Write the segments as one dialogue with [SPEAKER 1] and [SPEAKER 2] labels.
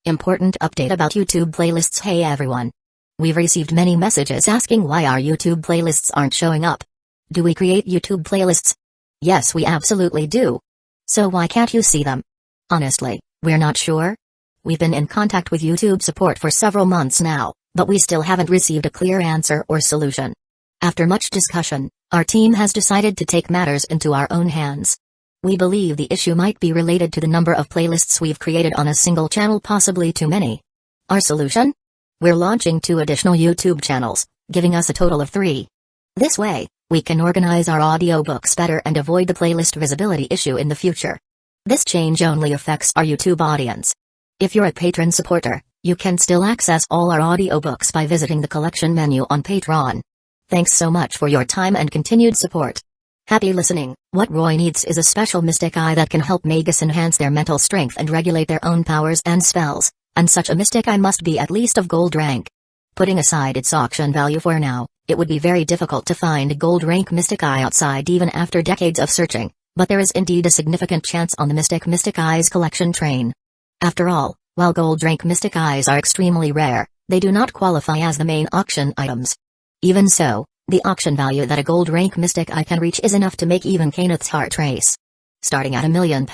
[SPEAKER 1] Important update about YouTube playlists. Hey everyone. We've received many messages asking why our YouTube playlists aren't showing up. Do we create YouTube playlists? Yes, we absolutely do. So why can't you see them? Honestly, we're not sure. We've been in contact with YouTube support for several months now, but we still haven't received a clear answer or solution. After much discussion, our team has decided to take matters into our own hands. We believe the issue might be related to the number of playlists we've created on a single channel, possibly too many. Our solution? We're launching 2 additional YouTube channels, giving us a total of 3. This way, we can organize our audiobooks better and avoid the playlist visibility issue in the future. This change only affects our YouTube audience. If you're a patron supporter, you can still access all our audiobooks by visiting the collection menu on Patreon. Thanks so much for your time and continued support. Happy listening. What Roy needs is a special mystic eye that can help Magus enhance their mental strength and regulate their own powers and spells, and such a mystic eye must be at least of gold rank. Putting aside its auction value for now, it would be very difficult to find a gold rank mystic eye outside even after decades of searching, but there is indeed a significant chance on the mystic eyes collection train. After all, while gold rank mystic eyes are extremely rare, they do not qualify as the main auction items. Even so, the auction value that a gold rank mystic eye can reach is enough to make even Kenneth's heart race. Starting at £1 million,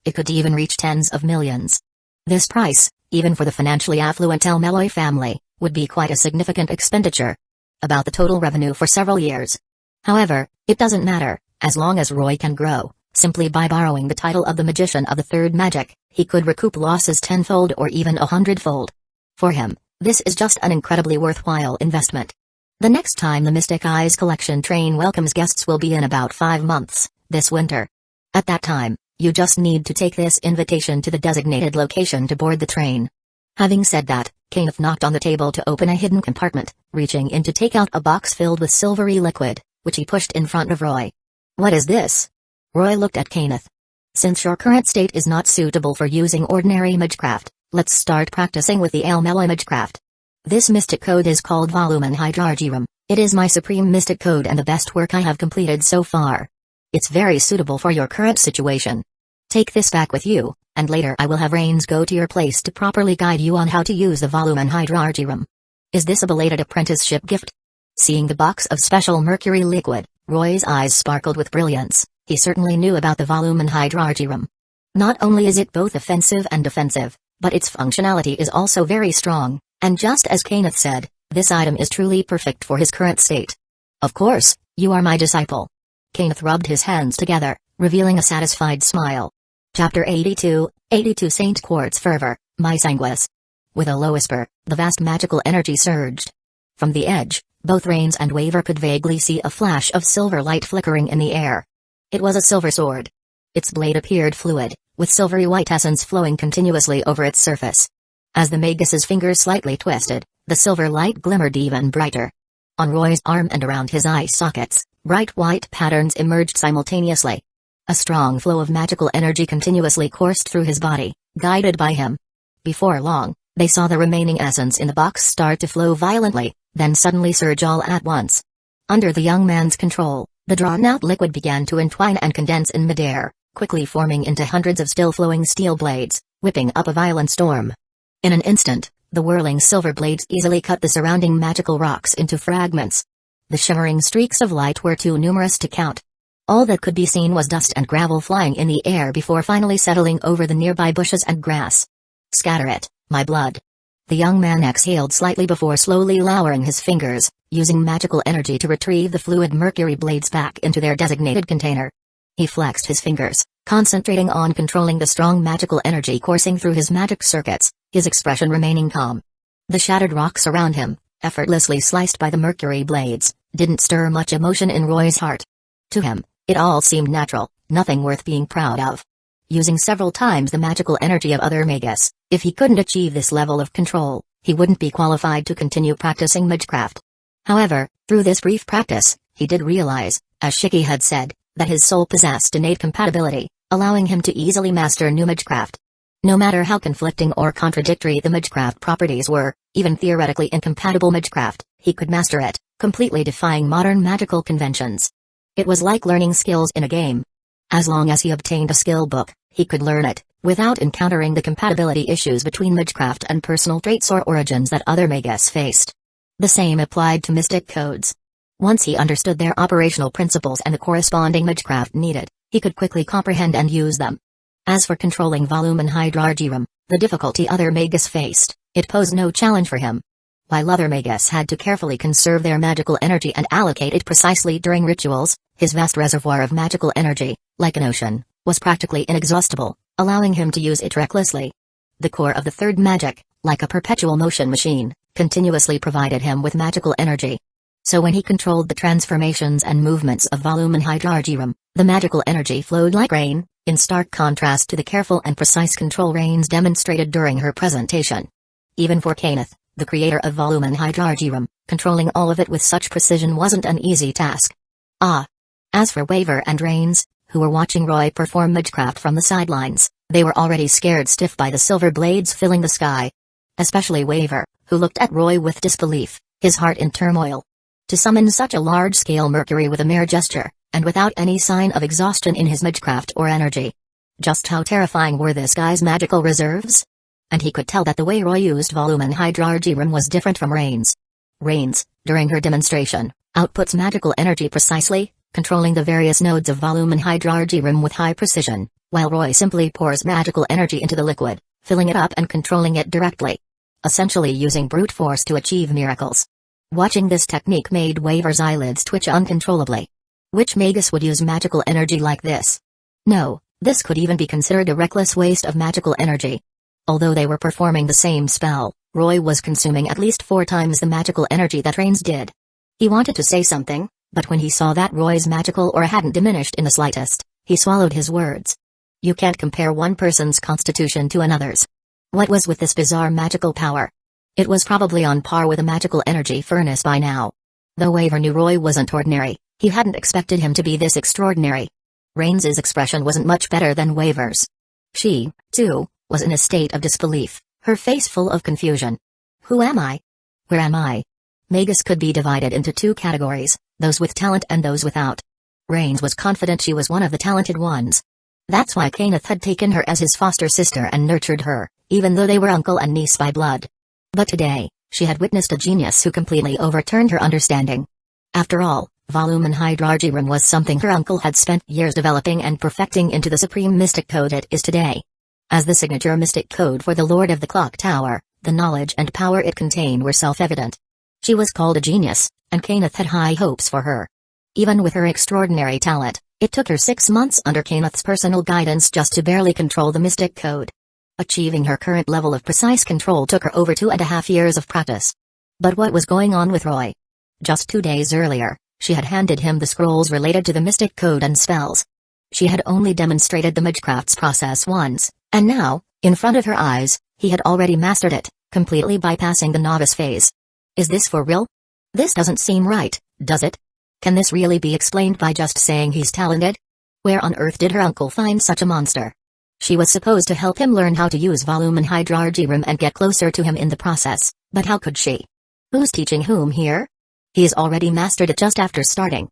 [SPEAKER 1] it could even reach tens of millions. This price, even for the financially affluent El Meloy family, would be quite a significant expenditure. About the total revenue for several years. However, it doesn't matter, as long as Roy can grow. Simply by borrowing the title of the Magician of the Third Magic, he could recoup losses tenfold or even 100-fold. For him, this is just an incredibly worthwhile investment. The next time the Mystic Eyes collection train welcomes guests will be in about 5 months, this winter. At that time, you just need to take this invitation to the designated location to board the train. Having said that, Kenneth knocked on the table to open a hidden compartment, reaching in to take out a box filled with silvery liquid, which he pushed in front of Roy. What is this? Roy looked at Kenneth. Since your current state is not suitable for using ordinary magecraft, let's start practicing with the El Meloy magecraft. This mystic code is called Volumen Hydrargyrum. It is my supreme mystic code and the best work I have completed so far. It's very suitable for your current situation. Take this back with you, and later I will have Rains go to your place to properly guide you on how to use the Volumen Hydrargyrum. Is this a belated apprenticeship gift? Seeing the box of special mercury liquid, Roy's eyes sparkled with brilliance. He certainly knew about the Volumen Hydrargyrum. Not only is it both offensive and defensive, but its functionality is also very strong. And just as Kenneth said, this item is truly perfect for his current state. Of course, you are my disciple. Kenneth rubbed his hands together, revealing a satisfied smile. Chapter 82, 82 Saint Quartz Fervor, my Sanguis. With a low whisper, the vast magical energy surged. From the edge, both Rains and Waver could vaguely see a flash of silver light flickering in the air. It was a silver sword. Its blade appeared fluid, with silvery white essence flowing continuously over its surface. As the Magus's fingers slightly twisted, the silver light glimmered even brighter. On Roy's arm and around his eye sockets, bright white patterns emerged simultaneously. A strong flow of magical energy continuously coursed through his body, guided by him. Before long, they saw the remaining essence in the box start to flow violently, then suddenly surge all at once. Under the young man's control, the drawn-out liquid began to entwine and condense in midair, quickly forming into hundreds of still-flowing steel blades, whipping up a violent storm. In an instant, the whirling silver blades easily cut the surrounding magical rocks into fragments. The shimmering streaks of light were too numerous to count. All that could be seen was dust and gravel flying in the air before finally settling over the nearby bushes and grass. Scatter it, my blood. The young man exhaled slightly before slowly lowering his fingers, using magical energy to retrieve the fluid mercury blades back into their designated container. He flexed his fingers, concentrating on controlling the strong magical energy coursing through his magic circuits, his expression remaining calm. The shattered rocks around him, effortlessly sliced by the mercury blades, didn't stir much emotion in Roy's heart. To him, it all seemed natural, nothing worth being proud of. Using several times the magical energy of other Magus, if he couldn't achieve this level of control, he wouldn't be qualified to continue practicing magecraft. However, through this brief practice, he did realize, as Shiki had said, that his soul possessed innate compatibility, allowing him to easily master new magecraft. No matter how conflicting or contradictory the magecraft properties were, even theoretically incompatible magecraft, he could master it, completely defying modern magical conventions. It was like learning skills in a game. As long as he obtained a skill book, he could learn it, without encountering the compatibility issues between magecraft and personal traits or origins that other Magus faced. The same applied to mystic codes. Once he understood their operational principles and the corresponding magecraft needed, he could quickly comprehend and use them. As for controlling volume and hydrargyrum, the difficulty other Magus faced, it posed no challenge for him. While other Magus had to carefully conserve their magical energy and allocate it precisely during rituals, his vast reservoir of magical energy, like an ocean, was practically inexhaustible, allowing him to use it recklessly. The core of the third magic, like a perpetual motion machine, continuously provided him with magical energy. So when he controlled the transformations and movements of volume and hydrargyrum, the magical energy flowed like rain, in stark contrast to the careful and precise control Rains demonstrated during her presentation. Even for Kenneth, the creator of volume and hydrargyrum, controlling all of it with such precision wasn't an easy task. As for Waver and Rains, who were watching Roy perform magecraft from the sidelines, they were already scared stiff by the silver blades filling the sky. Especially Waver, who looked at Roy with disbelief, his heart in turmoil. To summon such a large-scale Mercury with a mere gesture, and without any sign of exhaustion in his magecraft or energy. Just how terrifying were this guy's magical reserves? And he could tell that the way Roy used volume and hydrargyrum was different from Rains. Rains, during her demonstration, outputs magical energy precisely, controlling the various nodes of volume and hydrargyrum with high precision, while Roy simply pours magical energy into the liquid, filling it up and controlling it directly. Essentially using brute force to achieve miracles. Watching this technique made Waver's eyelids twitch uncontrollably. Which Magus would use magical energy like this? No, this could even be considered a reckless waste of magical energy. Although they were performing the same spell, Roy was consuming at least 4 times the magical energy that Rains did. He wanted to say something, but when he saw that Roy's magical aura hadn't diminished in the slightest, he swallowed his words. You can't compare one person's constitution to another's. What was with this bizarre magical power? It was probably on par with a magical energy furnace by now. Though Waver knew Roy wasn't ordinary, he hadn't expected him to be this extraordinary. Rains's expression wasn't much better than Waver's. She, too, was in a state of disbelief, her face full of confusion. Who am I? Where am I? Magus could be divided into 2 categories, those with talent and those without. Rains was confident she was one of the talented ones. That's why Kenneth had taken her as his foster sister and nurtured her, even though they were uncle and niece by blood. But today, she had witnessed a genius who completely overturned her understanding. After all, volume and hydrargyrum was something her uncle had spent years developing and perfecting into the supreme mystic code it is today. As the signature mystic code for the Lord of the Clock Tower, the knowledge and power it contained were self-evident. She was called a genius, and Kenneth had high hopes for her. Even with her extraordinary talent, it took her 6 months under Kenneth's personal guidance just to barely control the mystic code. Achieving her current level of precise control took her over 2.5 years of practice. But what was going on with Roy? Just 2 days earlier, she had handed him the scrolls related to the mystic code and spells. She had only demonstrated the magecraft's process once, and now, in front of her eyes, he had already mastered it, completely bypassing the novice phase. Is this for real? This doesn't seem right, does it? Can this really be explained by just saying he's talented? Where on earth did her uncle find such a monster? She was supposed to help him learn how to use volume and hydrargyrum and get closer to him in the process, but how could she? Who's teaching whom here? He's already mastered it just after starting.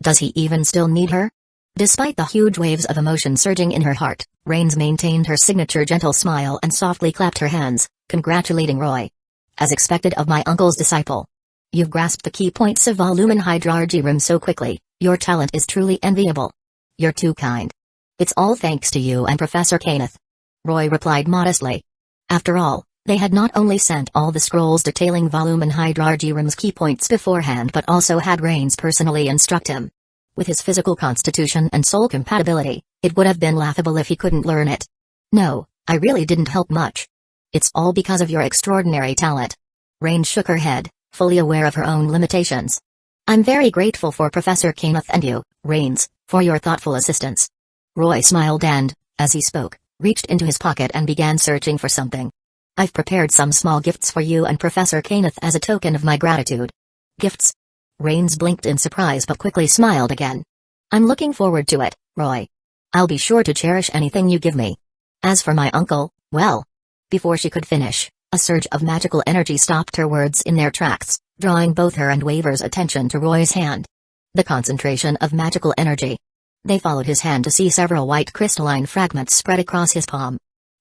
[SPEAKER 1] Does he even still need her? Despite the huge waves of emotion surging in her heart, Rains maintained her signature gentle smile and softly clapped her hands, congratulating Roy. As expected of my uncle's disciple. You've grasped the key points of volume and hydrargyrum so quickly, your talent is truly enviable. You're too kind. It's all thanks to you and Professor Kenneth. Roy replied modestly. After all, they had not only sent all the scrolls detailing volume and hydrargyrum's key points beforehand but also had Rains personally instruct him. With his physical constitution and soul compatibility, it would have been laughable if he couldn't learn it. No, I really didn't help much. It's all because of your extraordinary talent. Rains shook her head, fully aware of her own limitations. I'm very grateful for Professor Kenneth and you, Rains, for your thoughtful assistance. Roy smiled and, as he spoke, reached into his pocket and began searching for something. I've prepared some small gifts for you and Professor Kenneth as a token of my gratitude. Gifts? Rains blinked in surprise but quickly smiled again. I'm looking forward to it, Roy. I'll be sure to cherish anything you give me. As for my uncle, well. Before she could finish, a surge of magical energy stopped her words in their tracks, drawing both her and Waver's attention to Roy's hand. The concentration of magical energy. They followed his hand to see several white crystalline fragments spread across his palm.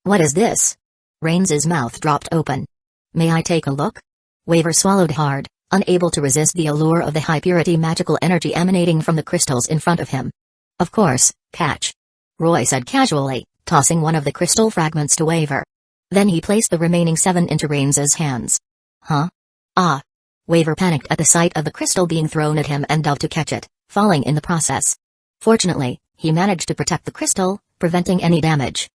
[SPEAKER 1] What is this? Rains's mouth dropped open. May I take a look? Waver swallowed hard, unable to resist the allure of the high-purity magical energy emanating from the crystals in front of him. Of course, catch. Roy said casually, tossing one of the crystal fragments to Waver. Then he placed the remaining 7 into Rains's hands. Huh? Ah. Waver panicked at the sight of the crystal being thrown at him and dove to catch it, falling in the process. Fortunately, he managed to protect the crystal, preventing any damage.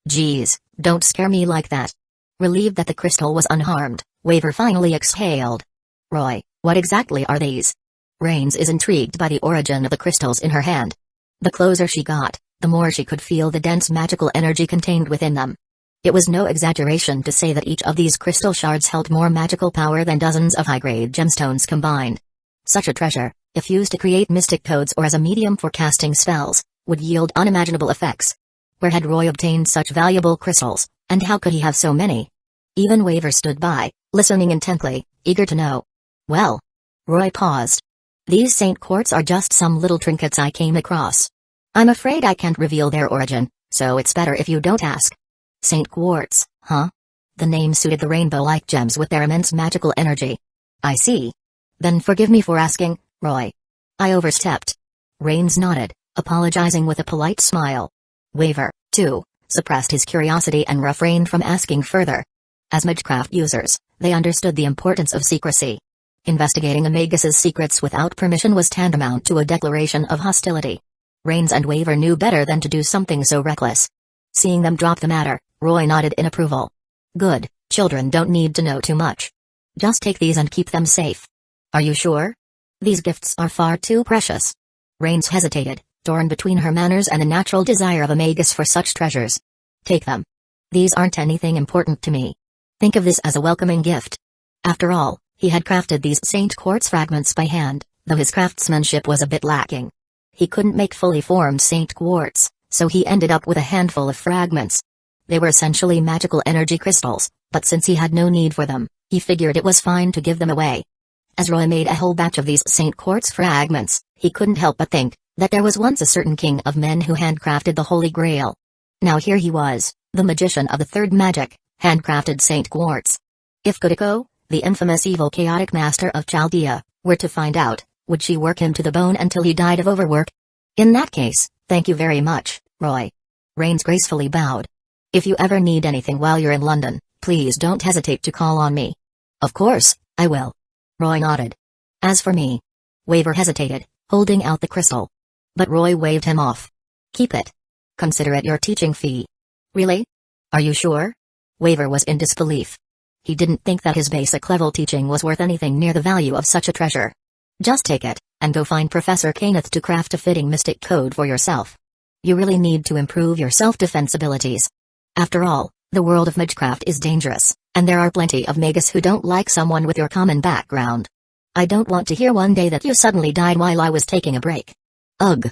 [SPEAKER 1] Geez, don't scare me like that. Relieved that the crystal was unharmed, Waver finally exhaled. Roy, what exactly are these? Rains is intrigued by the origin of the crystals in her hand. The closer she got, the more she could feel the dense magical energy contained within them. It was no exaggeration to say that each of these crystal shards held more magical power than dozens of high-grade gemstones combined. Such a treasure, if used to create mystic codes or as a medium for casting spells, would yield unimaginable effects. Where had Roy obtained such valuable crystals, and how could he have so many? Even Waver stood by, listening intently, eager to know. Well. Roy paused. These saint quartz are just some little trinkets I came across. I'm afraid I can't reveal their origin, so it's better if you don't ask. Saint quartz, huh? The name suited the rainbow-like gems with their immense magical energy. I see. Then forgive me for asking, Roy. I overstepped. Rains nodded, apologizing with a polite smile. Waver, too, suppressed his curiosity and refrained from asking further. As Magecraft users, they understood the importance of secrecy. Investigating a Magus's secrets without permission was tantamount to a declaration of hostility. Rains and Waver knew better than to do something so reckless. Seeing them drop the matter, Roy nodded in approval. Good, children don't need to know too much. Just take these and keep them safe. Are you sure? These gifts are far too precious. Rains hesitated, torn between her manners and the natural desire of a Magus for such treasures. Take them. These aren't anything important to me. Think of this as a welcoming gift. After all, he had crafted these saint quartz fragments by hand, though his craftsmanship was a bit lacking. He couldn't make fully formed saint quartz, so he ended up with a handful of fragments. They were essentially magical energy crystals, but since he had no need for them, he figured it was fine to give them away. As Roy made a whole batch of these saint quartz fragments, he couldn't help but think that there was once a certain king of men who handcrafted the Holy Grail. Now here he was, the magician of the third magic, handcrafted saint quartz. If Kudiko, the infamous evil chaotic master of Chaldea, were to find out, would she work him to the bone until he died of overwork? In that case, thank you very much, Roy. Rains gracefully bowed. If you ever need anything while you're in London, please don't hesitate to call on me. Of course, I will. Roy nodded. As for me. Waver hesitated, holding out the crystal. But Roy waved him off. Keep it. Consider it your teaching fee. Really? Are you sure? Waver was in disbelief. He didn't think that his basic level teaching was worth anything near the value of such a treasure. Just take it, and go find Professor Kenneth to craft a fitting mystic code for yourself. You really need to improve your self-defense abilities. After all, the world of Magecraft is dangerous, and there are plenty of Magus who don't like someone with your common background. I don't want to hear one day that you suddenly died while I was taking a break. Ugh.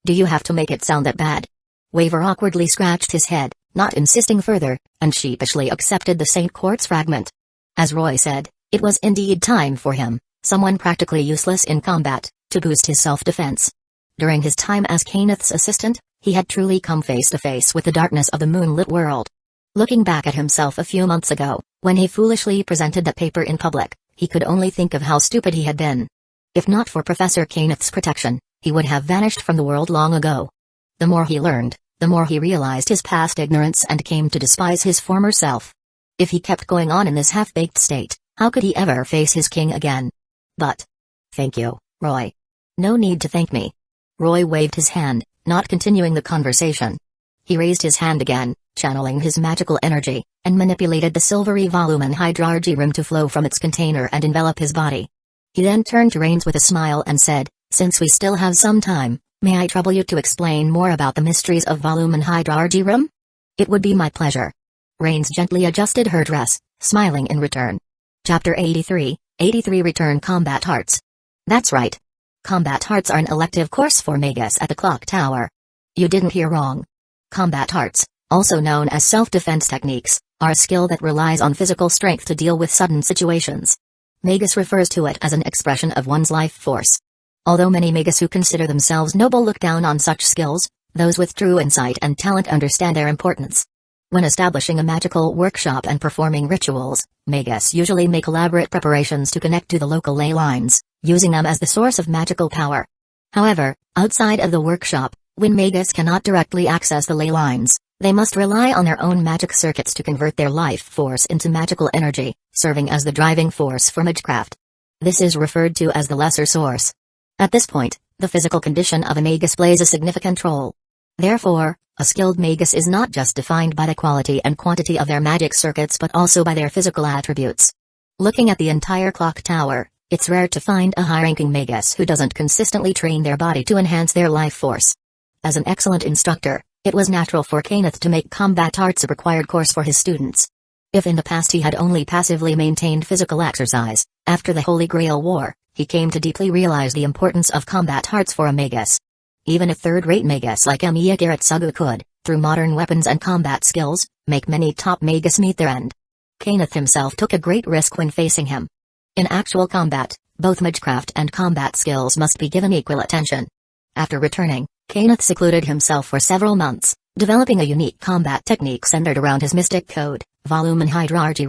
[SPEAKER 1] Do you have to make it sound that bad? Waver awkwardly scratched his head, not insisting further, and sheepishly accepted the Saint Quartz fragment. As Roy said, it was indeed time for him, someone practically useless in combat, to boost his self-defense. During his time as Kenneth's assistant, he had truly come face to face with the darkness of the moonlit world. Looking back at himself a few months ago, when he foolishly presented that paper in public, he could only think of how stupid he had been. If not for Professor Kenneth's protection, he would have vanished from the world long ago. The more he learned, the more he realized his past ignorance and came to despise his former self. If he kept going on in this half-baked state, how could he ever face his king again? But... Thank you, Roy. No need to thank me. Roy waved his hand, not continuing the conversation. He raised his hand again, channeling his magical energy, and manipulated the silvery volumen hydrargy rim to flow from its container and envelop his body. He then turned to Rains with a smile and said, "Since we still have some time, may I trouble you to explain more about the mysteries of volumen hydrargy rim?" "It would be my pleasure." Rains gently adjusted her dress, smiling in return. Chapter 83, 83 Return Combat Hearts. That's right. Combat Hearts are an elective course for Magus at the Clock Tower. You didn't hear wrong. Combat Hearts, also known as self-defense techniques, are a skill that relies on physical strength to deal with sudden situations. Magus refers to it as an expression of one's life force. Although many Magus who consider themselves noble look down on such skills, those with true insight and talent understand their importance. When establishing a magical workshop and performing rituals, Magus usually make elaborate preparations to connect to the local ley lines, using them as the source of magical power. However, outside of the workshop, when Magus cannot directly access the ley lines, they must rely on their own magic circuits to convert their life force into magical energy, serving as the driving force for magecraft. This is referred to as the lesser source. At this point, the physical condition of a Magus plays a significant role. Therefore, a skilled Magus is not just defined by the quality and quantity of their magic circuits but also by their physical attributes. Looking at the entire clock tower, it's rare to find a high-ranking Magus who doesn't consistently train their body to enhance their life force. As an excellent instructor, it was natural for Kenneth to make combat arts a required course for his students. If in the past he had only passively maintained physical exercise, after the Holy Grail War, he came to deeply realize the importance of combat arts for a Magus. Even a third-rate Magus like Emiya Giratsugu could, through modern weapons and combat skills, make many top Magus meet their end. Kenneth himself took a great risk when facing him. In actual combat, both magecraft and combat skills must be given equal attention. After returning, Kenneth secluded himself for several months, developing a unique combat technique centered around his mystic code, volume and hierarchy.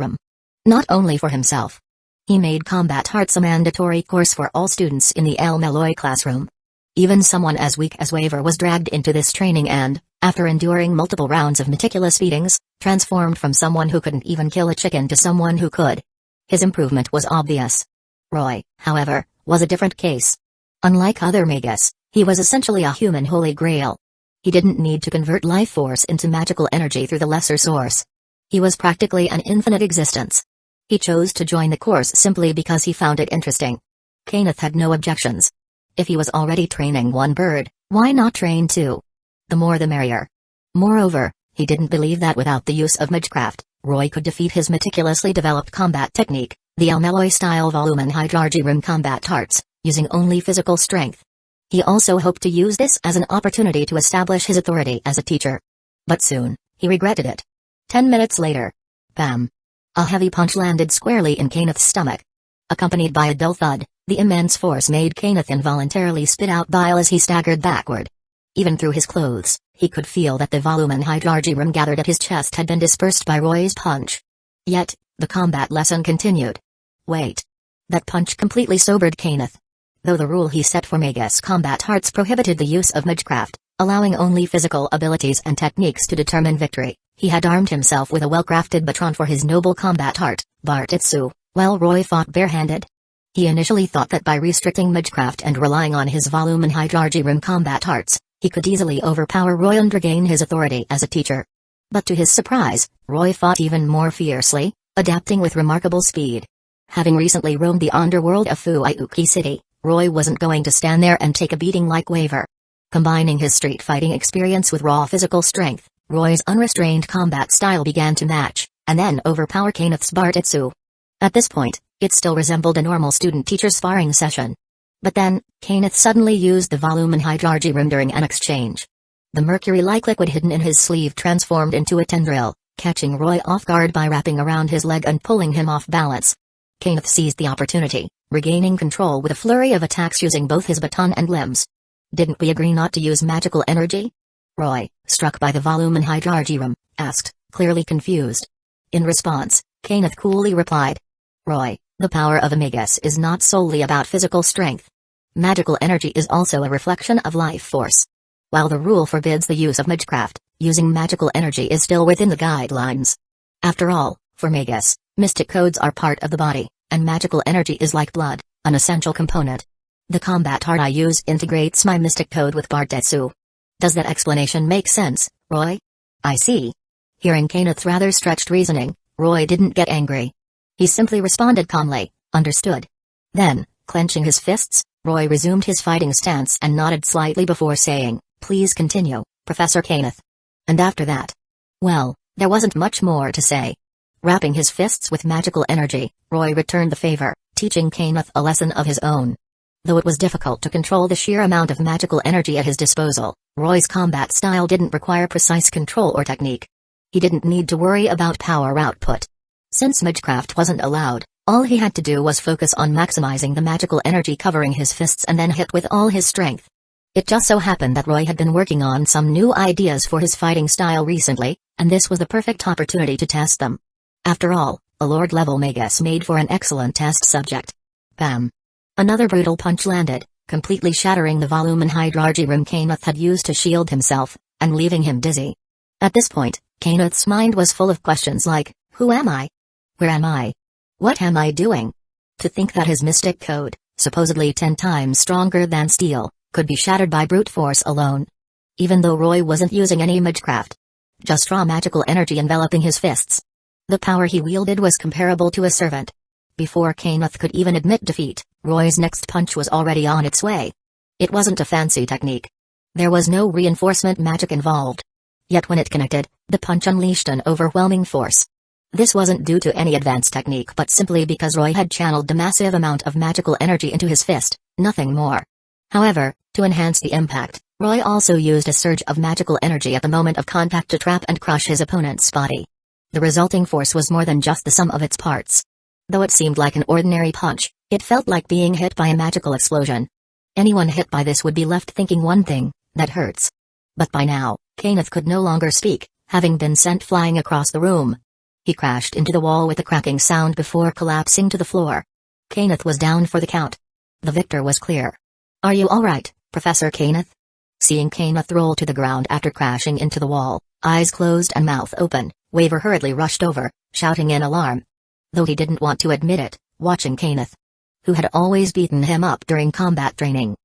[SPEAKER 1] Not only for himself. He made combat arts a mandatory course for all students in the El Meloy classroom. Even someone as weak as Waver was dragged into this training and, after enduring multiple rounds of meticulous beatings, transformed from someone who couldn't even kill a chicken to someone who could. His improvement was obvious. Roy, however, was a different case. Unlike other Magus, he was essentially a human holy grail. He didn't need to convert life force into magical energy through the lesser source. He was practically an infinite existence. He chose to join the course simply because he found it interesting. Kenneth had no objections. If he was already training one bird, why not train two? The more the merrier. Moreover, he didn't believe that without the use of magecraft, Roy could defeat his meticulously developed combat technique, the El Meloy-style volume and hierarchy combat arts, using only physical strength. He also hoped to use this as an opportunity to establish his authority as a teacher. But soon, he regretted it. 10 minutes later. Bam! A heavy punch landed squarely in Kenneth's stomach. Accompanied by a dull thud, the immense force made Kenneth involuntarily spit out bile as he staggered backward. Even through his clothes, he could feel that the volume and hierarchy gathered at his chest had been dispersed by Roy's punch. Yet, the combat lesson continued. Wait. That punch completely sobered Kenneth. Though the rule he set for Magus combat arts prohibited the use of magecraft, allowing only physical abilities and techniques to determine victory, he had armed himself with a well-crafted baton for his noble combat art, Bartetsu, while Roy fought barehanded. He initially thought that by restricting magecraft and relying on his volume and hierarchy combat arts, he could easily overpower Roy and regain his authority as a teacher. But to his surprise, Roy fought even more fiercely, adapting with remarkable speed. Having recently roamed the underworld of Fuiuki City, Roy wasn't going to stand there and take a beating like Waver. Combining his street fighting experience with raw physical strength, Roy's unrestrained combat style began to match, and then overpower Kenneth's Bartetsu. At this point, it still resembled a normal student-teacher sparring session. But then, Kenneth suddenly used the volume and hierarchy during an exchange. The mercury-like liquid hidden in his sleeve transformed into a tendril, catching Roy off guard by wrapping around his leg and pulling him off balance. Kenneth seized the opportunity, regaining control with a flurry of attacks using both his baton and limbs. Didn't we agree not to use magical energy? Roy, struck by the volume and hierarchy asked, clearly confused. In response, Kenneth coolly replied. Roy, the power of a Magus is not solely about physical strength. Magical energy is also a reflection of life force. While the rule forbids the use of magecraft, using magical energy is still within the guidelines. After all, for Magus, mystic codes are part of the body, and magical energy is like blood, an essential component. The combat art I use integrates my mystic code with Bartetsu. Does that explanation make sense, Roy? I see. Hearing Kenneth's rather stretched reasoning, Roy didn't get angry. He simply responded calmly, understood. Then, clenching his fists, Roy resumed his fighting stance and nodded slightly before saying, please continue, Professor Kenneth. And after that? Well, there wasn't much more to say. Wrapping his fists with magical energy, Roy returned the favor, teaching Kenneth a lesson of his own. Though it was difficult to control the sheer amount of magical energy at his disposal, Roy's combat style didn't require precise control or technique. He didn't need to worry about power output. Since magecraft wasn't allowed, all he had to do was focus on maximizing the magical energy covering his fists and then hit with all his strength. It just so happened that Roy had been working on some new ideas for his fighting style recently, And this was the perfect opportunity to test them. After all, a Lord-level Magus made for an excellent test subject. Bam! Another brutal punch landed, completely shattering the volume and hydrology room Kenneth had used to shield himself, and leaving him dizzy. At this point, Kenneth's mind was full of questions like, who am I? Where am I? What am I doing? To think that his mystic code, supposedly 10 times stronger than steel, could be shattered by brute force alone. Even though Roy wasn't using any magecraft. Just raw magical energy enveloping his fists. The power he wielded was comparable to a servant. Before Kenneth could even admit defeat, Roy's next punch was already on its way. It wasn't a fancy technique. There was no reinforcement magic involved. Yet when it connected, the punch unleashed an overwhelming force. This wasn't due to any advanced technique but simply because Roy had channeled a massive amount of magical energy into his fist, nothing more. However, to enhance the impact, Roy also used a surge of magical energy at the moment of contact to trap and crush his opponent's body. The resulting force was more than just the sum of its parts. Though it seemed like an ordinary punch, it felt like being hit by a magical explosion. Anyone hit by this would be left thinking one thing, that hurts. But by now, Kenneth could no longer speak, having been sent flying across the room. He crashed into the wall with a cracking sound before collapsing to the floor. Kenneth was down for the count. The victor was clear. Are you alright, Professor Kenneth? Seeing Kenneth roll to the ground after crashing into the wall, eyes closed and mouth open, Waver hurriedly rushed over, shouting in alarm. Though he didn't want to admit it, watching Kenneth, who had always beaten him up during combat training,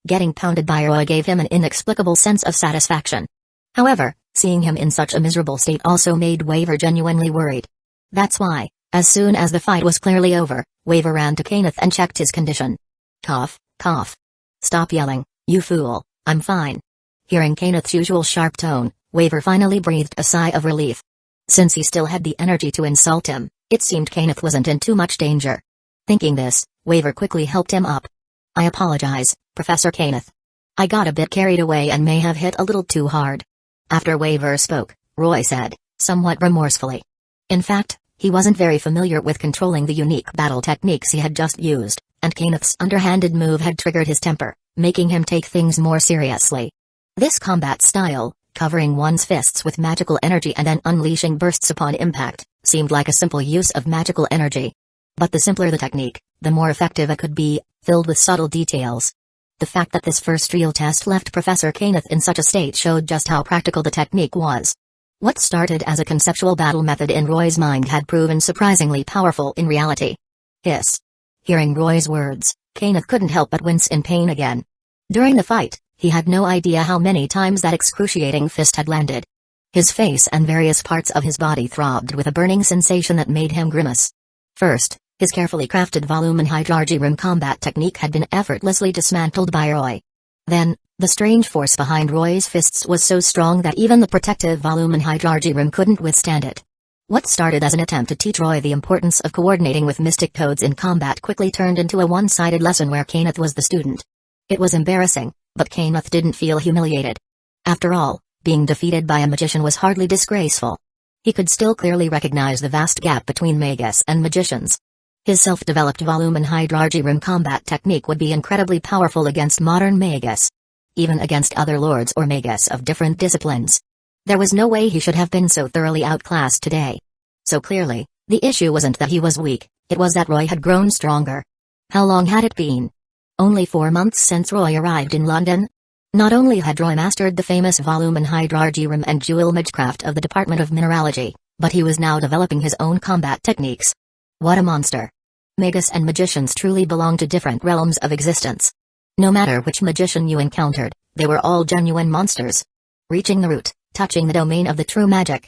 [SPEAKER 1] getting pounded by Roy gave him an inexplicable sense of satisfaction. However, seeing him in such a miserable state also made Waver genuinely worried. That's why, as soon as the fight was clearly over, Waver ran to Kenneth and checked his condition. Cough, cough. Stop yelling, you fool, I'm fine. Hearing Kenneth's usual sharp tone, Waver finally breathed a sigh of relief. Since he still had the energy to insult him, it seemed Kenneth wasn't in too much danger. Thinking this, Waver quickly helped him up. I apologize, Professor Kenneth. I got a bit carried away and may have hit a little too hard. After Waver spoke, Roy said, somewhat remorsefully. In fact, he wasn't very familiar with controlling the unique battle techniques he had just used, and Kenneth's underhanded move had triggered his temper, making him take things more seriously. This combat style, covering one's fists with magical energy and then unleashing bursts upon impact, seemed like a simple use of magical energy. But the simpler the technique, the more effective it could be, filled with subtle details. The fact that this first real test left Professor Kenneth in such a state showed just how practical the technique was. What started as a conceptual battle method in Roy's mind had proven surprisingly powerful in reality. Hiss. Hearing Roy's words, Kenneth couldn't help but wince in pain again. During the fight, he had no idea how many times that excruciating fist had landed. His face and various parts of his body throbbed with a burning sensation that made him grimace. First, his carefully crafted volume and hydrology room combat technique had been effortlessly dismantled by Roy. Then, the strange force behind Roy's fists was so strong that even the protective volume and hydrology room couldn't withstand it. What started as an attempt to teach Roy the importance of coordinating with mystic codes in combat quickly turned into a one-sided lesson where Kenneth was the student. It was embarrassing, but Kenneth didn't feel humiliated. After all, being defeated by a magician was hardly disgraceful. He could still clearly recognize the vast gap between Magus and magicians. His self-developed volume and hydrology room combat technique would be incredibly powerful against modern Magus. Even against other lords or Magus of different disciplines. There was no way he should have been so thoroughly outclassed today. So clearly, the issue wasn't that he was weak, it was that Roy had grown stronger. How long had it been? Only 4 months since Roy arrived in London? Not only had Roy mastered the famous volume and hydrology room and jewel magecraft of the Department of Mineralogy, but he was now developing his own combat techniques. What a monster. Magus and magicians truly belong to different realms of existence. No matter which magician you encountered, they were all genuine monsters. Reaching the root, touching the domain of the true magic.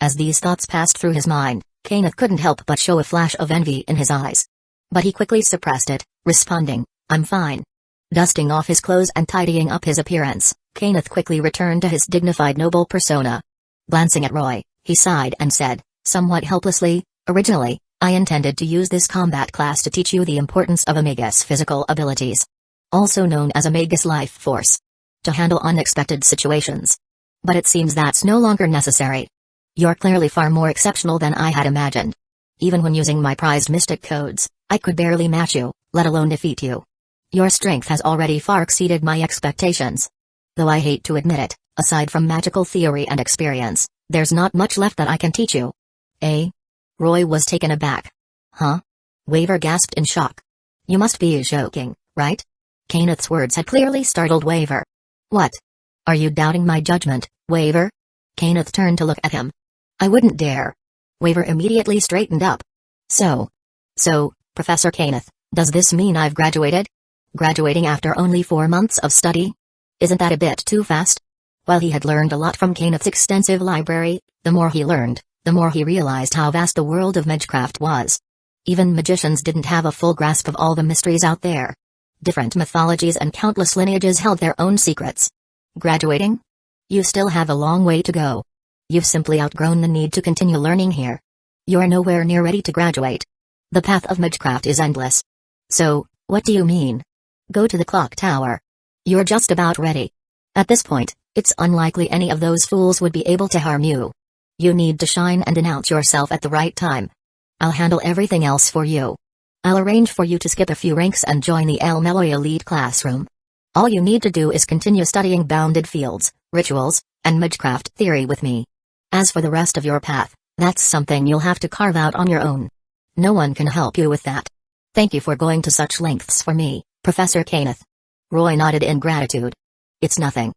[SPEAKER 1] As these thoughts passed through his mind, Kenneth couldn't help but show a flash of envy in his eyes. But he quickly suppressed it, responding, I'm fine. Dusting off his clothes and tidying up his appearance, Kenneth quickly returned to his dignified noble persona. Glancing at Roy, he sighed and said, somewhat helplessly, originally, I intended to use this combat class to teach you the importance of a Magus physical abilities. Also known as a Magus life force. To handle unexpected situations. But it seems that's no longer necessary. You're clearly far more exceptional than I had imagined. Even when using my prized mystic codes, I could barely match you, let alone defeat you. Your strength has already far exceeded my expectations. Though I hate to admit it, aside from magical theory and experience, There's not much left that I can teach you. Eh? Roy was taken aback. Huh? Waver gasped in shock. You must be joking, right? Kenneth's words had clearly startled Waver. What? Are you doubting my judgment, Waver? Kenneth turned to look at him. I wouldn't dare. Waver immediately straightened up. So, Professor Kenneth, does this mean I've graduated? Graduating after only 4 months of study? Isn't that a bit too fast? While he had learned a lot from Kenneth's extensive library, the more he learned, the more he realized how vast the world of magecraft was. Even magicians didn't have a full grasp of all the mysteries out there. Different mythologies and countless lineages held their own secrets. Graduating? You still have a long way to go. You've simply outgrown the need to continue learning here. You're nowhere near ready to graduate. The path of magecraft is endless. So, what do you mean? Go to the clock tower. You're just about ready. At this point, it's unlikely any of those fools would be able to harm you. You need to shine and announce yourself at the right time. I'll handle everything else for you. I'll arrange for you to skip a few ranks and join the El Meloy Elite classroom. All you need to do is continue studying bounded fields, rituals, and magecraft theory with me. As for the rest of your path, that's something you'll have to carve out on your own. No one can help you with that. Thank you for going to such lengths for me, Professor Kenneth. Roy nodded in gratitude. It's nothing.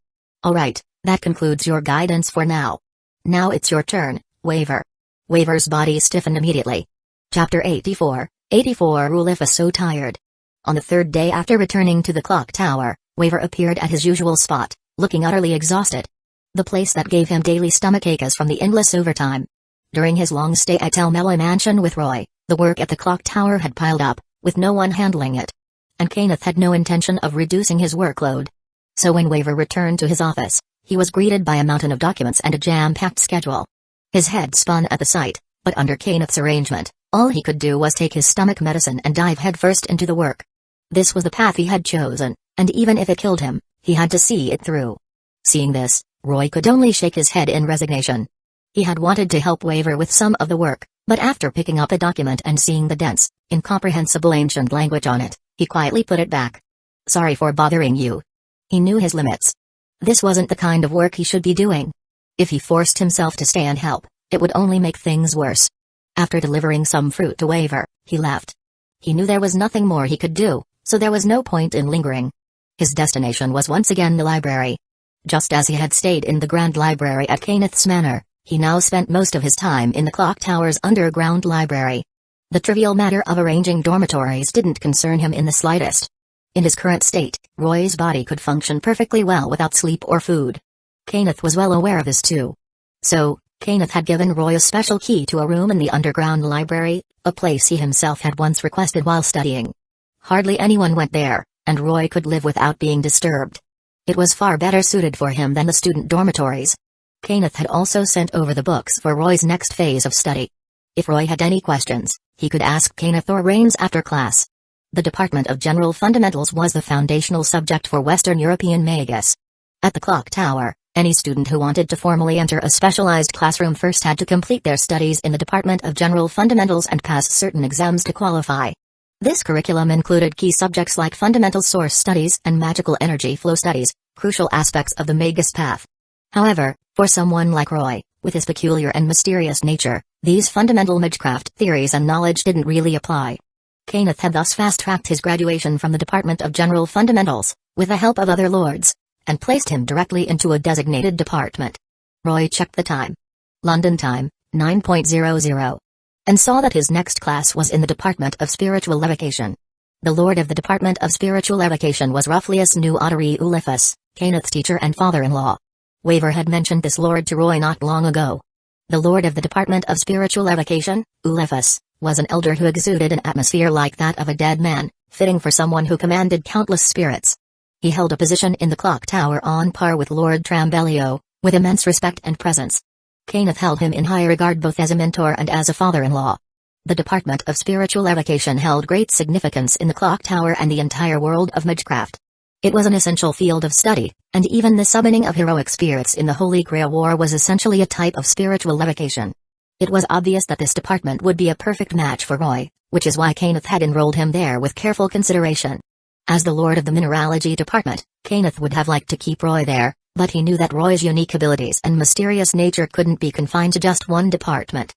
[SPEAKER 1] Alright, that concludes your guidance for now. Now it's your turn, Waver. Waver's body stiffened immediately. Chapter 84, Ulif is so tired. On the third day after returning to the clock tower, Waver appeared at his usual spot, looking utterly exhausted. The place that gave him daily stomachache from the endless overtime. During his long stay at El Meloy Mansion with Roy, the work at the clock tower had piled up, with no one handling it. And Kenneth had no intention of reducing his workload. So when Waver returned to his office, he was greeted by a mountain of documents and a jam-packed schedule. His head spun at the sight, but under Kenneth's arrangement, all he could do was take his stomach medicine and dive headfirst into the work. This was the path he had chosen, and even if it killed him, he had to see it through. Seeing this, Roy could only shake his head in resignation. He had wanted to help Waver with some of the work, but after picking up a document and seeing the dense, incomprehensible ancient language on it, he quietly put it back. Sorry for bothering you. He knew his limits. This wasn't the kind of work he should be doing. If he forced himself to stay and help, it would only make things worse. After delivering some fruit to Waver, he left. He knew there was nothing more he could do, so there was no point in lingering. His destination was once again the library. Just as he had stayed in the Grand Library at Kenneth's Manor, he now spent most of his time in the clock tower's underground library. The trivial matter of arranging dormitories didn't concern him in the slightest. In his current state, Roy's body could function perfectly well without sleep or food. Kenneth was well aware of this too. So, Kenneth had given Roy a special key to a room in the underground library, a place he himself had once requested while studying. Hardly anyone went there, and Roy could live without being disturbed. It was far better suited for him than the student dormitories. Kenneth had also sent over the books for Roy's next phase of study. If Roy had any questions, he could ask Kenneth or Rains after class. The Department of General Fundamentals was the foundational subject for Western European Magus. At the clock tower, any student who wanted to formally enter a specialized classroom first had to complete their studies in the Department of General Fundamentals and pass certain exams to qualify. This curriculum included key subjects like fundamental source studies and magical energy flow studies, crucial aspects of the Magus path. However, for someone like Roy, with his peculiar and mysterious nature, these fundamental magecraft theories and knowledge didn't really apply. Kenneth had thus fast-tracked his graduation from the Department of General Fundamentals, with the help of other lords, and placed him directly into a designated department. Roy checked the time. London time, 9:00, and saw that his next class was in the Department of Spiritual Levitation. The Lord of the Department of Spiritual Levitation was Rufflius Nu Auderi Ulifus, Kenneth's teacher and father-in-law. Waver had mentioned this lord to Roy not long ago. The Lord of the Department of Spiritual Levitation, Ulifus, was an elder who exuded an atmosphere like that of a dead man, fitting for someone who commanded countless spirits. He held a position in the clock tower on par with Lord Trambellio, with immense respect and presence. Kenneth held him in high regard both as a mentor and as a father-in-law. The Department of Spiritual Evocation held great significance in the clock tower and the entire world of magecraft. It was an essential field of study, and even the summoning of heroic spirits in the Holy Grail War was essentially a type of spiritual evocation. It was obvious that this department would be a perfect match for Roy, which is why Kenneth had enrolled him there with careful consideration. As the Lord of the Mineralogy Department, Kenneth would have liked to keep Roy there, But he knew that Roy's unique abilities and mysterious nature couldn't be confined to just one department.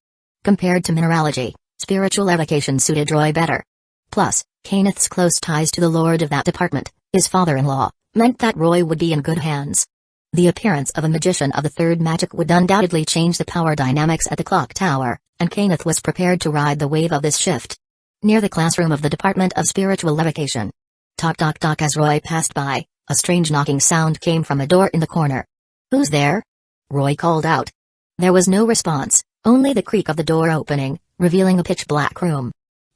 [SPEAKER 1] Compared to mineralogy, spiritual evocation suited Roy better. Plus, Kenneth's close ties to the lord of that department, his father-in-law, meant that Roy would be in good hands. The appearance of a magician of the third magic would undoubtedly change the power dynamics at the clock tower, and Kenneth was prepared to ride the wave of this shift. Near the classroom of the Department of Spiritual Evocation. Tock tock tock. As Roy passed by, a strange knocking sound came from a door in the corner. "Who's there?" Roy called out. There was no response, only the creak of the door opening, revealing a pitch-black room.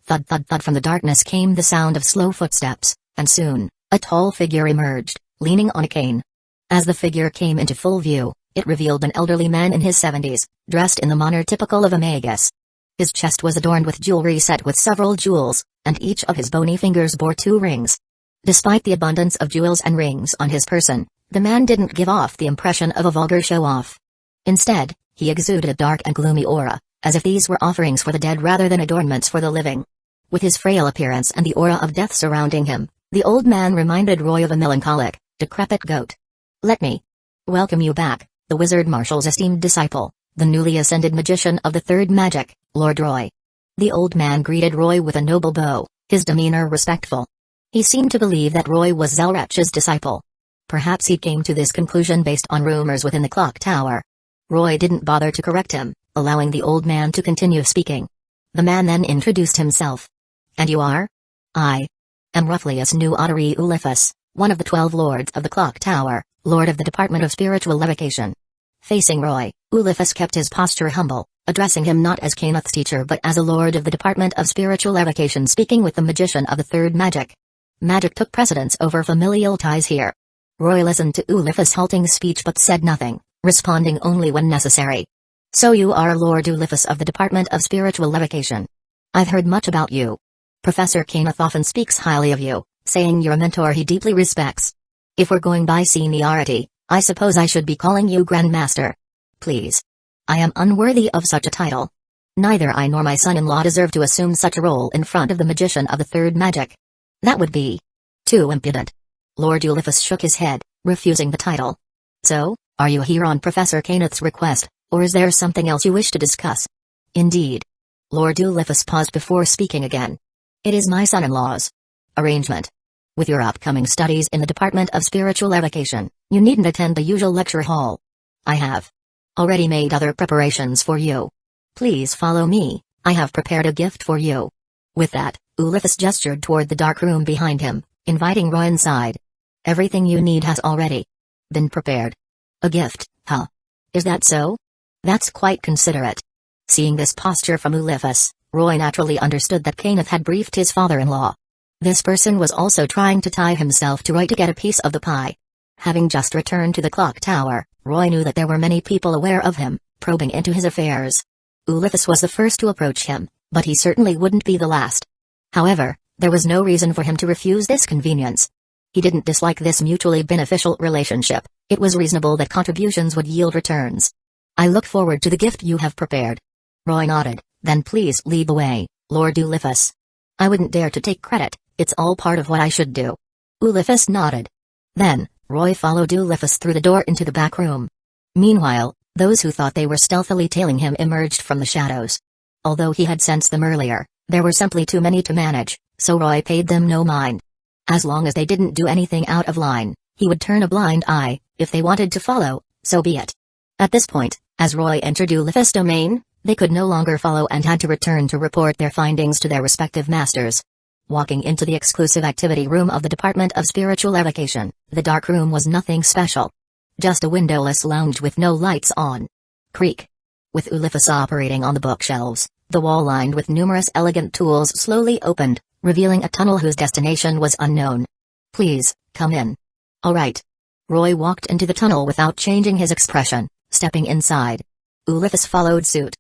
[SPEAKER 1] Thud thud thud. From the darkness came the sound of slow footsteps, and soon, a tall figure emerged, leaning on a cane. As the figure came into full view, it revealed an elderly man in his 70s, dressed in the manner typical of a Magus. His chest was adorned with jewelry set with several jewels, and each of his bony fingers bore 2 rings. Despite the abundance of jewels and rings on his person, the man didn't give off the impression of a vulgar show-off. Instead, he exuded a dark and gloomy aura, as if these were offerings for the dead rather than adornments for the living. With his frail appearance and the aura of death surrounding him, the old man reminded Roy of a melancholic, decrepit goat. "Let me welcome you back, the Wizard Marshal's esteemed disciple, the newly ascended magician of the third magic, Lord Roy." The old man greeted Roy with a noble bow, his demeanor respectful. He seemed to believe that Roy was Zelrach's disciple. Perhaps he came to this conclusion based on rumors within the clock tower. Roy didn't bother to correct him, allowing the old man to continue speaking. The man then introduced himself. "And you are?" "I am Roughlius Nu Ottery Uliphus, one of the 12 lords of the clock tower, lord of the Department of Spiritual Evocation." Facing Roy, Uliphus kept his posture humble, addressing him not as Kenneth's teacher but as a lord of the Department of Spiritual Evocation, speaking with the magician of the third magic. Magic took precedence over familial ties here. Roy listened to Uliphus' halting speech but said nothing, responding only when necessary. "So you are Lord Uliphus of the Department of Spiritual Evocation. I've heard much about you. Professor Kenneth often speaks highly of you, saying you're a mentor he deeply respects. If we're going by seniority, I suppose I should be calling you Grandmaster. Please. I am unworthy of such a title. Neither I nor my son-in-law deserve to assume such a role in front of the magician of the third magic. That would be too impudent." Lord Uliphus shook his head, refusing the title. "So, are you here on Professor Kenneth's request, or is there something else you wish to discuss?" "Indeed." Lord Uliphus paused before speaking again. "It is my son-in-law's arrangement. With your upcoming studies in the Department of Spiritual Evocation, you needn't attend the usual lecture hall. I have already made other preparations for you. Please follow me, I have prepared a gift for you." With that, Uliphus gestured toward the dark room behind him, inviting Roy inside. "Everything you need has already been prepared." "A gift, huh? Is that so? That's quite considerate." Seeing this posture from Uliphus, Roy naturally understood that Kenneth had briefed his father-in-law. This person was also trying to tie himself to Roy to get a piece of the pie. Having just returned to the clock tower, Roy knew that there were many people aware of him, probing into his affairs. Uliphus was the first to approach him, but he certainly wouldn't be the last. However, there was no reason for him to refuse this convenience. He didn't dislike this mutually beneficial relationship. It was reasonable that contributions would yield returns. "I look forward to the gift you have prepared." Roy nodded. "Then please lead the way, Lord Uliphus." "I wouldn't dare to take credit, it's all part of what I should do." Uliphus nodded. Then, Roy followed Uliphus through the door into the back room. Meanwhile, those who thought they were stealthily tailing him emerged from the shadows. Although he had sensed them earlier, there were simply too many to manage, so Roy paid them no mind. As long as they didn't do anything out of line, he would turn a blind eye. If they wanted to follow, so be it. At this point, as Roy entered Uliphus' domain, they could no longer follow and had to return to report their findings to their respective masters. Walking into the exclusive activity room of the Department of Spiritual Evocation, the dark room was nothing special. Just a windowless lounge with no lights on. Creak. With Uliphus operating on the bookshelves, the wall lined with numerous elegant tools slowly opened, revealing a tunnel whose destination was unknown. "Please, come in." "All right." Roy walked into the tunnel without changing his expression, stepping inside. Uliphus followed suit.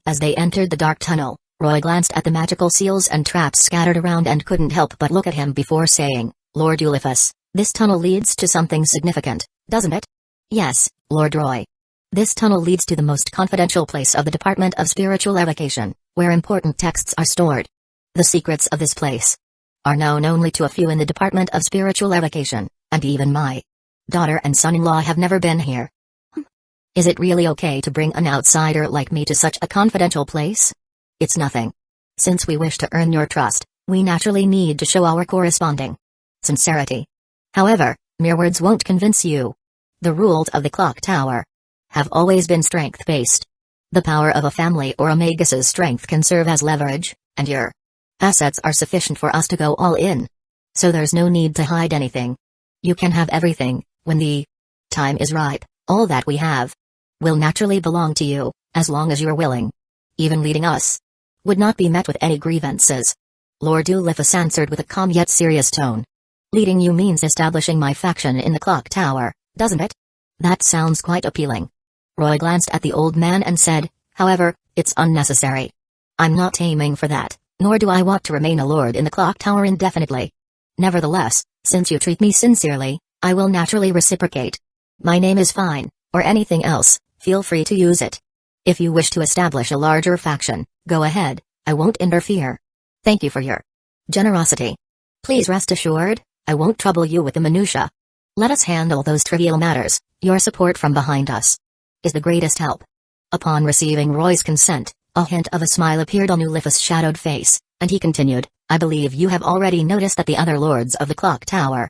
[SPEAKER 1] As they entered the dark tunnel, Roy glanced at the magical seals and traps scattered around and couldn't help but look at him before saying, "Lord Uliphus, this tunnel leads to something significant, doesn't it?" "Yes, Lord Roy. This tunnel leads to the most confidential place of the Department of Spiritual Evocation, where important texts are stored. The secrets of this place are known only to a few in the Department of Spiritual Evocation, and even my Daughter and son-in-law have never been here. Is it really okay to bring an outsider like me to such a confidential place? It's nothing. Since we wish to earn your trust, we naturally need to show our corresponding sincerity. However, mere words won't convince you. The rules of the clock tower have always been strength-based. The power of a family or a Magus's strength can serve as leverage, and your assets are sufficient for us to go all in. So there's no need to hide anything. You can have everything, when the time is ripe. All that we have will naturally belong to you, as long as you're willing. Even leading us would not be met with any grievances. Lord Ulifus answered with a calm yet serious tone. Leading you means establishing my faction in the clock tower, doesn't it? That sounds quite appealing. Roy glanced at the old man and said, however, it's unnecessary. I'm not aiming for that, nor do I want to remain a lord in the clock tower indefinitely. Nevertheless, since you treat me sincerely, I will naturally reciprocate. My name is fine, or anything else, feel free to use it. If you wish to establish a larger faction, go ahead, I won't interfere. Thank you for your generosity. Please rest assured, I won't trouble you with the minutiae. Let us handle those trivial matters. Your support from behind us is the greatest help. Upon receiving Roy's consent, a hint of a smile appeared on Ulifus' shadowed face, and he continued, I believe you have already noticed that the other lords of the clock tower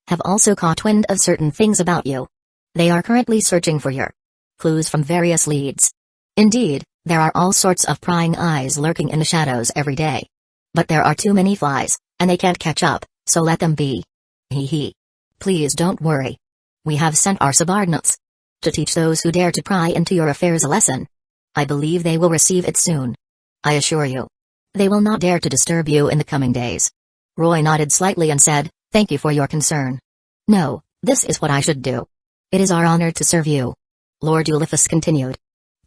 [SPEAKER 1] have also caught wind of certain things about you. They are currently searching for your clues from various leads. Indeed, there are all sorts of prying eyes lurking in the shadows every day. But there are too many flies, and they can't catch up, so let them be. Hee. Please don't worry. We have sent our subordinates to teach those who dare to pry into your affairs a lesson. I believe they will receive it soon. I assure you, they will not dare to disturb you in the coming days. Roy nodded slightly and said, thank you for your concern. No, this is what I should do. It is our honor to serve you. Lord Ulifus continued.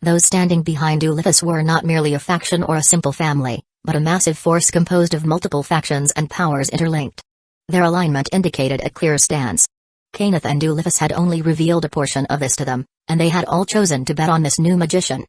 [SPEAKER 1] Those standing behind Ulifus were not merely a faction or a simple family, but a massive force composed of multiple factions and powers interlinked. Their alignment indicated a clear stance. Kenneth and Ulifus had only revealed a portion of this to them, and they had all chosen to bet on this new magician.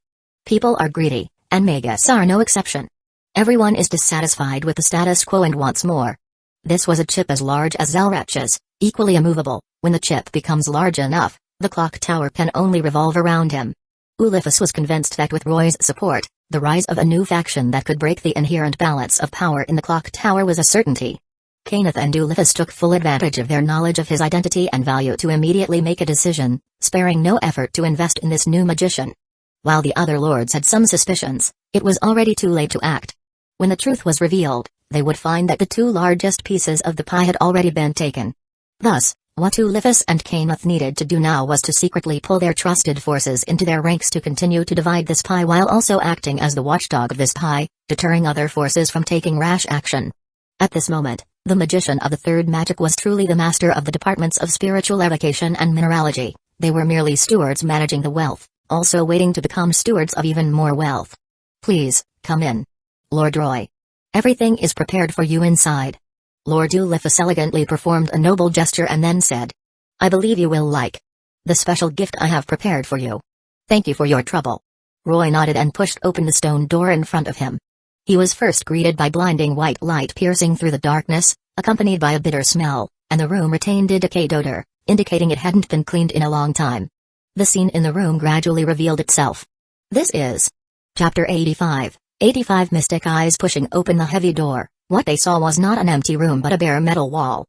[SPEAKER 1] People are greedy, and Magus are no exception. Everyone is dissatisfied with the status quo and wants more. This was a chip as large as Zelrach's, equally immovable. When the chip becomes large enough, the clock tower can only revolve around him. Ulifus was convinced that with Roy's support, the rise of a new faction that could break the inherent balance of power in the clock tower was a certainty. Kenneth and Ulifus took full advantage of their knowledge of his identity and value to immediately make a decision, sparing no effort to invest in this new magician. While the other lords had some suspicions, it was already too late to act. When the truth was revealed, they would find that the two largest pieces of the pie had already been taken. Thus, what Ulifus and Kenneth needed to do now was to secretly pull their trusted forces into their ranks to continue to divide this pie while also acting as the watchdog of this pie, deterring other forces from taking rash action. At this moment, the magician of the third magic was truly the master of the departments of spiritual evocation and mineralogy. They were merely stewards managing the wealth, also waiting to become stewards of even more wealth. Please, come in. Lord Roy. Everything is prepared for you inside. Lord Ulifus elegantly performed a noble gesture and then said, I believe you will like the special gift I have prepared for you. Thank you for your trouble. Roy nodded and pushed open the stone door in front of him. He was first greeted by blinding white light piercing through the darkness, accompanied by a bitter smell, and the room retained a decayed odor, indicating it hadn't been cleaned in a long time. The scene in the room gradually revealed itself. This is Chapter 85. 85 Mystic eyes pushing open the heavy door. What they saw was not an empty room but a bare metal wall.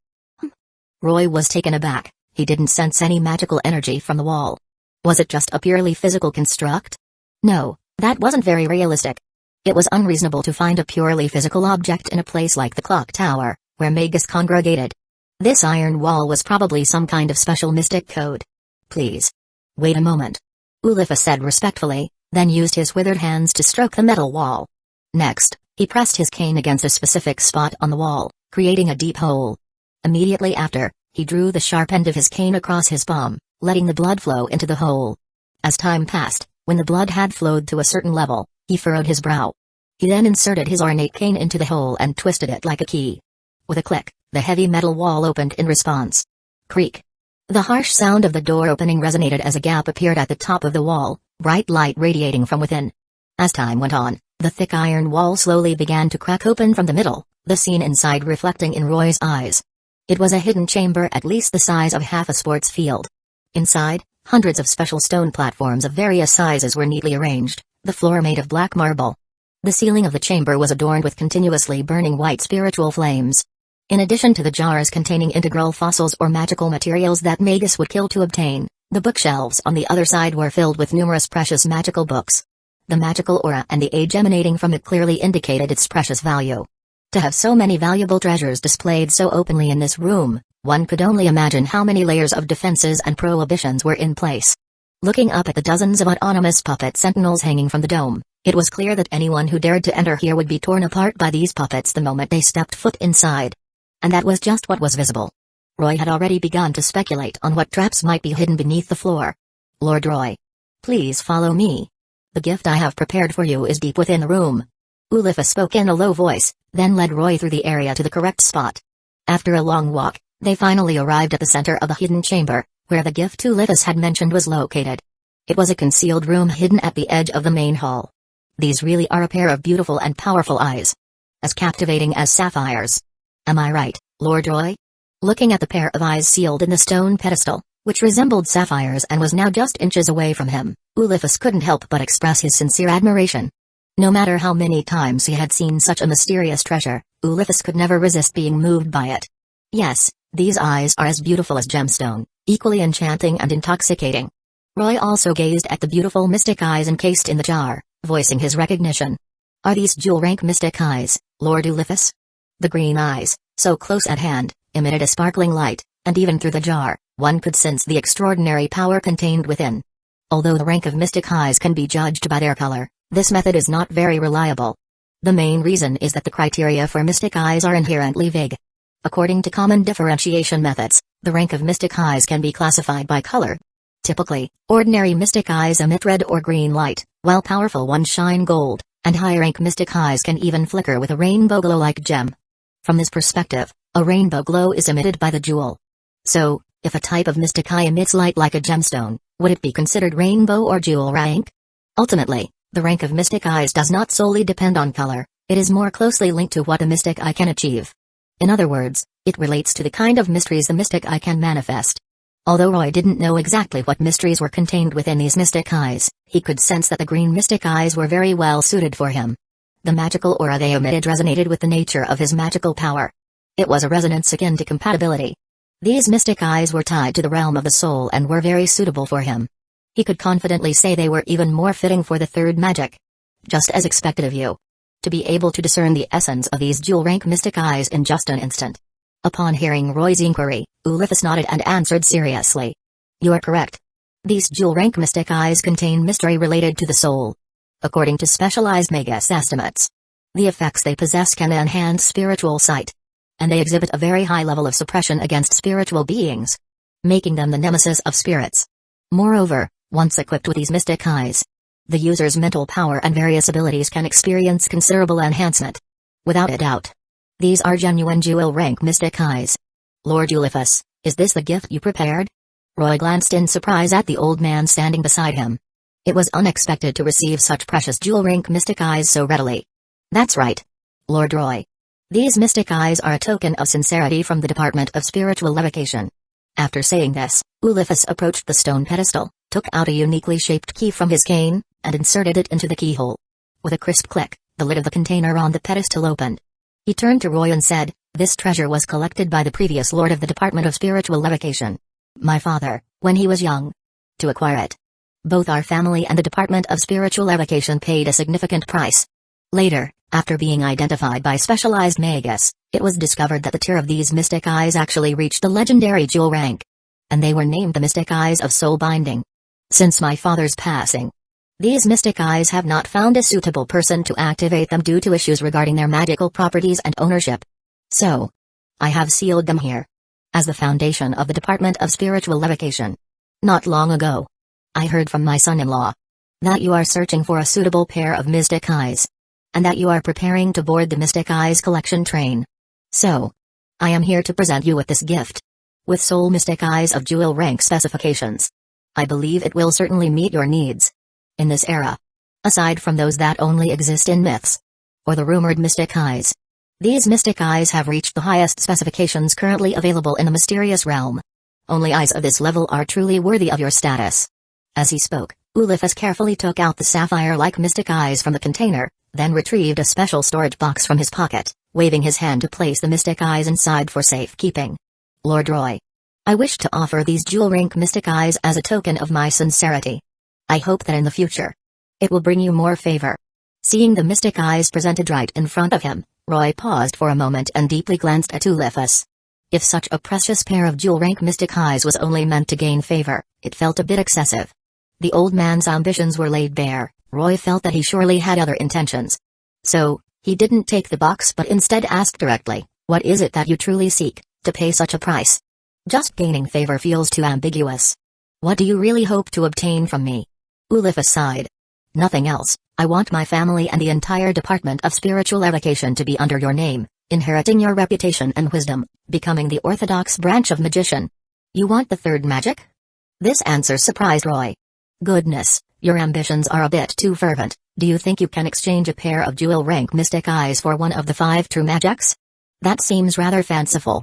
[SPEAKER 1] Roy was taken aback. He didn't sense any magical energy from the wall. Was it just a purely physical construct? No, that wasn't very realistic. It was unreasonable to find a purely physical object in a place like the clock tower, where Magus congregated. This iron wall was probably some kind of special mystic code. Please. Wait a moment. Ulifus said respectfully, then used his withered hands to stroke the metal wall. Next, he pressed his cane against a specific spot on the wall, creating a deep hole. Immediately after, he drew the sharp end of his cane across his palm, letting the blood flow into the hole. As time passed, when the blood had flowed to a certain level, he furrowed his brow. He then inserted his ornate cane into the hole and twisted it like a key. With a click, the heavy metal wall opened in response. Creak. The harsh sound of the door opening resonated as a gap appeared at the top of the wall, bright light radiating from within. As time went on, the thick iron wall slowly began to crack open from the middle, the scene inside reflecting in Roy's eyes. It was a hidden chamber at least the size of half a sports field. Inside, hundreds of special stone platforms of various sizes were neatly arranged, the floor made of black marble. The ceiling of the chamber was adorned with continuously burning white spiritual flames. In addition to the jars containing integral fossils or magical materials that Magus would kill to obtain, the bookshelves on the other side were filled with numerous precious magical books. The magical aura and the age emanating from it clearly indicated its precious value. To have so many valuable treasures displayed so openly in this room, one could only imagine how many layers of defenses and prohibitions were in place. Looking up at the dozens of autonomous puppet sentinels hanging from the dome, it was clear that anyone who dared to enter here would be torn apart by these puppets the moment they stepped foot inside. And that was just what was visible. Roy had already begun to speculate on what traps might be hidden beneath the floor. "Lord Roy. Please follow me. The gift I have prepared for you is deep within the room." Ulifus spoke in a low voice, then led Roy through the area to the correct spot. After a long walk, they finally arrived at the center of the hidden chamber, where the gift Ulifus had mentioned was located. It was a concealed room hidden at the edge of the main hall. These really are a pair of beautiful and powerful eyes. As captivating as sapphires. Am I right, Lord Roy? Looking at the pair of eyes sealed in the stone pedestal, which resembled sapphires and was now just inches away from him, Ulifus couldn't help but express his sincere admiration. No matter how many times he had seen such a mysterious treasure, Ulifus could never resist being moved by it. Yes, these eyes are as beautiful as gemstone, equally enchanting and intoxicating. Roy also gazed at the beautiful mystic eyes encased in the jar, voicing his recognition. Are these jewel-rank mystic eyes, Lord Ulifus? The green eyes, so close at hand, emitted a sparkling light, and even through the jar, one could sense the extraordinary power contained within. Although the rank of mystic eyes can be judged by their color, this method is not very reliable. The main reason is that the criteria for mystic eyes are inherently vague. According to common differentiation methods, the rank of mystic eyes can be classified by color. Typically, ordinary mystic eyes emit red or green light, while powerful ones shine gold, and high-rank mystic eyes can even flicker with a rainbow glow like gem. From this perspective, a rainbow glow is emitted by the jewel. So, if a type of mystic eye emits light like a gemstone, would it be considered rainbow or jewel rank? Ultimately, the rank of mystic eyes does not solely depend on color, it is more closely linked to what a mystic eye can achieve. In other words, it relates to the kind of mysteries the mystic eye can manifest. Although Roy didn't know exactly what mysteries were contained within these mystic eyes, he could sense that the green mystic eyes were very well suited for him. The magical aura they emitted resonated with the nature of his magical power. It was a resonance akin to compatibility. These mystic eyes were tied to the realm of the soul and were very suitable for him. He could confidently say they were even more fitting for the third magic. Just as expected of you. To be able to discern the essence of these jewel-rank mystic eyes in just an instant. Upon hearing Roy's inquiry, Ulifus nodded and answered seriously. You are correct. These jewel-rank mystic eyes contain mystery related to the soul. According to specialized Magus estimates, the effects they possess can enhance spiritual sight. And they exhibit a very high level of suppression against spiritual beings, making them the nemesis of spirits. Moreover, once equipped with these mystic eyes, the user's mental power and various abilities can experience considerable enhancement. Without a doubt. These are genuine jewel-rank mystic eyes. Lord Ulifus, is this the gift you prepared? Roy glanced in surprise at the old man standing beside him. It was unexpected to receive such precious jewel-rank mystic eyes so readily. That's right. Lord Roy. These mystic eyes are a token of sincerity from the Department of Spiritual Levitation. After saying this, Ulifus approached the stone pedestal, took out a uniquely shaped key from his cane, and inserted it into the keyhole. With a crisp click, the lid of the container on the pedestal opened. He turned to Roy and said, "This treasure was collected by the previous lord of the Department of Spiritual Levitation. My father, when he was young. To acquire it. Both our family and the Department of Spiritual Levitation paid a significant price. Later, after being identified by specialized Magus, it was discovered that the tier of these mystic eyes actually reached the legendary jewel rank. And they were named the mystic eyes of soul binding. Since my father's passing, these mystic eyes have not found a suitable person to activate them due to issues regarding their magical properties and ownership. So, I have sealed them here. As the foundation of the Department of Spiritual Levitation. Not long ago, I heard from my son-in-law that you are searching for a suitable pair of mystic eyes. And that you are preparing to board the Mystic Eyes collection train. So, I am here to present you with this gift. With soul mystic eyes of jewel rank specifications. I believe it will certainly meet your needs. In this era. Aside from those that only exist in myths. Or the rumored mystic eyes. These mystic eyes have reached the highest specifications currently available in the mysterious realm. Only eyes of this level are truly worthy of your status." As he spoke, Ulysses carefully took out the sapphire-like mystic eyes from the container, then retrieved a special storage box from his pocket, waving his hand to place the mystic eyes inside for safekeeping. "Lord Roy, I wish to offer these jewel-rank mystic eyes as a token of my sincerity. I hope that in the future, it will bring you more favor." Seeing the mystic eyes presented right in front of him, Roy paused for a moment and deeply glanced at Ulysses. If such a precious pair of jewel-rank mystic eyes was only meant to gain favor, it felt a bit excessive. The old man's ambitions were laid bare. Roy felt that he surely had other intentions. So, he didn't take the box but instead asked directly, "What is it that you truly seek, to pay such a price? Just gaining favor feels too ambiguous. What do you really hope to obtain from me?" Ulysses sighed. "Nothing else. I want my family and the entire department of spiritual education to be under your name, inheriting your reputation and wisdom, becoming the orthodox branch of magician." "You want the third magic?" This answer surprised Roy. "Goodness, your ambitions are a bit too fervent. Do you think you can exchange a pair of jewel-rank mystic eyes for one of the 5 true magics? That seems rather fanciful."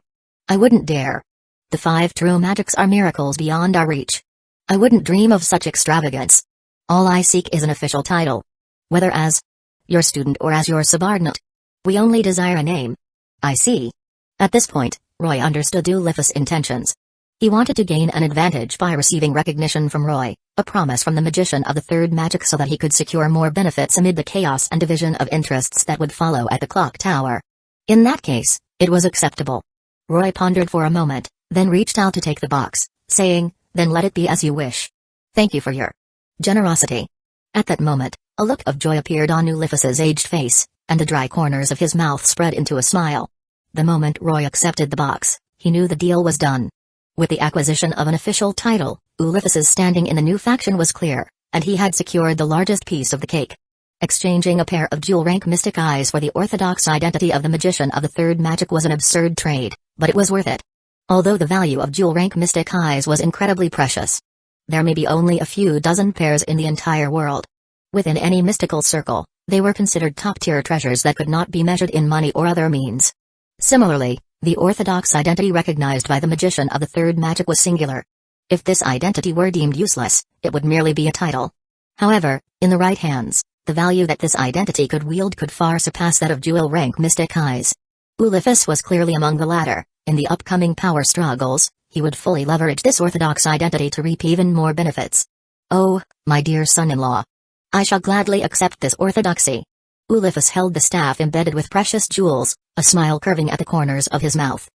[SPEAKER 1] "I wouldn't dare. The 5 true magics are miracles beyond our reach. I wouldn't dream of such extravagance. All I seek is an official title. Whether as your student or as your subordinate. We only desire a name." "I see." At this point, Roy understood Ulysses' intentions. He wanted to gain an advantage by receiving recognition from Roy, a promise from the magician of the third magic so that he could secure more benefits amid the chaos and division of interests that would follow at the clock tower. In that case, it was acceptable. Roy pondered for a moment, then reached out to take the box, saying, "Then let it be as you wish. Thank you for your generosity." At that moment, a look of joy appeared on Ulysses' aged face, and the dry corners of his mouth spread into a smile. The moment Roy accepted the box, he knew the deal was done. With the acquisition of an official title, Ulysses' standing in the new faction was clear, and he had secured the largest piece of the cake. Exchanging a pair of jewel-rank mystic eyes for the orthodox identity of the magician of the third magic was an absurd trade, but it was worth it. Although the value of jewel-rank mystic eyes was incredibly precious. There may be only a few dozen pairs in the entire world. Within any mystical circle, they were considered top-tier treasures that could not be measured in money or other means. Similarly, the orthodox identity recognized by the magician of the third magic was singular. If this identity were deemed useless, it would merely be a title. However, in the right hands, the value that this identity could wield could far surpass that of jewel-rank mystic eyes. Ulysses was clearly among the latter. In the upcoming power struggles, he would fully leverage this orthodox identity to reap even more benefits. "Oh, my dear son-in-law. I shall gladly accept this orthodoxy." Ulysses held the staff embedded with precious jewels, a smile curving at the corners of his mouth.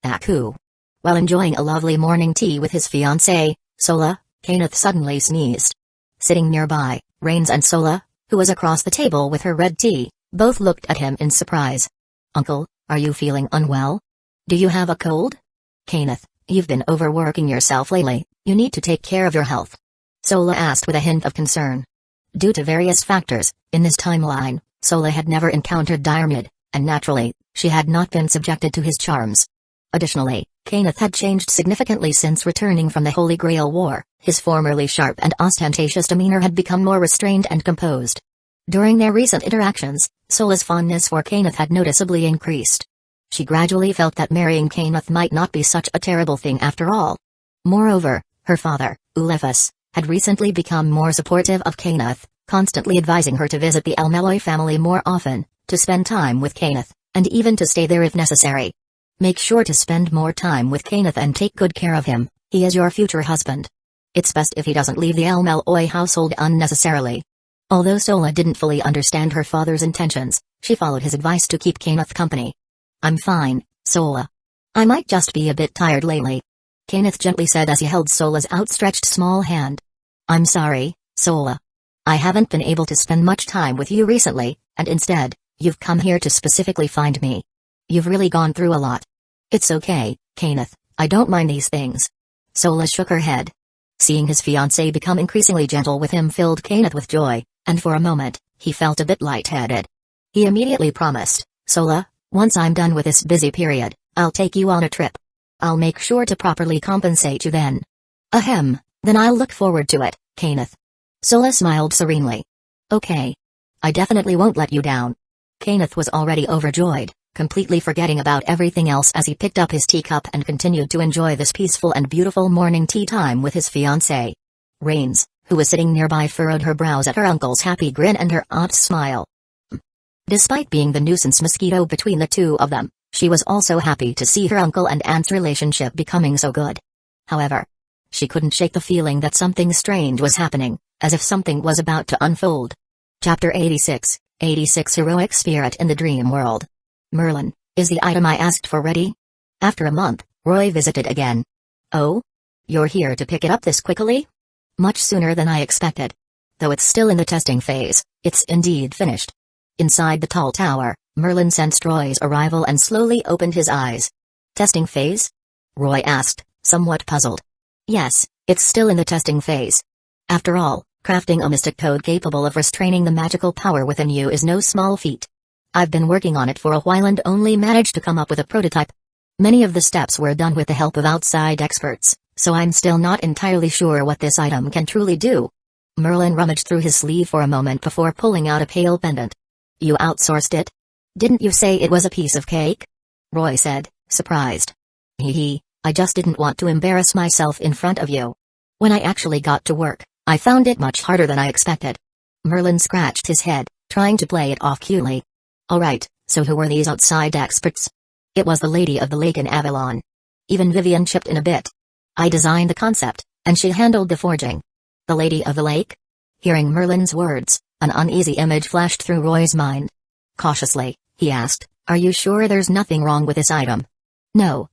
[SPEAKER 1] "Aku." While enjoying a lovely morning tea with his fiancée, Sola, Kenneth suddenly sneezed. Sitting nearby, Rains and Sola, who was across the table with her red tea, both looked at him in surprise. "Uncle, are you feeling unwell? Do you have a cold?" "Kenneth, you've been overworking yourself lately, you need to take care of your health," Sola asked with a hint of concern. Due to various factors, in this timeline, Sola had never encountered Diarmid, and naturally, she had not been subjected to his charms. Additionally, Kenneth had changed significantly since returning from the Holy Grail War. His formerly sharp and ostentatious demeanor had become more restrained and composed. During their recent interactions, Sola's fondness for Kenneth had noticeably increased. She gradually felt that marrying Kenneth might not be such a terrible thing after all. Moreover, her father, Ulysses, had recently become more supportive of Kenneth, constantly advising her to visit the Elmeloy family more often, to spend time with Kenneth, and even to stay there if necessary. "Make sure to spend more time with Kenneth and take good care of him, he is your future husband. It's best if he doesn't leave the Elmeloy household unnecessarily." Although Sola didn't fully understand her father's intentions, she followed his advice to keep Kenneth company. "I'm fine, Sola. I might just be a bit tired lately," Kenneth gently said as he held Sola's outstretched small hand. "I'm sorry, Sola. I haven't been able to spend much time with you recently, and instead, you've come here to specifically find me. You've really gone through a lot." "It's okay, Kenneth, I don't mind these things." Sola shook her head. Seeing his fiancée become increasingly gentle with him filled Kenneth with joy, and for a moment, he felt a bit lightheaded. He immediately promised, "Sola, once I'm done with this busy period, I'll take you on a trip. I'll make sure to properly compensate you then." "Ahem, then I'll look forward to it, Kenneth." Sola smiled serenely. "Okay. I definitely won't let you down." Kenneth was already overjoyed, completely forgetting about everything else as he picked up his teacup and continued to enjoy this peaceful and beautiful morning tea time with his fiancée. Rains, who was sitting nearby, furrowed her brows at her uncle's happy grin and her aunt's smile. Despite being the nuisance mosquito between the two of them, she was also happy to see her uncle and aunt's relationship becoming so good. However, she couldn't shake the feeling that something strange was happening, as if something was about to unfold. Chapter 86, 86 Heroic Spirit in the Dream World. Merlin, is the item I asked for ready? After a month, Roy visited again. Oh? You're here to pick it up this quickly? Much sooner than I expected. Though it's still in the testing phase, it's indeed finished. Inside the tall tower, Merlin sensed Roy's arrival and slowly opened his eyes. Testing phase? Roy asked, somewhat puzzled. Yes, it's still in the testing phase. After all, crafting a mystic code capable of restraining the magical power within you is no small feat. I've been working on it for a while and only managed to come up with a prototype. Many of the steps were done with the help of outside experts, so I'm still not entirely sure what this item can truly do. Merlin rummaged through his sleeve for a moment before pulling out a pale pendant. You outsourced it? Didn't you say it was a piece of cake? Roy said, surprised. Hee, I just didn't want to embarrass myself in front of you. When I actually got to work, I found it much harder than I expected. Merlin scratched his head, trying to play it off cutely. Alright, so who were these outside experts? It was the Lady of the Lake in Avalon. Even Vivian chipped in a bit. I designed the concept, and she handled the forging. The Lady of the Lake? Hearing Merlin's words, an uneasy image flashed through Roy's mind. Cautiously, he asked, are you sure there's nothing wrong with this item? No,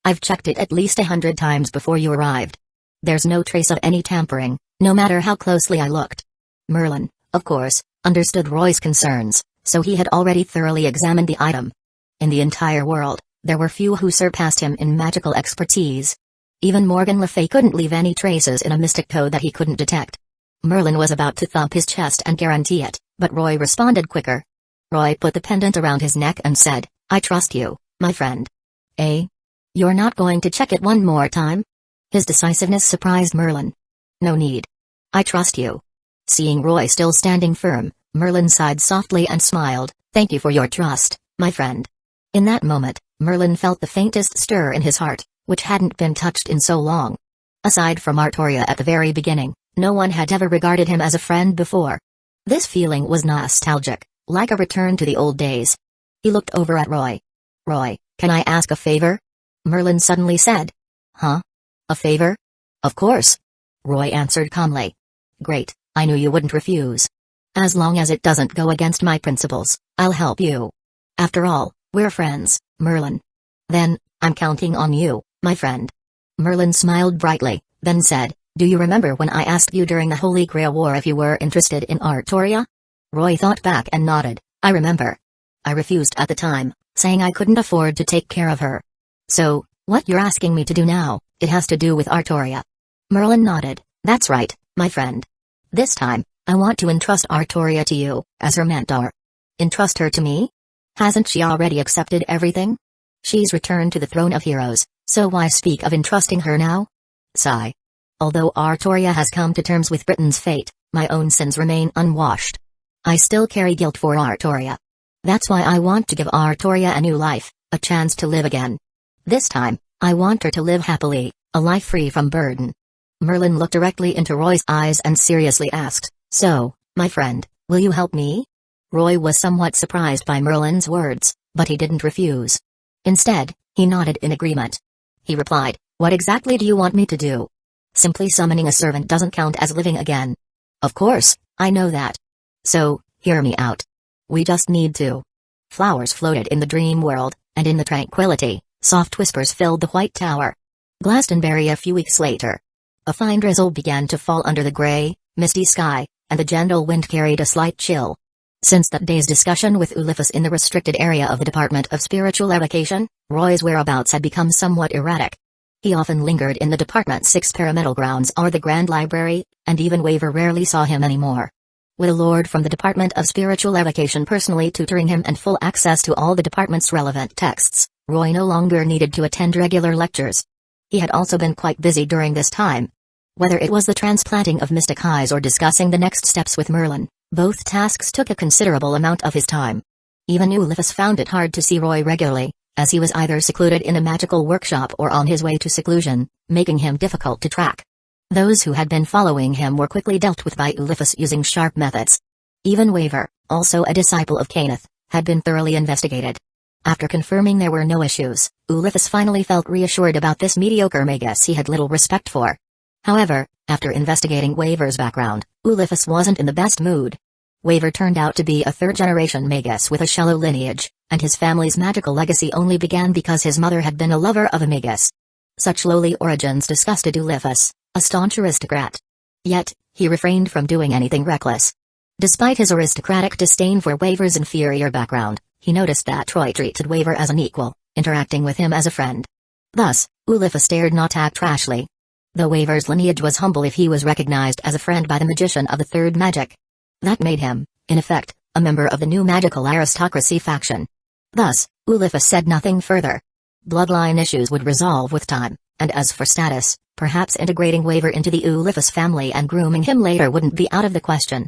[SPEAKER 1] I've checked it at least 100 times before you arrived. There's no trace of any tampering, no matter how closely I looked. Merlin, of course, understood Roy's concerns, so he had already thoroughly examined the item. In the entire world, there were few who surpassed him in magical expertise. Even Morgan Le Fay couldn't leave any traces in a mystic code that he couldn't detect. Merlin was about to thump his chest and guarantee it, but Roy responded quicker. Roy put the pendant around his neck and said, I trust you, my friend. Eh? You're not going to check it one more time? His decisiveness surprised Merlin. No need. I trust you. Seeing Roy still standing firm, Merlin sighed softly and smiled, thank you for your trust, my friend. In that moment, Merlin felt the faintest stir in his heart, which hadn't been touched in so long. Aside from Artoria at the very beginning, no one had ever regarded him as a friend before. This feeling was nostalgic, like a return to the old days. He looked over at Roy. Roy, can I ask a favor? Merlin suddenly said. Huh? A favor? Of course. Roy answered calmly. Great, I knew you wouldn't refuse. As long as it doesn't go against my principles, I'll help you. After all, we're friends, Merlin. Then, I'm counting on you, my friend. Merlin smiled brightly, then said, do you remember when I asked you during the Holy Grail War if you were interested in Artoria? Roy thought back and nodded, I remember. I refused at the time, saying I couldn't afford to take care of her. So, what you're asking me to do now, it has to do with Artoria. Merlin nodded, that's right, my friend. This time, I want to entrust Artoria to you, as her mentor. Entrust her to me? Hasn't she already accepted everything? She's returned to the throne of heroes, so why speak of entrusting her now? Sigh. Although Artoria has come to terms with Britain's fate, my own sins remain unwashed. I still carry guilt for Artoria. That's why I want to give Artoria a new life, a chance to live again. This time, I want her to live happily, a life free from burden. Merlin looked directly into Roy's eyes and seriously asked, so, my friend, will you help me? Roy was somewhat surprised by Merlin's words, but he didn't refuse. Instead, he nodded in agreement. He replied, what exactly do you want me to do? Simply summoning a servant doesn't count as living again. Of course, I know that. So, hear me out. We just need to. Flowers floated in the dream world, and in the tranquility, soft whispers filled the white tower. Glastonbury a few weeks later. A fine drizzle began to fall under the gray, misty sky, and the gentle wind carried a slight chill. Since that day's discussion with Uliphus in the restricted area of the Department of Spiritual Evocation, Roy's whereabouts had become somewhat erratic. He often lingered in the Department's experimental grounds or the Grand Library, and even Waver rarely saw him anymore. With a lord from the Department of Spiritual Evocation personally tutoring him and full access to all the department's relevant texts, Roy no longer needed to attend regular lectures. He had also been quite busy during this time. Whether it was the transplanting of mystic eyes or discussing the next steps with Merlin, both tasks took a considerable amount of his time. Even Ulysses found it hard to see Roy regularly, as he was either secluded in a magical workshop or on his way to seclusion, making him difficult to track. Those who had been following him were quickly dealt with by Ulysses using sharp methods. Even Waver, also a disciple of Caneth, had been thoroughly investigated. After confirming there were no issues, Ulysses finally felt reassured about this mediocre Magus he had little respect for. However, after investigating Waver's background, Ulysses wasn't in the best mood. Waver turned out to be a third-generation Magus with a shallow lineage, and his family's magical legacy only began because his mother had been a lover of a Magus. Such lowly origins disgusted Ulysses, a staunch aristocrat. Yet, he refrained from doing anything reckless. Despite his aristocratic disdain for Waver's inferior background, he noticed that Roy treated Waver as an equal, interacting with him as a friend. Thus, Ulysses dared not act rashly. Though Waver's lineage was humble if he was recognized as a friend by the magician of the third magic. That made him, in effect, a member of the new magical aristocracy faction. Thus, Ulysses said nothing further. Bloodline issues would resolve with time, and as for status, perhaps integrating Waver into the Ulysses family and grooming him later wouldn't be out of the question.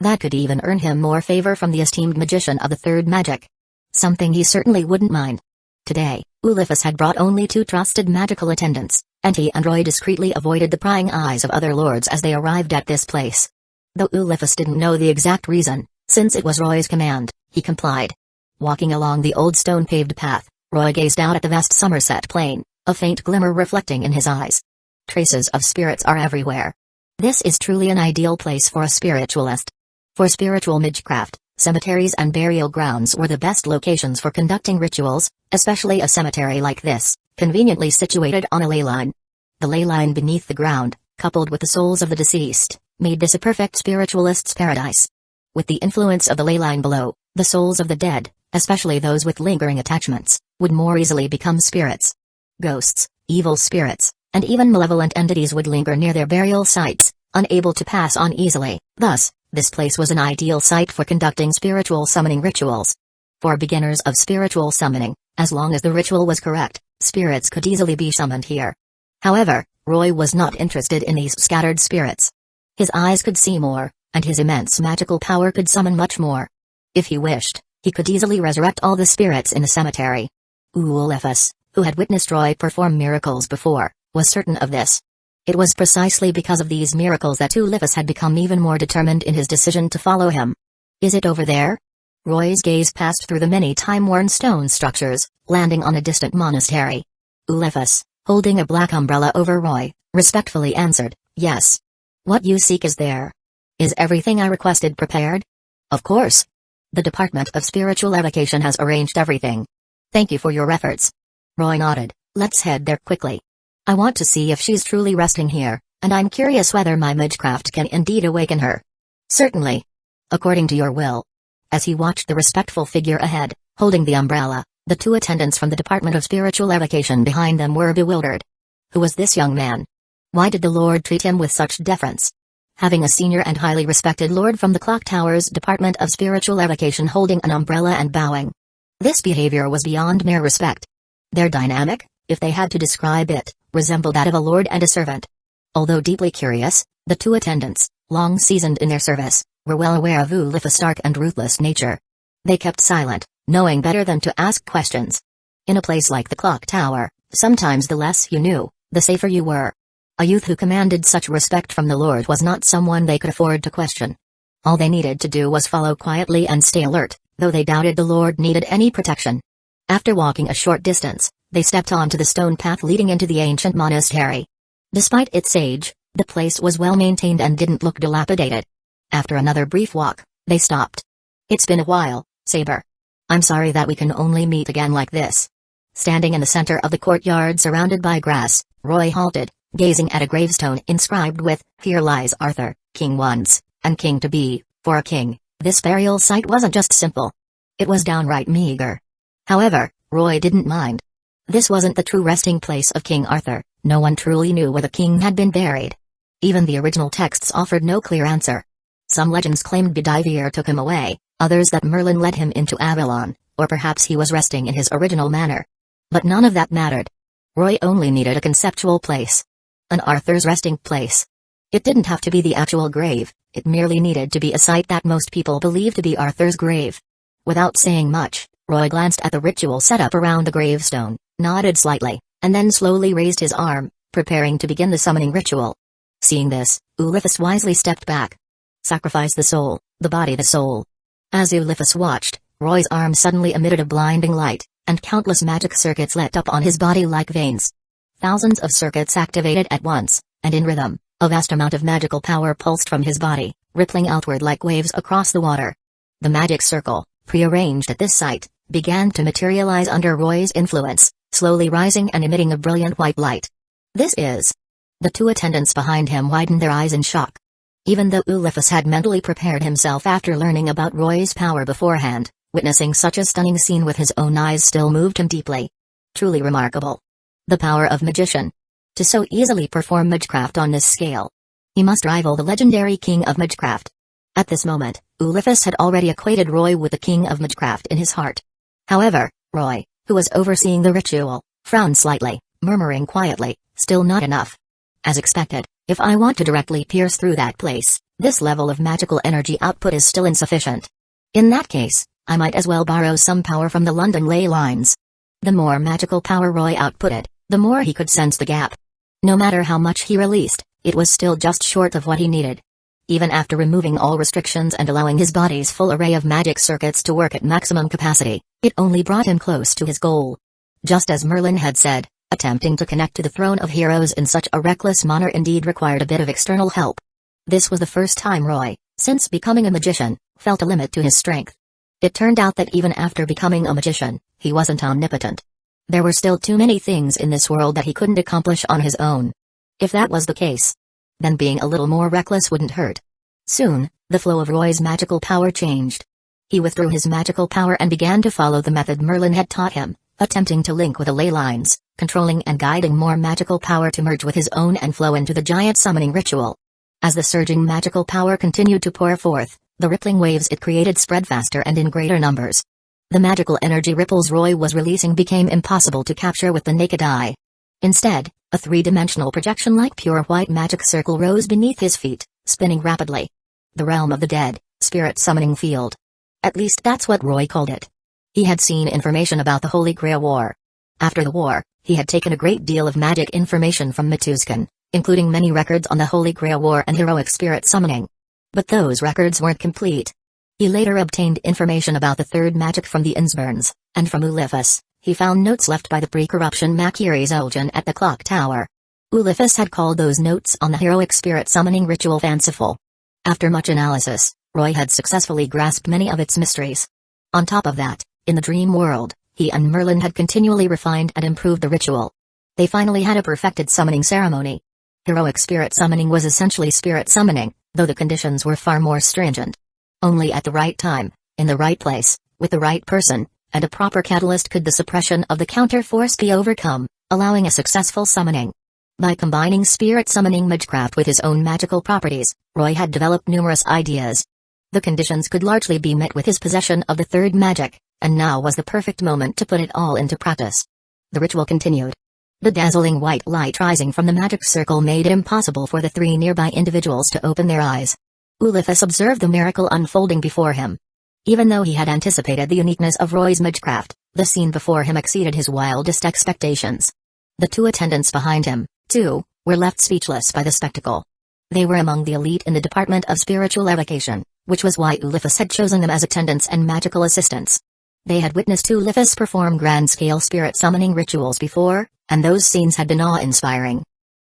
[SPEAKER 1] That could even earn him more favor from the esteemed magician of the third magic. Something he certainly wouldn't mind. Today, Ulysses had brought only 2 trusted magical attendants, and he and Roy discreetly avoided the prying eyes of other lords as they arrived at this place. Though Ulysses didn't know the exact reason, since it was Roy's command, he complied. Walking along the old stone-paved path, Roy gazed out at the vast Somerset plain, a faint glimmer reflecting in his eyes. Traces of spirits are everywhere. This is truly an ideal place for a spiritualist. For spiritual magecraft, cemeteries and burial grounds were the best locations for conducting rituals, especially a cemetery like this, conveniently situated on a ley line. The ley line beneath the ground, coupled with the souls of the deceased, made this a perfect spiritualist's paradise. With the influence of the ley line below, the souls of the dead, especially those with lingering attachments, would more easily become spirits. Ghosts, evil spirits, and even malevolent entities would linger near their burial sites, unable to pass on easily. Thus, this place was an ideal site for conducting spiritual summoning rituals. For beginners of spiritual summoning, as long as the ritual was correct, spirits could easily be summoned here. However, Roy was not interested in these scattered spirits. His eyes could see more, and his immense magical power could summon much more. If he wished, he could easily resurrect all the spirits in the cemetery. Ulysses, who had witnessed Roy perform miracles before, was certain of this. It was precisely because of these miracles that Ulysses had become even more determined in his decision to follow him. Is it over there? Roy's gaze passed through the many time-worn stone structures, landing on a distant monastery. Ulysses, holding a black umbrella over Roy, respectfully answered, "Yes. What you seek is there. Is everything I requested prepared?" "Of course. The Department of Spiritual Evocation has arranged everything. Thank you for your efforts." Roy nodded. "Let's head there quickly. I want to see if she's truly resting here, and I'm curious whether my magecraft can indeed awaken her." "Certainly. According to your will." As he watched the respectful figure ahead, holding the umbrella, the 2 attendants from the Department of Spiritual Evocation behind them were bewildered. Who was this young man? Why did the Lord treat him with such deference? Having a senior and highly respected lord from the Clock Tower's Department of Spiritual Evocation holding an umbrella and bowing. This behavior was beyond mere respect. Their dynamic, if they had to describe it, resembled that of a lord and a servant. Although deeply curious, the 2 attendants, long seasoned in their service, were well aware of Ulysses' stark and ruthless nature. They kept silent, knowing better than to ask questions. In a place like the Clock Tower, sometimes the less you knew, the safer you were. A youth who commanded such respect from the Lord was not someone they could afford to question. All they needed to do was follow quietly and stay alert, though they doubted the Lord needed any protection. After walking a short distance, they stepped onto the stone path leading into the ancient monastery. Despite its age, the place was well maintained and didn't look dilapidated. After another brief walk, they stopped. "It's been a while, Saber. I'm sorry that we can only meet again like this." Standing in the center of the courtyard surrounded by grass, Roy halted, gazing at a gravestone inscribed with, "Here lies Arthur, king once, and king to be." For a king, this burial site wasn't just simple. It was downright meager. However, Roy didn't mind. This wasn't the true resting place of King Arthur. No one truly knew where the king had been buried. Even the original texts offered no clear answer. Some legends claimed Bedivere took him away, others that Merlin led him into Avalon, or perhaps he was resting in his original manor. But none of that mattered. Roy only needed a conceptual place. An Arthur's resting place. It didn't have to be the actual grave, it merely needed to be a site that most people believed to be Arthur's grave. Without saying much, Roy glanced at the ritual set up around the gravestone, nodded slightly, and then slowly raised his arm, preparing to begin the summoning ritual. Seeing this, Ulysses wisely stepped back. Sacrifice the soul, the body the soul. As Ulysses watched, Roy's arm suddenly emitted a blinding light, and countless magic circuits lit up on his body like veins. Thousands of circuits activated at once, and in rhythm, a vast amount of magical power pulsed from his body, rippling outward like waves across the water. The magic circle, prearranged at this site, began to materialize under Roy's influence, slowly rising and emitting a brilliant white light. This is... The two attendants behind him widened their eyes in shock. Even though Ulysses had mentally prepared himself after learning about Roy's power beforehand, witnessing such a stunning scene with his own eyes still moved him deeply. Truly remarkable. The power of magician. To so easily perform magecraft on this scale. He must rival the legendary king of magecraft. At this moment, Ulysses had already equated Roy with the king of magecraft in his heart. However, Roy, who was overseeing the ritual, frowned slightly, murmuring quietly, still not enough. As expected, if I want to directly pierce through that place, this level of magical energy output is still insufficient. In that case, I might as well borrow some power from the London ley lines. The more magical power Roy outputted, the more he could sense the gap. No matter how much he released, it was still just short of what he needed. Even after removing all restrictions and allowing his body's full array of magic circuits to work at maximum capacity, it only brought him close to his goal. Just as Merlin had said, attempting to connect to the throne of heroes in such a reckless manner indeed required a bit of external help. This was the first time Roy, since becoming a magician, felt a limit to his strength. It turned out that even after becoming a magician, he wasn't omnipotent. There were still too many things in this world that he couldn't accomplish on his own. If that was the case, then being a little more reckless wouldn't hurt. Soon, the flow of Roy's magical power changed. He withdrew his magical power and began to follow the method Merlin had taught him, attempting to link with the ley lines, controlling and guiding more magical power to merge with his own and flow into the giant summoning ritual. As the surging magical power continued to pour forth, the rippling waves it created spread faster and in greater numbers. The magical energy ripples Roy was releasing became impossible to capture with the naked eye. Instead, a three-dimensional projection like pure white magic circle rose beneath his feet, spinning rapidly. The realm of the dead, spirit summoning field. At least that's what Roy called it. He had seen information about the Holy Grail War. After the war, he had taken a great deal of magic information from Matuscan, including many records on the Holy Grail War and heroic spirit summoning. But those records weren't complete. He later obtained information about the third magic from the Innsburns, and from Ulysses, he found notes left by the pre-corruption Makiri Zoljan at the clock tower. Ulysses had called those notes on the heroic spirit summoning ritual fanciful. After much analysis, Roy had successfully grasped many of its mysteries. On top of that, in the dream world, he and Merlin had continually refined and improved the ritual. They finally had a perfected summoning ceremony. Heroic spirit summoning was essentially spirit summoning, though the conditions were far more stringent. Only at the right time, in the right place, with the right person, and a proper catalyst could the suppression of the counter-force be overcome, allowing a successful summoning. By combining spirit summoning magecraft with his own magical properties, Roy had developed numerous ideas. The conditions could largely be met with his possession of the third magic, and now was the perfect moment to put it all into practice. The ritual continued. The dazzling white light rising from the magic circle made it impossible for the three nearby individuals to open their eyes. Ulysses observed the miracle unfolding before him. Even though he had anticipated the uniqueness of Roy's magecraft, the scene before him exceeded his wildest expectations. The two attendants behind him, too, were left speechless by the spectacle. They were among the elite in the Department of Spiritual Evocation, which was why Ulysses had chosen them as attendants and magical assistants. They had witnessed Ulysses perform grand-scale spirit summoning rituals before, and those scenes had been awe-inspiring.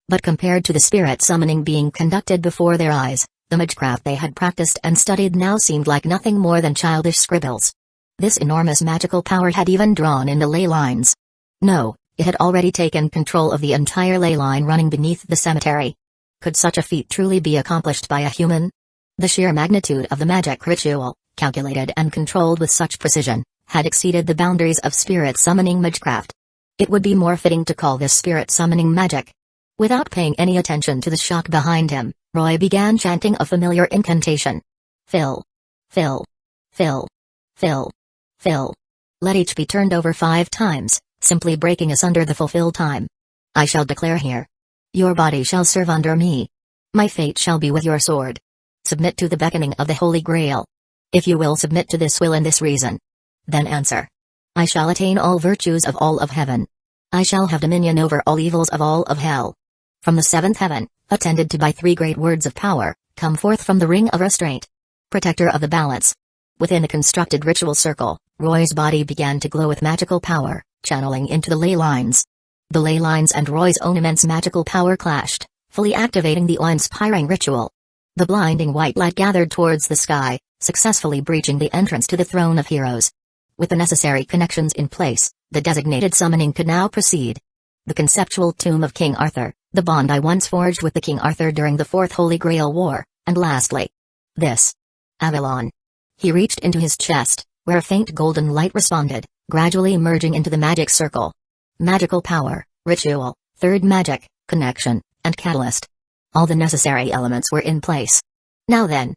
[SPEAKER 1] But compared to the spirit summoning being conducted before their eyes, the magecraft they had practiced and studied now seemed like nothing more than childish scribbles. This enormous magical power had even drawn in the ley lines. No, it had already taken control of the entire ley line running beneath the cemetery. Could such a feat truly be accomplished by a human? The sheer magnitude of the magic ritual, calculated and controlled with such precision, had exceeded the boundaries of spirit summoning magecraft. It would be more fitting to call this spirit summoning magic. Without paying any attention to the shock behind him, Roy began chanting a familiar incantation. Fill. Fill. Fill. Fill. Fill. Let each be turned over 5 times, simply breaking asunder the fulfill time. I shall declare here. Your body shall serve under me. My fate shall be with your sword. Submit to the beckoning of the Holy Grail. If you will submit to this will and this reason, Then answer. I shall attain all virtues of all of heaven. I shall have dominion over all evils of all of hell. From the seventh heaven, attended to by 3 great words of power, come forth from the ring of restraint. Protector of the balance. Within the constructed ritual circle, Roy's body began to glow with magical power, channeling into the ley lines. The ley lines and Roy's own immense magical power clashed, fully activating the awe-inspiring ritual. The blinding white light gathered towards the sky, successfully breaching the entrance to the throne of heroes. With the necessary connections in place, the designated summoning could now proceed. The conceptual tomb of King Arthur, the bond I once forged with the King Arthur during the Fourth Holy Grail War, and lastly, this. Avalon. He reached into his chest, where a faint golden light responded, gradually merging into the magic circle. Magical power, ritual, third magic, connection, and catalyst. All the necessary elements were in place. Now then.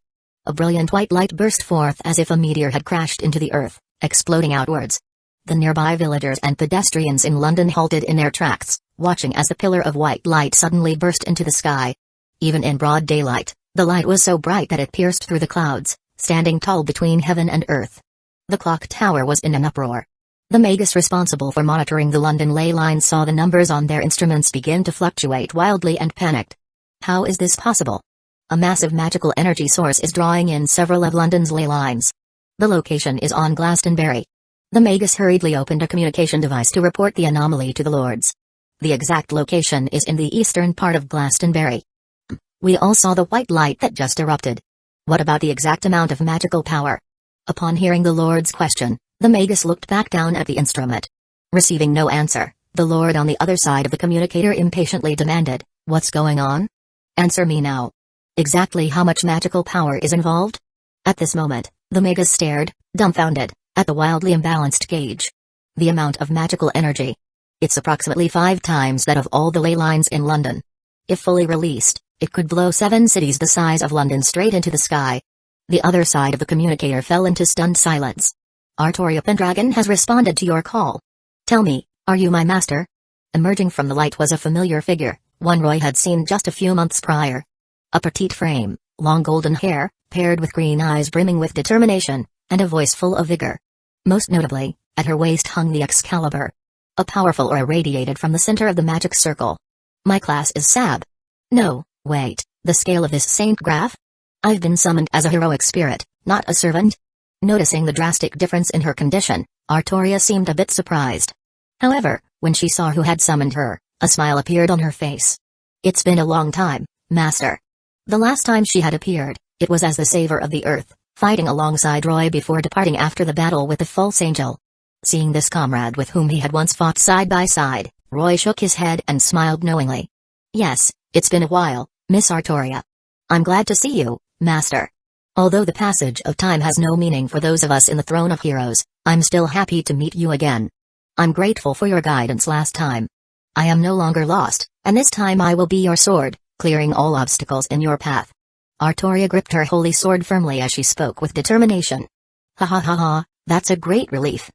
[SPEAKER 1] A brilliant white light burst forth as if a meteor had crashed into the earth, exploding outwards. The nearby villagers and pedestrians in London halted in their tracks, watching as the pillar of white light suddenly burst into the sky. Even in broad daylight, the light was so bright that it pierced through the clouds, standing tall between heaven and earth. The clock tower was in an uproar. The Magus responsible for monitoring the London ley lines saw the numbers on their instruments begin to fluctuate wildly and panicked. How is this possible? A massive magical energy source is drawing in several of London's ley lines. The location is on Glastonbury. The Magus hurriedly opened a communication device to report the anomaly to the lords. The exact location is in the eastern part of Glastonbury. We all saw the white light that just erupted. What about the exact amount of magical power? Upon hearing the lord's question, the Magus looked back down at the instrument. Receiving no answer, the lord on the other side of the communicator impatiently demanded, "What's going on? Answer me now. Exactly how much magical power is involved?" At this moment, the Magus stared, dumbfounded, at the wildly imbalanced gauge. The amount of magical energy. It's approximately 5 times that of all the ley lines in London. If fully released, it could blow 7 cities the size of London straight into the sky. The other side of the communicator fell into stunned silence. Artoria Pendragon has responded to your call. Tell me, are you my master? Emerging from the light was a familiar figure, one Roy had seen just a few months prior. A petite frame, long golden hair, paired with green eyes brimming with determination, and a voice full of vigor. Most notably, at her waist hung the Excalibur. A powerful aura radiated from the center of the magic circle. My class is Sab. No, wait, the scale of this Saint Graph? I've been summoned as a heroic spirit, not a servant? Noticing the drastic difference in her condition, Artoria seemed a bit surprised. However, when she saw who had summoned her, a smile appeared on her face. It's been a long time, Master. The last time she had appeared, it was as the Saver of the Earth, fighting alongside Roy before departing after the battle with the false angel. Seeing this comrade with whom he had once fought side by side, Roy shook his head and smiled knowingly. Yes, it's been a while, Miss Artoria. I'm glad to see you, Master. Although the passage of time has no meaning for those of us in the Throne of Heroes, I'm still happy to meet you again. I'm grateful for your guidance last time. I am no longer lost, and this time I will be your sword, clearing all obstacles in your path. Artoria gripped her holy sword firmly as she spoke with determination. Ha ha ha ha, that's a great relief.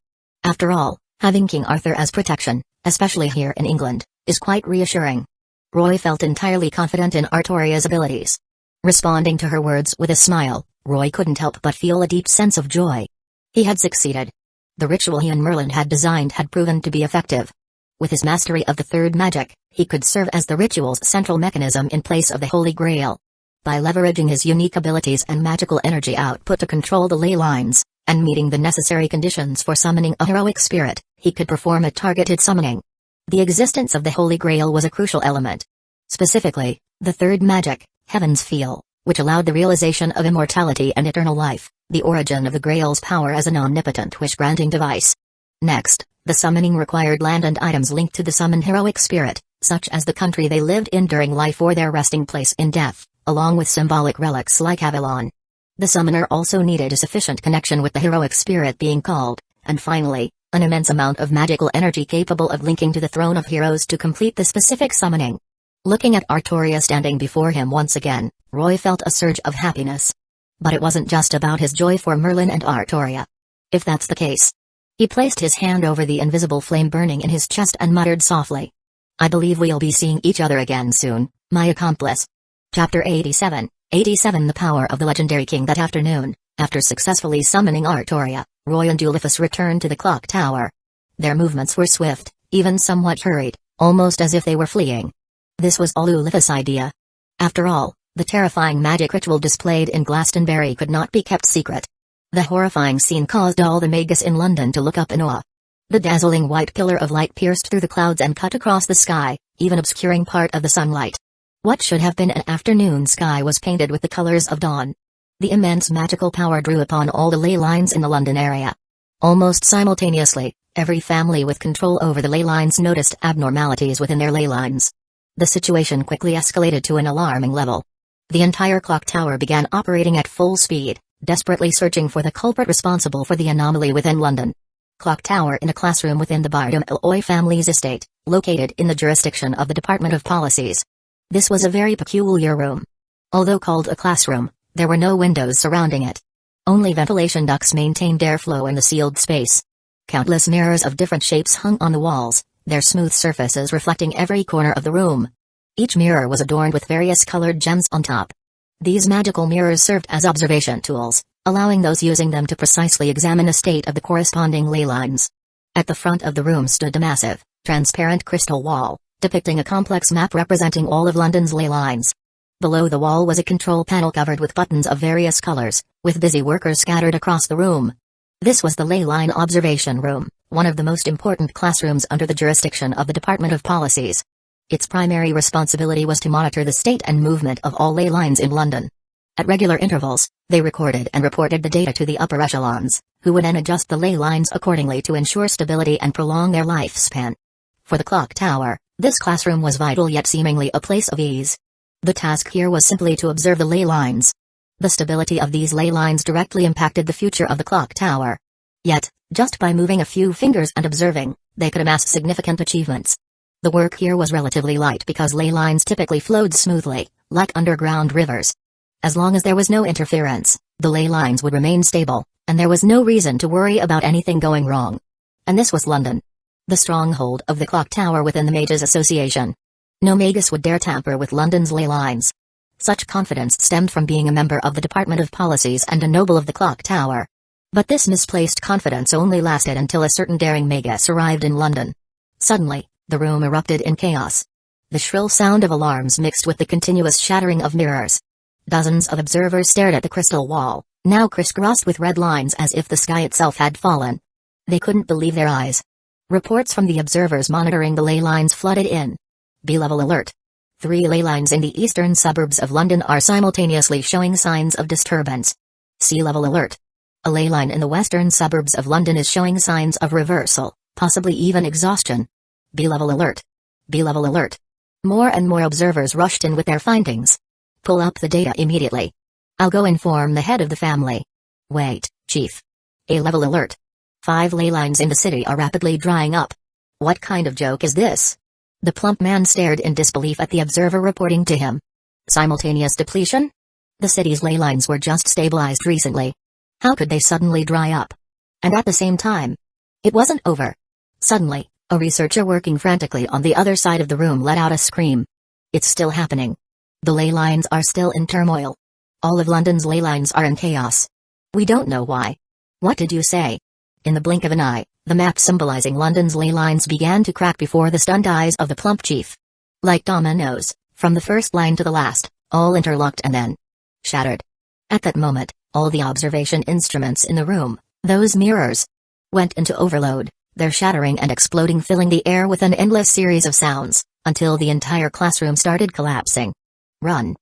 [SPEAKER 1] After all, having King Arthur as protection, especially here in England, is quite reassuring. Roy felt entirely confident in Artoria's abilities. Responding to her words with a smile, Roy couldn't help but feel a deep sense of joy. He had succeeded. The ritual he and Merlin had designed had proven to be effective. With his mastery of the third magic, he could serve as the ritual's central mechanism in place of the Holy Grail. By leveraging his unique abilities and magical energy output to control the ley lines, and meeting the necessary conditions for summoning a heroic spirit, he could perform a targeted summoning. The existence of the Holy Grail was a crucial element. Specifically, the third magic, Heaven's Feel, which allowed the realization of immortality and eternal life, the origin of the Grail's power as an omnipotent wish-granting device. Next, the summoning required land and items linked to the summoned heroic spirit, such as the country they lived in during life or their resting place in death, along with symbolic relics like Avalon. The summoner also needed a sufficient connection with the heroic spirit being called, and finally, an immense amount of magical energy capable of linking to the Throne of Heroes to complete the specific summoning. Looking at Artoria standing before him once again, Roy felt a surge of happiness. But it wasn't just about his joy for Merlin and Artoria. If that's the case. He placed his hand over the invisible flame burning in his chest and muttered softly. I believe we'll be seeing each other again soon, my accomplice. Chapter 87, 87 The power of the legendary king. That afternoon, after successfully summoning Artoria, Roy and Ulysses returned to the clock tower. Their movements were swift, even somewhat hurried, almost as if they were fleeing. This was all Ulysses' idea. After all, the terrifying magic ritual displayed in Glastonbury could not be kept secret. The horrifying scene caused all the Magus in London to look up in awe. The dazzling white pillar of light pierced through the clouds and cut across the sky, even obscuring part of the sunlight. What should have been an afternoon sky was painted with the colors of dawn. The immense magical power drew upon all the ley lines in the London area. Almost simultaneously, every family with control over the ley lines noticed abnormalities within their ley lines. The situation quickly escalated to an alarming level. The entire clock tower began operating at full speed, desperately searching for the culprit responsible for the anomaly within London. Clock tower in a classroom within the Barnum family's estate, located in the jurisdiction of the Department of Policies. This was a very peculiar room. Although called a classroom, there were no windows surrounding it. Only ventilation ducts maintained airflow in the sealed space. Countless mirrors of different shapes hung on the walls, their smooth surfaces reflecting every corner of the room. Each mirror was adorned with various colored gems on top. These magical mirrors served as observation tools, allowing those using them to precisely examine the state of the corresponding ley lines. At the front of the room stood a massive, transparent crystal wall, depicting a complex map representing all of London's ley lines. Below the wall was a control panel covered with buttons of various colors, with busy workers scattered across the room. This was the ley line observation room, one of the most important classrooms under the jurisdiction of the Department of Policies. Its primary responsibility was to monitor the state and movement of all ley lines in London. At regular intervals, they recorded and reported the data to the upper echelons, who would then adjust the ley lines accordingly to ensure stability and prolong their lifespan. For the clock tower, this classroom was vital yet seemingly a place of ease. The task here was simply to observe the ley lines. The stability of these ley lines directly impacted the future of the clock tower. Yet, just by moving a few fingers and observing, they could amass significant achievements. The work here was relatively light because ley lines typically flowed smoothly, like underground rivers. As long as there was no interference, the ley lines would remain stable, and there was no reason to worry about anything going wrong. And this was London, the stronghold of the clock tower within the Mages Association. No Magus would dare tamper with London's ley lines. Such confidence stemmed from being a member of the Department of Policies and a noble of the clock tower. But this misplaced confidence only lasted until a certain daring Magus arrived in London. Suddenly, the room erupted in chaos. The shrill sound of alarms mixed with the continuous shattering of mirrors. Dozens of observers stared at the crystal wall, now crisscrossed with red lines as if the sky itself had fallen. They couldn't believe their eyes. Reports from the observers monitoring the ley lines flooded in. B-level alert. 3 ley lines in the eastern suburbs of London are simultaneously showing signs of disturbance. C-level alert. A ley line in the western suburbs of London is showing signs of reversal, possibly even exhaustion. B-level alert. B-level alert. More and more observers rushed in with their findings. Pull up the data immediately. I'll go inform the head of the family. Wait, Chief. A-level alert. 5 ley lines in the city are rapidly drying up. What kind of joke is this? The plump man stared in disbelief at the observer reporting to him. Simultaneous depletion? The city's ley lines were just stabilized recently. How could they suddenly dry up? And at the same time, it wasn't over. Suddenly, a researcher working frantically on the other side of the room let out a scream. It's still happening. The ley lines are still in turmoil. All of London's ley lines are in chaos. We don't know why. What did you say? In the blink of an eye, the map symbolizing London's ley lines began to crack before the stunned eyes of the plump chief. Like dominoes, from the first line to the last, all interlocked and then shattered. At that moment, all the observation instruments in the room, those mirrors, went into overload, their shattering and exploding filling the air with an endless series of sounds, until the entire classroom started collapsing. Run!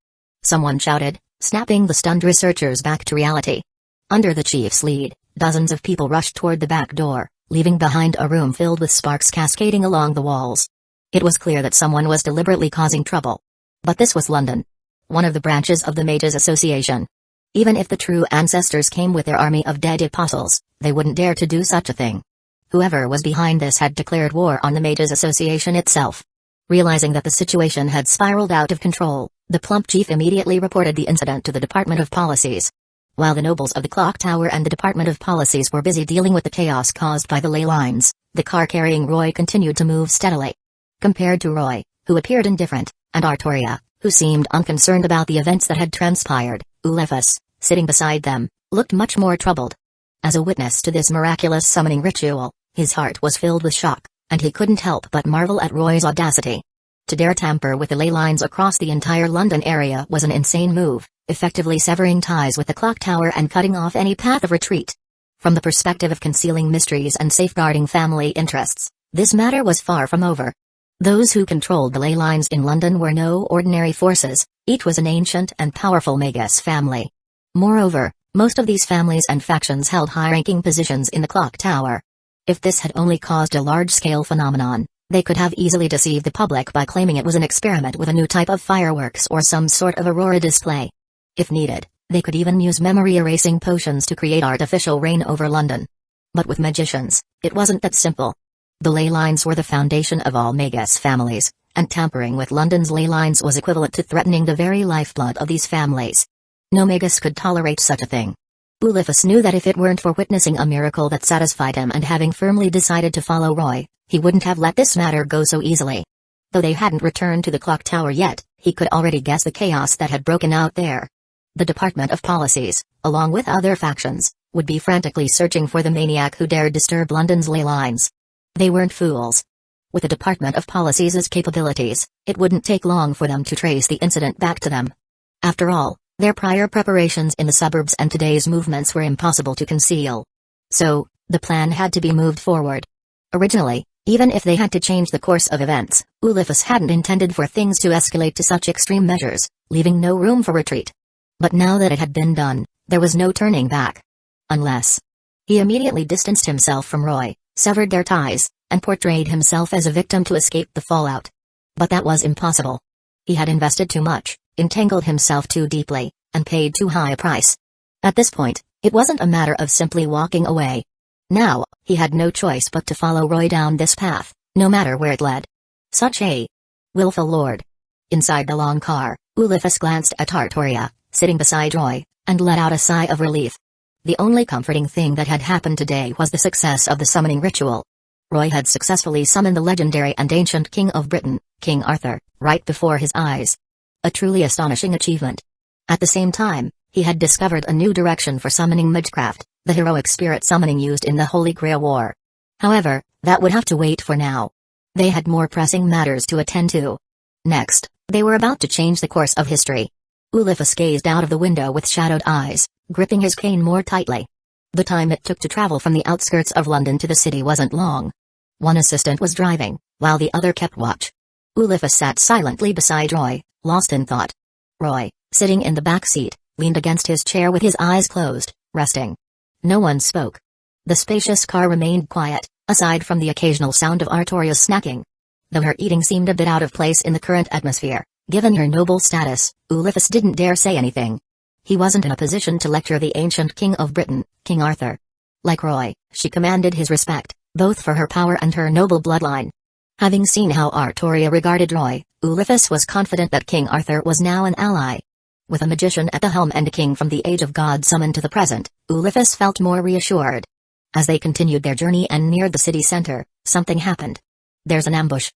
[SPEAKER 1] Someone shouted, snapping the stunned researchers back to reality. Under the chief's lead, dozens of people rushed toward the back door, leaving behind a room filled with sparks cascading along the walls. It was clear that someone was deliberately causing trouble. But this was London, one of the branches of the Mages Association. Even if the true ancestors came with their army of dead apostles, they wouldn't dare to do such a thing. Whoever was behind this had declared war on the Mages Association itself. Realizing that the situation had spiraled out of control, the plump chief immediately reported the incident to the Department of Policies. While the nobles of the clock tower and the Department of Policies were busy dealing with the chaos caused by the ley lines, the car carrying Roy continued to move steadily. Compared to Roy, who appeared indifferent, and Artoria, who seemed unconcerned about the events that had transpired, Ulefus, sitting beside them, looked much more troubled. As a witness to this miraculous summoning ritual, his heart was filled with shock, and he couldn't help but marvel at Roy's audacity. To dare tamper with the ley lines across the entire London area was an insane move, effectively severing ties with the clock tower and cutting off any path of retreat. From the perspective of concealing mysteries and safeguarding family interests, this matter was far from over. Those who controlled the ley lines in London were no ordinary forces, each was an ancient and powerful Magus family. Moreover, most of these families and factions held high-ranking positions in the clock tower. If this had only caused a large-scale phenomenon, they could have easily deceived the public by claiming it was an experiment with a new type of fireworks or some sort of aurora display. If needed, they could even use memory-erasing potions to create artificial rain over London. But with magicians, it wasn't that simple. The ley lines were the foundation of all Magus families, and tampering with London's ley lines was equivalent to threatening the very lifeblood of these families. No Magus could tolerate such a thing. Ulysses knew that if it weren't for witnessing a miracle that satisfied him and having firmly decided to follow Roy, he wouldn't have let this matter go so easily. Though they hadn't returned to the clock tower yet, he could already guess the chaos that had broken out there. The Department of Policies, along with other factions, would be frantically searching for the maniac who dared disturb London's ley lines. They weren't fools. With the Department of Policy's capabilities, it wouldn't take long for them to trace the incident back to them. After all, their prior preparations in the suburbs and today's movements were impossible to conceal. So, the plan had to be moved forward. Originally, even if they had to change the course of events, Ulysses hadn't intended for things to escalate to such extreme measures, leaving no room for retreat. But now that it had been done, there was no turning back. Unless he immediately distanced himself from Roy, severed their ties, and portrayed himself as a victim to escape the fallout. But that was impossible. He had invested too much, entangled himself too deeply, and paid too high a price. At this point, it wasn't a matter of simply walking away. Now, he had no choice but to follow Roy down this path, no matter where it led. Such a willful lord. Inside the long car, Ulysses glanced at Artoria, sitting beside Roy, and let out a sigh of relief. The only comforting thing that had happened today was the success of the summoning ritual. Roy had successfully summoned the legendary and ancient King of Britain, King Arthur, right before his eyes. A truly astonishing achievement. At the same time, he had discovered a new direction for summoning magecraft, the heroic spirit summoning used in the Holy Grail War. However, that would have to wait for now. They had more pressing matters to attend to. Next, they were about to change the course of history. Ulysses gazed out of the window with shadowed eyes, gripping his cane more tightly. The time it took to travel from the outskirts of London to the city wasn't long. One assistant was driving, while the other kept watch. Ulysses sat silently beside Roy, lost in thought. Roy, sitting in the back seat, leaned against his chair with his eyes closed, resting. No one spoke. The spacious car remained quiet, aside from the occasional sound of Artoria's snacking. Though her eating seemed a bit out of place in the current atmosphere, given her noble status, Ulysses didn't dare say anything. He wasn't in a position to lecture the ancient King of Britain, King Arthur. Like Roy, she commanded his respect, both for her power and her noble bloodline. Having seen how Artoria regarded Roy, Ulysses was confident that King Arthur was now an ally. With a magician at the helm and a king from the age of God summoned to the present, Ulysses felt more reassured. As they continued their journey and neared the city center, something happened. There's an ambush.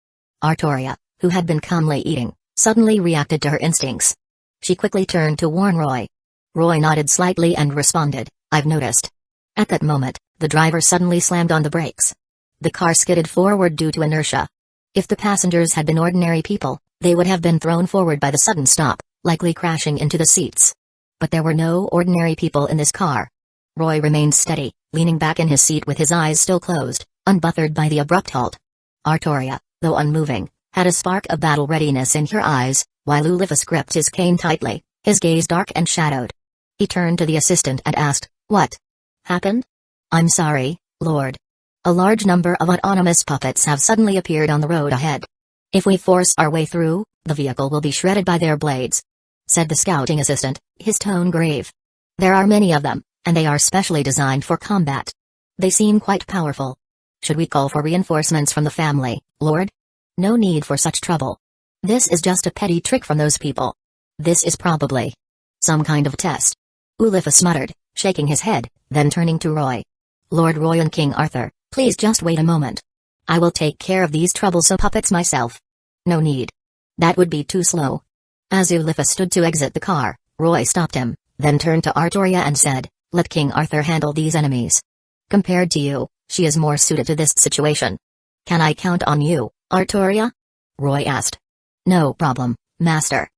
[SPEAKER 1] Artoria, who had been calmly eating, suddenly reacted to her instincts. She quickly turned to warn Roy. Roy nodded slightly and responded, "I've noticed." At that moment, the driver suddenly slammed on the brakes. The car skidded forward due to inertia. If the passengers had been ordinary people, they would have been thrown forward by the sudden stop, likely crashing into the seats. But there were no ordinary people in this car. Roy remained steady, leaning back in his seat with his eyes still closed, unbothered by the abrupt halt. Artoria, though unmoving, had a spark of battle readiness in her eyes, while Ulysses gripped his cane tightly, his gaze dark and shadowed. He turned to the assistant and asked, "What happened?" "I'm sorry, Lord. A large number of autonomous puppets have suddenly appeared on the road ahead. If we force our way through, the vehicle will be shredded by their blades," said the scouting assistant, his tone grave. "There are many of them, and they are specially designed for combat. They seem quite powerful. Should we call for reinforcements from the family, Lord?" "No need for such trouble. This is just a petty trick from those people. This is probably some kind of test," Ulysses muttered, shaking his head, then turning to Roy. "Lord Roy and King Arthur, please just wait a moment. I will take care of these troublesome puppets myself." "No need. That would be too slow." As Ulysses stood to exit the car, Roy stopped him, then turned to Artoria and said, Let King Arthur handle these enemies. Compared to you, she is more suited to this situation. Can I count on you, Artoria? Roy asked. No problem, Master.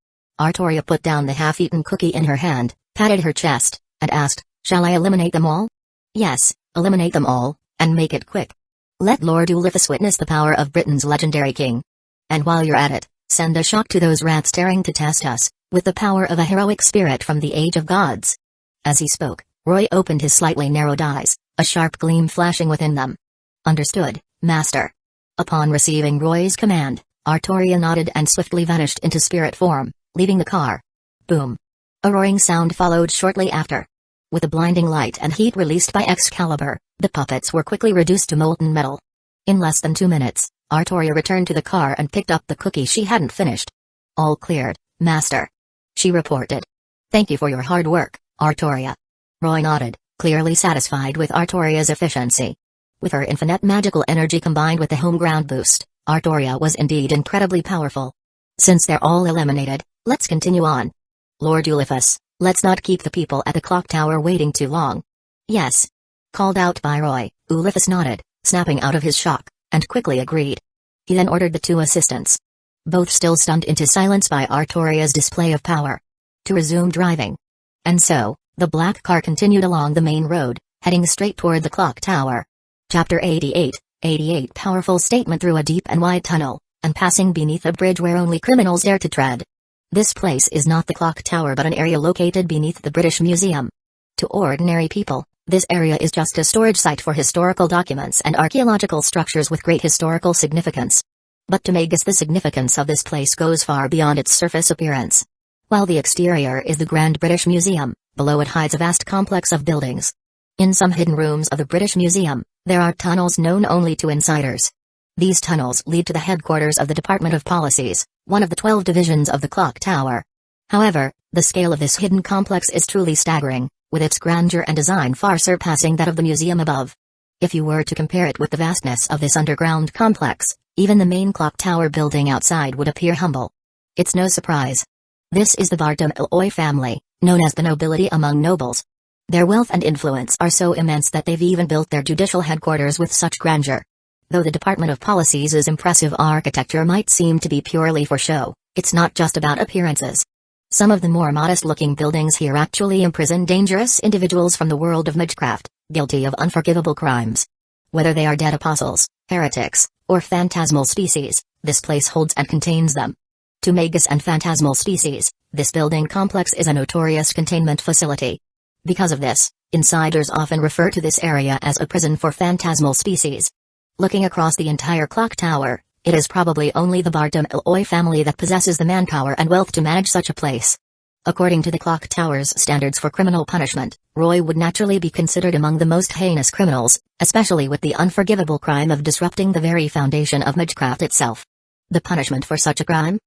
[SPEAKER 1] Artoria put down the half-eaten cookie in her hand, patted her chest, and asked, shall I eliminate them all? Yes, eliminate them all, and make it quick. Let Lord Ulysses witness the power of Britain's legendary king. And while you're at it, send a shock to those rats daring to test us, with the power of a heroic spirit from the age of gods. As he spoke, Roy opened his slightly narrowed eyes, a sharp gleam flashing within them. Understood, Master. Upon receiving Roy's command, Artoria nodded and swiftly vanished into spirit form, leaving the car. Boom. A roaring sound followed shortly after. With the blinding light and heat released by Excalibur, the puppets were quickly reduced to molten metal. In less than 2 minutes, Artoria returned to the car and picked up the cookie she hadn't finished. All cleared, Master. She reported. Thank you for your hard work, Artoria. Roy nodded, clearly satisfied with Artoria's efficiency. With her infinite magical energy combined with the home ground boost, Artoria was indeed incredibly powerful. Since they're all eliminated, let's continue on. Lord Ulysses, let's not keep the people at the clock tower waiting too long. Yes. Called out by Roy, Ulysses nodded, snapping out of his shock, and quickly agreed. He then ordered the 2 assistants, both still stunned into silence by Artoria's display of power, to resume driving. And so, the black car continued along the main road, heading straight toward the clock tower. Chapter 88, 88 Powerful statement through a deep and wide tunnel, and passing beneath a bridge where only criminals dare to tread. This place is not the clock tower but an area located beneath the British Museum. To ordinary people, this area is just a storage site for historical documents and archaeological structures with great historical significance. But to Magus, the significance of this place goes far beyond its surface appearance. While the exterior is the Grand British Museum, below it hides a vast complex of buildings. In some hidden rooms of the British Museum, there are tunnels known only to insiders. These tunnels lead to the headquarters of the Department of Policies, one of the 12 divisions of the clock tower. However, the scale of this hidden complex is truly staggering, with its grandeur and design far surpassing that of the museum above. If you were to compare it with the vastness of this underground complex, even the main clock tower building outside would appear humble. It's no surprise. This is the Bartolomei family, known as the nobility among nobles. Their wealth and influence are so immense that they've even built their judicial headquarters with such grandeur. Though the Department of Policies' impressive architecture might seem to be purely for show, it's not just about appearances. Some of the more modest-looking buildings here actually imprison dangerous individuals from the world of magecraft, guilty of unforgivable crimes. Whether they are dead apostles, heretics, or phantasmal species, this place holds and contains them. To Magus and phantasmal species, this building complex is a notorious containment facility. Because of this, insiders often refer to this area as a prison for phantasmal species. Looking across the entire clock tower, it is probably only the Bartolomei family that possesses the manpower and wealth to manage such a place. According to the clock tower's standards for criminal punishment, Roy would naturally be considered among the most heinous criminals, especially with the unforgivable crime of disrupting the very foundation of magecraft itself. The punishment for such a crime?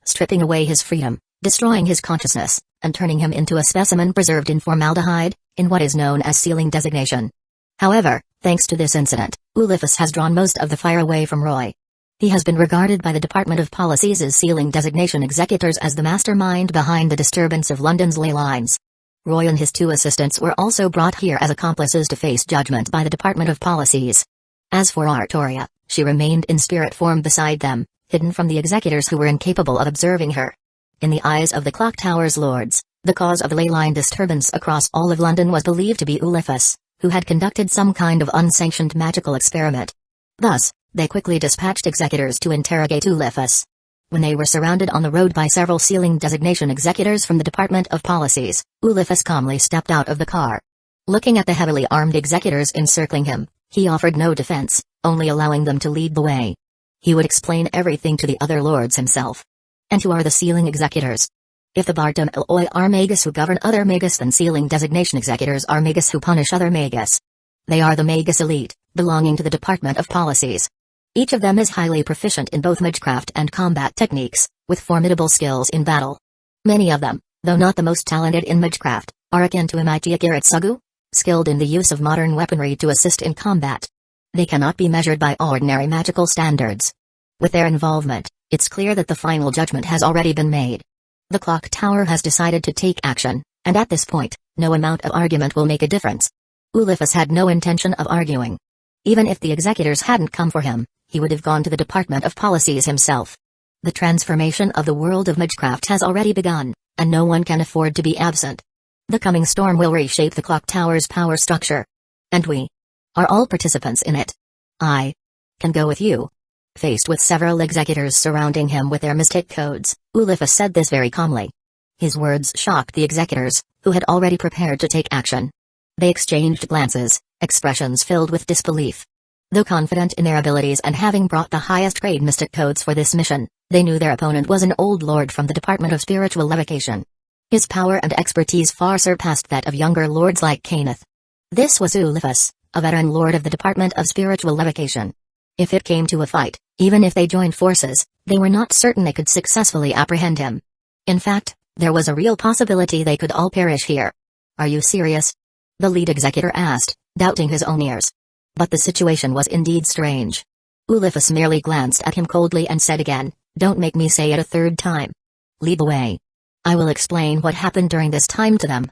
[SPEAKER 1] Stripping away his freedom, destroying his consciousness, and turning him into a specimen preserved in formaldehyde, in what is known as sealing designation. However, thanks to this incident, Ulysses has drawn most of the fire away from Roy. He has been regarded by the Department of Policy's sealing designation executors as the mastermind behind the disturbance of London's ley lines. Roy and his 2 assistants were also brought here as accomplices to face judgment by the Department of Policies. As for Artoria, she remained in spirit form beside them, hidden from the executors who were incapable of observing her. In the eyes of the clock tower's lords, the cause of the ley line disturbance across all of London was believed to be Ulysses, who had conducted some kind of unsanctioned magical experiment. Thus, they quickly dispatched executors to interrogate Ulysses. When they were surrounded on the road by several sealing designation executors from the Department of Policies, Ulysses calmly stepped out of the car. Looking at the heavily armed executors encircling him, he offered no defense, only allowing them to lead the way. He would explain everything to the other lords himself. And who are the sealing executors? If the Bartolomei are Magus who govern other Magus, then sealing designation executors are Magus who punish other Magus. They are the Magus elite, belonging to the Department of Policies. Each of them is highly proficient in both magecraft and combat techniques, with formidable skills in battle. Many of them, though not the most talented in magecraft, are akin to Imitia Kiritsugu, skilled in the use of modern weaponry to assist in combat. They cannot be measured by ordinary magical standards. With their involvement, it's clear that the final judgment has already been made. The clock tower has decided to take action, and at this point, No amount of argument will make a difference. Ulysses had no intention of arguing. Even if the executors hadn't come for him, he would have gone to the Department of Policies himself. The transformation of the world of Magecraft has already begun, and no one can afford to be absent. The coming storm will reshape the clock tower's power structure. And we are all participants in it. I can go with you. Faced with several executors surrounding him with their mystic codes, Ulysses said this very calmly. His words shocked the executors, who had already prepared to take action. They exchanged glances, expressions filled with disbelief. Though confident in their abilities and having brought the highest grade mystic codes for this mission, they knew their opponent was an old lord from the Department of Spiritual Levitation. His power and expertise far surpassed that of younger lords like Kenneth. This was Ulysses, a veteran lord of the Department of Spiritual Levitation. If it came to a fight, even if they joined forces, they were not certain they could successfully apprehend him. In fact, there was a real possibility they could all perish here. Are you serious? The lead executor asked, doubting his own ears. But the situation was indeed strange. Ulysses merely glanced at him coldly and said again, "Don't make me say it a third time. Lead the way. I will explain what happened during this time to them."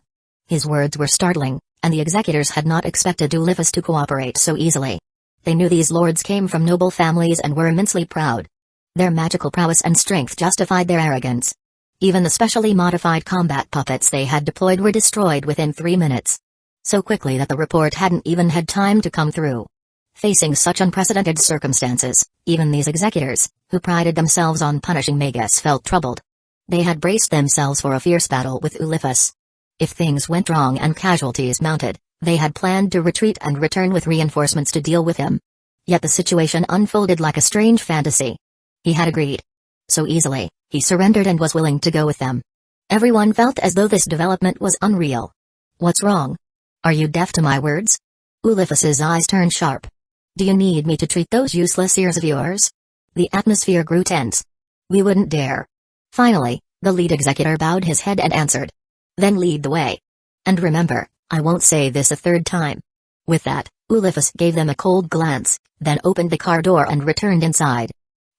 [SPEAKER 1] His words were startling, and the executors had not expected Ulysses to cooperate so easily. They knew these lords came from noble families and were immensely proud. Their magical prowess and strength justified their arrogance. Even the specially modified combat puppets they had deployed were destroyed within 3 minutes. So quickly that the report hadn't even had time to come through. Facing such unprecedented circumstances, even these executors, who prided themselves on punishing Magus, felt troubled. They had braced themselves for a fierce battle with Ulysses. If things went wrong and casualties mounted, they had planned to retreat and return with reinforcements to deal with him. Yet the situation unfolded like a strange fantasy. He had agreed. So easily, he surrendered and was willing to go with them. Everyone felt as though this development was unreal. What's wrong? Are you deaf to my words? Ulysses's eyes turned sharp. Do you need me to treat those useless ears of yours? The atmosphere grew tense. We wouldn't dare. Finally, the lead executor bowed his head and answered. Then lead the way. And remember, I won't say this a third time. With that, Ulysses gave them a cold glance, then opened the car door and returned inside.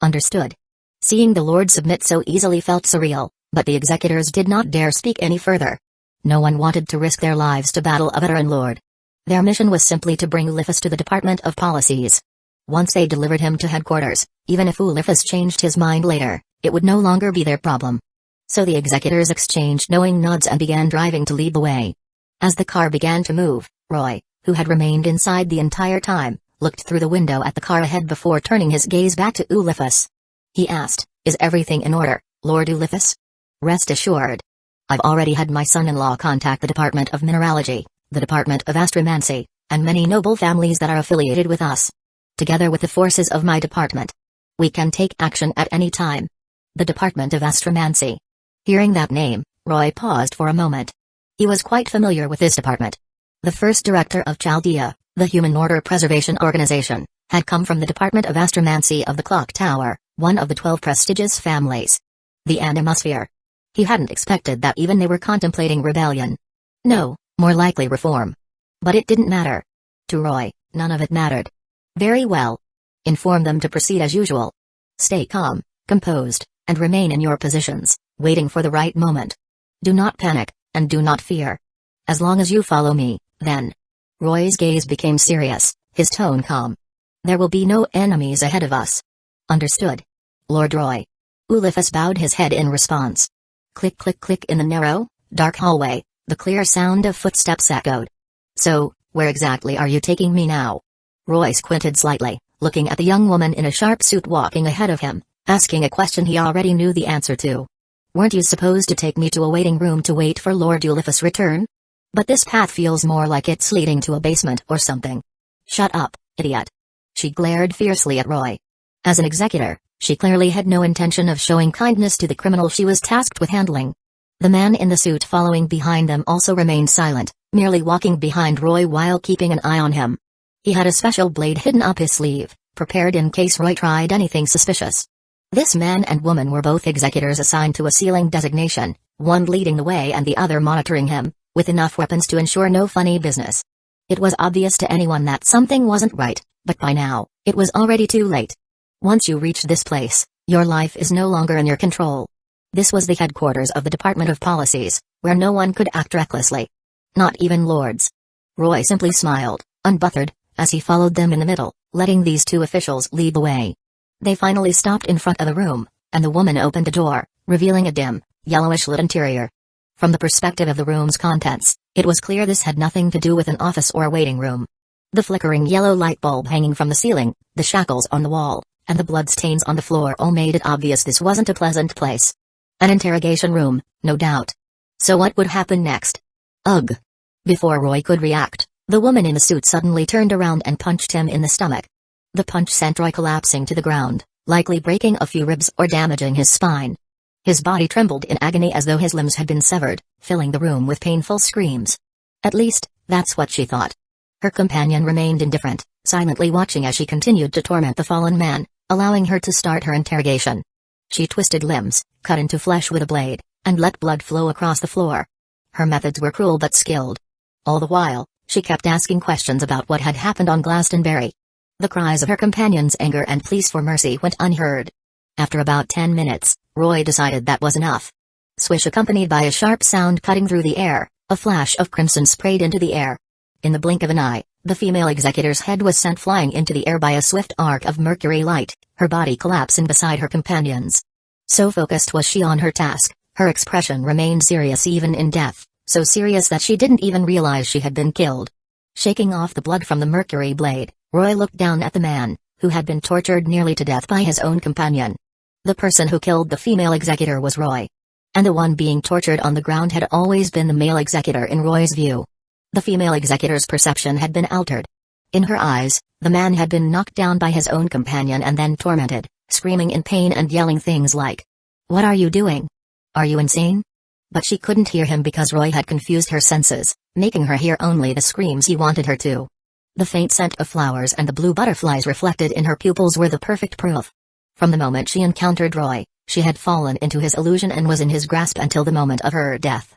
[SPEAKER 1] Understood. Seeing the Lord submit so easily felt surreal, but the executors did not dare speak any further. No one wanted to risk their lives to battle a veteran lord. Their mission was simply to bring Ulysses to the Department of Policies. Once they delivered him to headquarters, even if Ulysses changed his mind later, it would no longer be their problem. So the executors exchanged knowing nods and began driving to lead the way. As the car began to move, Roy, who had remained inside the entire time, looked through the window at the car ahead before turning his gaze back to Ulysses. He asked, "Is everything in order, Lord Ulysses?" "Rest assured. I've already had my son-in-law contact the Department of Mineralogy, the Department of Astromancy, and many noble families that are affiliated with us. Together with the forces of my department, we can take action at any time." The Department of Astromancy. Hearing that name, Roy paused for a moment. He was quite familiar with this department. The first director of Chaldea, the Human Order Preservation Organization, had come from the Department of Astromancy of the Clock Tower, one of the 12 prestigious families. The Animosphere. He hadn't expected that even they were contemplating rebellion. No, more likely reform. But it didn't matter. To Roy, none of it mattered. Very well. Inform them to proceed as usual. Stay calm, composed, and remain in your positions, waiting for the right moment. Do not panic, and do not fear. As long as you follow me, then. Roy's gaze became serious, his tone calm. There will be no enemies ahead of us. Understood. Lord Roy. Ulysses bowed his head in response. Click click click in the narrow, dark hallway, the clear sound of footsteps echoed. "So, where exactly are you taking me now?" Roy squinted slightly, looking at the young woman in a sharp suit walking ahead of him, asking a question he already knew the answer to. "Weren't you supposed to take me to a waiting room to wait for Lord Ulysses' return? But this path feels more like it's leading to a basement or something." "Shut up, idiot." She glared fiercely at Roy. As an executor, she clearly had no intention of showing kindness to the criminal she was tasked with handling. The man in the suit following behind them also remained silent, merely walking behind Roy while keeping an eye on him. He had a special blade hidden up his sleeve, prepared in case Roy tried anything suspicious. This man and woman were both executors assigned to a ceiling designation, one leading the way and the other monitoring him, with enough weapons to ensure no funny business. It was obvious to anyone that something wasn't right, but by now, it was already too late. Once you reach this place, your life is no longer in your control. This was the headquarters of the Department of Policies, where no one could act recklessly. Not even lords. Roy simply smiled, unbothered, as he followed them in the middle, letting these two officials lead the way. They finally stopped in front of the room, and the woman opened the door, revealing a dim, yellowish-lit interior. From the perspective of the room's contents, it was clear this had nothing to do with an office or waiting room. The flickering yellow light bulb hanging from the ceiling, the shackles on the wall, and the bloodstains on the floor all made it obvious this wasn't a pleasant place. An interrogation room, no doubt. So what would happen next? Ugh. Before Roy could react, the woman in the suit suddenly turned around and punched him in the stomach. The punch sent Roy collapsing to the ground, likely breaking a few ribs or damaging his spine. His body trembled in agony as though his limbs had been severed, filling the room with painful screams. At least, that's what she thought. Her companion remained indifferent, silently watching as she continued to torment the fallen man, allowing her to start her interrogation. She twisted limbs, cut into flesh with a blade, and let blood flow across the floor. Her methods were cruel but skilled. All the while, she kept asking questions about what had happened on Glastonbury. The cries of her companion's anger and pleas for mercy went unheard. After about 10 minutes, Roy decided that was enough. Swish, accompanied by a sharp sound cutting through the air, a flash of crimson sprayed into the air. In the blink of an eye, the female executor's head was sent flying into the air by a swift arc of mercury light, her body collapsing beside her companion's. So focused was she on her task, her expression remained serious even in death, so serious that she didn't even realize she had been killed. Shaking off the blood from the mercury blade, Roy looked down at the man, who had been tortured nearly to death by his own companion. The person who killed the female executor was Roy. And the one being tortured on the ground had always been the male executor in Roy's view. The female executor's perception had been altered. In her eyes, the man had been knocked down by his own companion and then tormented, screaming in pain and yelling things like, "What are you doing? Are you insane?" But she couldn't hear him because Roy had confused her senses, making her hear only the screams he wanted her to. The faint scent of flowers and the blue butterflies reflected in her pupils were the perfect proof. From the moment she encountered Roy, she had fallen into his illusion and was in his grasp until the moment of her death.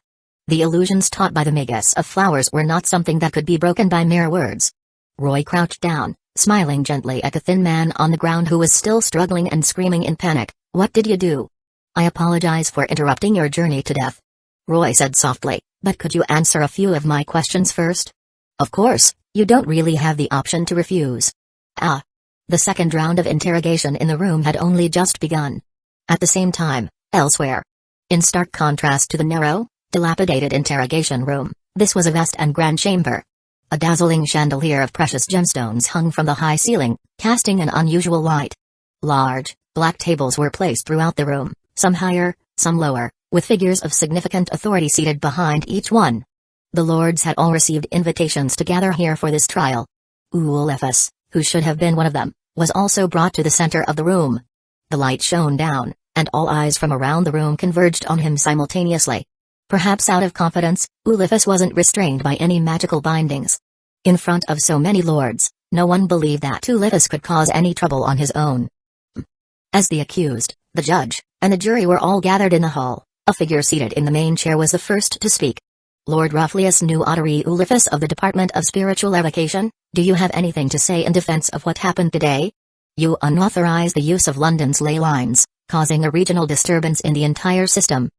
[SPEAKER 1] The illusions taught by the Magus of flowers were not something that could be broken by mere words. Roy crouched down, smiling gently at the thin man on the ground who was still struggling and screaming in panic. "What did you do?" "I apologize for interrupting your journey to death," Roy said softly, "but could you answer a few of my questions first?" "Of course, you don't really have the option to refuse." "Ah." The second round of interrogation in the room had only just begun. At the same time, elsewhere. In stark contrast to the narrow, dilapidated interrogation room, this was a vast and grand chamber. A dazzling chandelier of precious gemstones hung from the high ceiling, casting an unusual light. Large, black tables were placed throughout the room, some higher, some lower, with figures of significant authority seated behind each one. The lords had all received invitations to gather here for this trial. Ulifis, who should have been one of them, was also brought to the center of the room. The light shone down, and all eyes from around the room converged on him simultaneously. Perhaps out of confidence, Ulifis wasn't restrained by any magical bindings. In front of so many lords, no one believed that Ulifis could cause any trouble on his own. As the accused, the judge, and the jury were all gathered in the hall, a figure seated in the main chair was the first to speak. "Lord Rufflius Nu Ottery Ulifis of the Department of Spiritual Evocation, do you have anything to say in defense of what happened today? You unauthorized the use of London's ley lines, causing a regional disturbance in the entire system.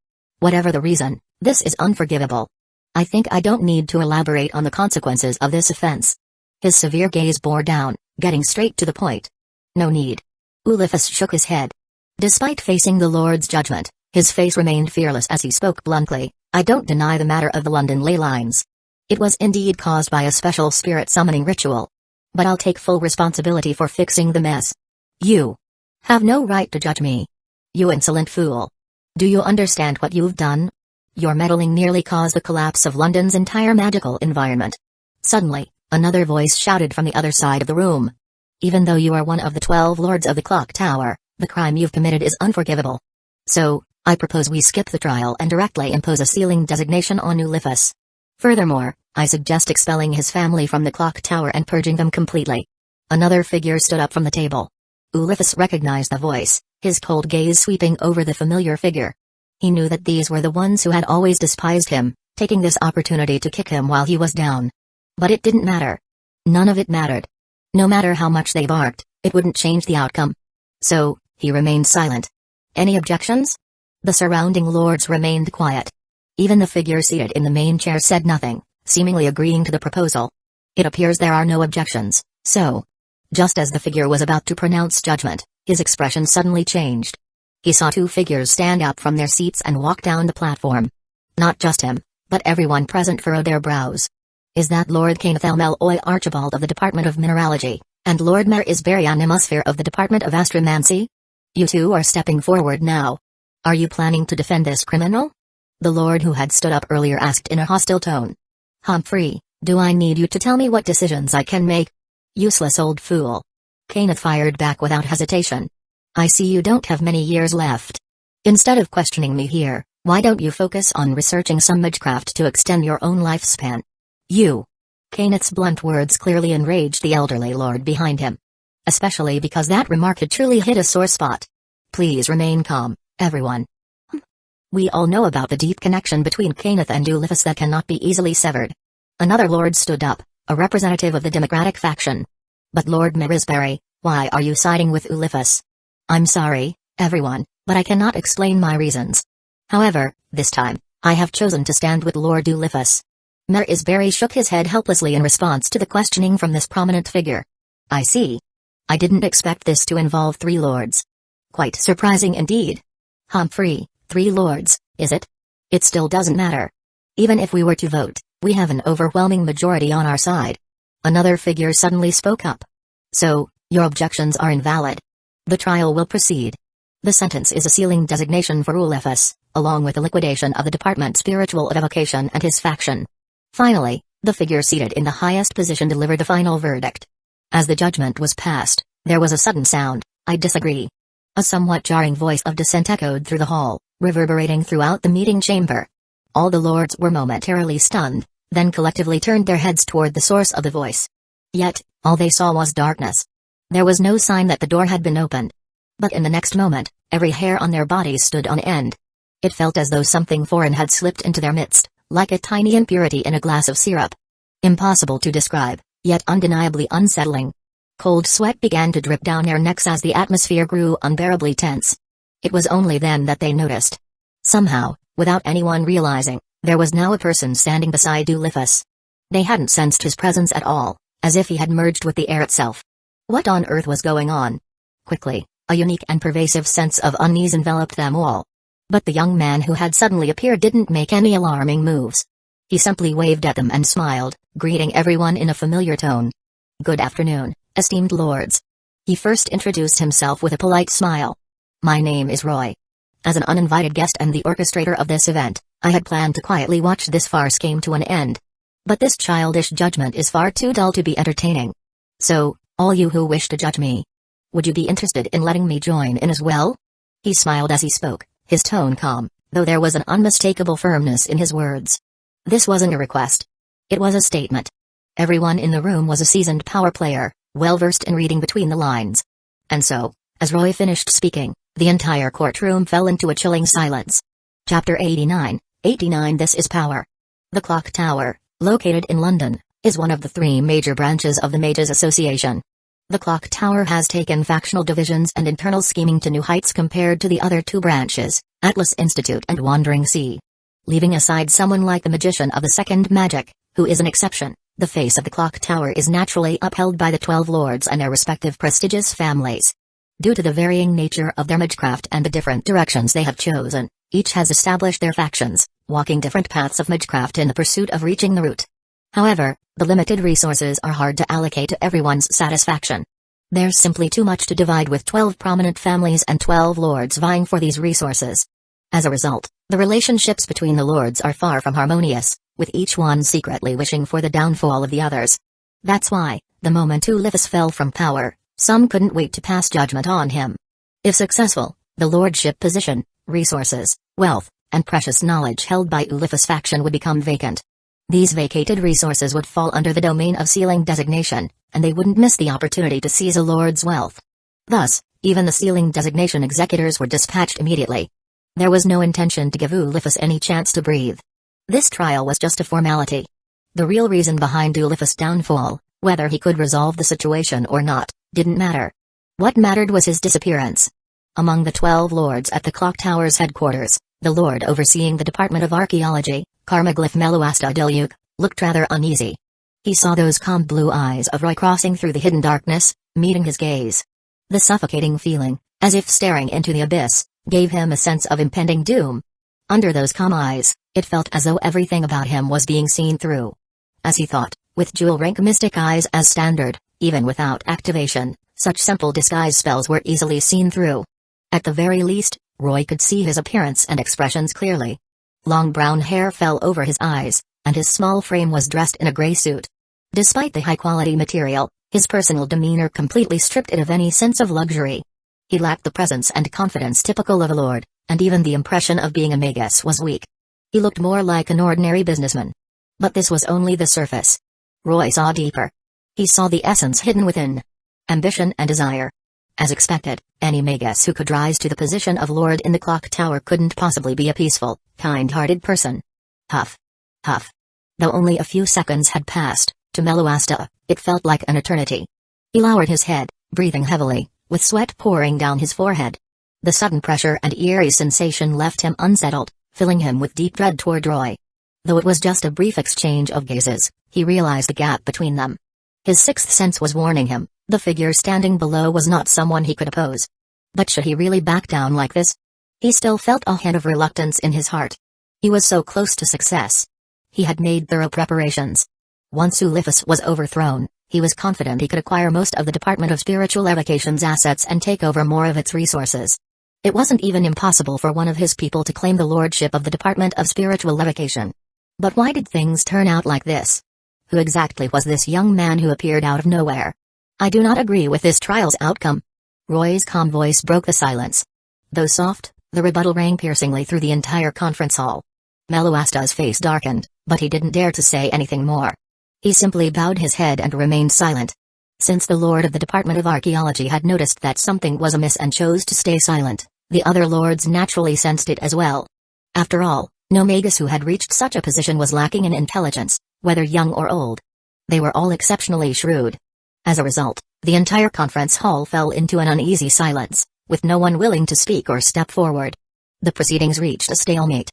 [SPEAKER 1] Whatever the reason, this is unforgivable. I think I don't need to elaborate on the consequences of this offense." His severe gaze bore down, getting straight to the point. "No need." Ulifis shook his head. Despite facing the Lord's judgment, his face remained fearless as he spoke bluntly. "I don't deny the matter of the London ley lines. It was indeed caused by a special spirit summoning ritual. But I'll take full responsibility for fixing the mess. You have no right to judge me. You insolent fool. Do you understand what you've done? Your meddling nearly caused the collapse of London's entire magical environment." Suddenly, another voice shouted from the other side of the room. "Even though you are one of the 12 lords of the clock tower, the crime you've committed is unforgivable. So, I propose we skip the trial and directly impose a sealing designation on Ulifis. Furthermore, I suggest expelling his family from the clock tower and purging them completely." Another figure stood up from the table. Ulifis recognized the voice, his cold gaze sweeping over the familiar figure. He knew that these were the ones who had always despised him, taking this opportunity to kick him while he was down. But it didn't matter. None of it mattered. No matter how much they barked, it wouldn't change the outcome. So, he remained silent. Any objections? The surrounding lords remained quiet. Even the figure seated in the main chair said nothing, seemingly agreeing to the proposal. It appears there are no objections, so. Just as the figure was about to pronounce judgment, his expression suddenly changed. He saw two figures stand up from their seats and walk down the platform. Not just him, but everyone present furrowed their brows. Is that Lord Kenneth Elmeloy Archibald of the Department of Mineralogy, and Lord Mayor Isbarian Hemisphere of the Department of Astromancy? You two are stepping forward now. Are you planning to defend this criminal? The lord who had stood up earlier asked in a hostile tone. Humphrey, do I need you to tell me what decisions I can make? Useless old fool. Kenneth fired back without hesitation. I see you don't have many years left. Instead of questioning me here, why don't you focus on researching some magecraft to extend your own lifespan? You. Kenneth's blunt words clearly enraged the elderly lord behind him. Especially because that remark had truly hit a sore spot. Please remain calm, everyone. We all know about the deep connection between Kenneth and Ulysses that cannot be easily severed. Another lord stood up, a representative of the Democratic faction. But Lord Marisbury, why are you siding with Ulysses? I'm sorry, everyone, but I cannot explain my reasons. However, this time, I have chosen to stand with Lord Ulysses. Marisbury shook his head helplessly in response to the questioning from this prominent figure. I see. I didn't expect this to involve three lords. Quite surprising indeed. Humphrey, 3 lords, is it? It still doesn't matter. Even if we were to vote, we have an overwhelming majority on our side. Another figure suddenly spoke up. So, your objections are invalid. The trial will proceed. The sentence is a sealing designation for Ulysses, along with the liquidation of the department's spiritual evocation and his faction. Finally, the figure seated in the highest position delivered the final verdict. As the judgment was passed, there was a sudden sound, I disagree. A somewhat jarring voice of dissent echoed through the hall, reverberating throughout the meeting chamber. All the lords were momentarily stunned, then collectively turned their heads toward the source of the voice. Yet, all they saw was darkness. There was no sign that the door had been opened. But in the next moment, every hair on their bodies stood on end. It felt as though something foreign had slipped into their midst, like a tiny impurity in a glass of syrup. Impossible to describe, yet undeniably unsettling. Cold sweat began to drip down their necks as the atmosphere grew unbearably tense. It was only then that they noticed. Somehow, without anyone realizing, there was now a person standing beside Ulysses. They hadn't sensed his presence at all, as if he had merged with the air itself. What on earth was going on? Quickly, a unique and pervasive sense of unease enveloped them all. But the young man who had suddenly appeared didn't make any alarming moves. He simply waved at them and smiled, greeting everyone in a familiar tone. Good afternoon, esteemed lords. He first introduced himself with a polite smile. My name is Roy. As an uninvited guest and the orchestrator of this event, I had planned to quietly watch this farce came to an end. But this childish judgment is far too dull to be entertaining. So, all you who wish to judge me, would you be interested in letting me join in as well? He smiled as he spoke, his tone calm, though there was an unmistakable firmness in his words. This wasn't a request. It was a statement. Everyone in the room was a seasoned power player, well-versed in reading between the lines. And so, as Roy finished speaking, the entire courtroom fell into a chilling silence. Chapter 89. This is Power. The Clock Tower, located in London, is one of the 3 major branches of the Mages Association. The Clock Tower has taken factional divisions and internal scheming to new heights compared to the other 2 branches, Atlas Institute and Wandering Sea. Leaving aside someone like the magician of the Second Magic, who is an exception, the face of the Clock Tower is naturally upheld by the 12 lords and their respective prestigious families. Due to the varying nature of their magecraft and the different directions they have chosen, each has established their factions, walking different paths of magecraft in the pursuit of reaching the root. However, the limited resources are hard to allocate to everyone's satisfaction. There's simply too much to divide with 12 prominent families and 12 lords vying for these resources. As a result, the relationships between the lords are far from harmonious, with each one secretly wishing for the downfall of the others. That's why, the moment Ulysses fell from power, some couldn't wait to pass judgment on him. If successful, the lordship position, resources, wealth, and precious knowledge held by Ulysses' faction would become vacant. These vacated resources would fall under the domain of sealing designation, and they wouldn't miss the opportunity to seize a lord's wealth. Thus, even the sealing designation executors were dispatched immediately. There was no intention to give Ulysses any chance to breathe. This trial was just a formality. The real reason behind Ulysses' downfall, whether he could resolve the situation or not, didn't matter. What mattered was his disappearance. Among the 12 lords at the Clock Tower's headquarters, the lord overseeing the Department of Archaeology, Carmaglyph Meluasta Diluc, looked rather uneasy. He saw those calm blue eyes of Roy crossing through the hidden darkness, meeting his gaze. The suffocating feeling, as if staring into the abyss, gave him a sense of impending doom. Under those calm eyes, it felt as though everything about him was being seen through. As he thought, with jewel-rank mystic eyes as standard, even without activation, such simple disguise spells were easily seen through. At the very least, Roy could see his appearance and expressions clearly. Long brown hair fell over his eyes, and his small frame was dressed in a gray suit. Despite the high-quality material, his personal demeanor completely stripped it of any sense of luxury. He lacked the presence and confidence typical of a lord, and even the impression of being a magus was weak. He looked more like an ordinary businessman. But this was only the surface. Roy saw deeper. He saw the essence hidden within. Ambition and desire. As expected, any magus who could rise to the position of lord in the clock tower couldn't possibly be a peaceful, kind-hearted person. Huff. Huff. Though only a few seconds had passed, to Meloasta, it felt like an eternity. He lowered his head, breathing heavily, with sweat pouring down his forehead. The sudden pressure and eerie sensation left him unsettled, filling him with deep dread toward Roy. Though it was just a brief exchange of gazes, he realized the gap between them. His sixth sense was warning him, the figure standing below was not someone he could oppose. But should he really back down like this? He still felt a hint of reluctance in his heart. He was so close to success. He had made thorough preparations. Once Uliphus was overthrown, he was confident he could acquire most of the Department of Spiritual Evocation's assets and take over more of its resources. It wasn't even impossible for one of his people to claim the lordship of the Department of Spiritual Evocation. But why did things turn out like this? Who exactly was this young man who appeared out of nowhere? I do not agree with this trial's outcome. Roy's calm voice broke the silence. Though soft, the rebuttal rang piercingly through the entire conference hall. Meloasta's face darkened, but he didn't dare to say anything more. He simply bowed his head and remained silent. Since the Lord of the Department of Archaeology had noticed that something was amiss and chose to stay silent, the other lords naturally sensed it as well. After all, no magus who had reached such a position was lacking in intelligence, whether young or old. They were all exceptionally shrewd. As a result, the entire conference hall fell into an uneasy silence, with no one willing to speak or step forward. The proceedings reached a stalemate.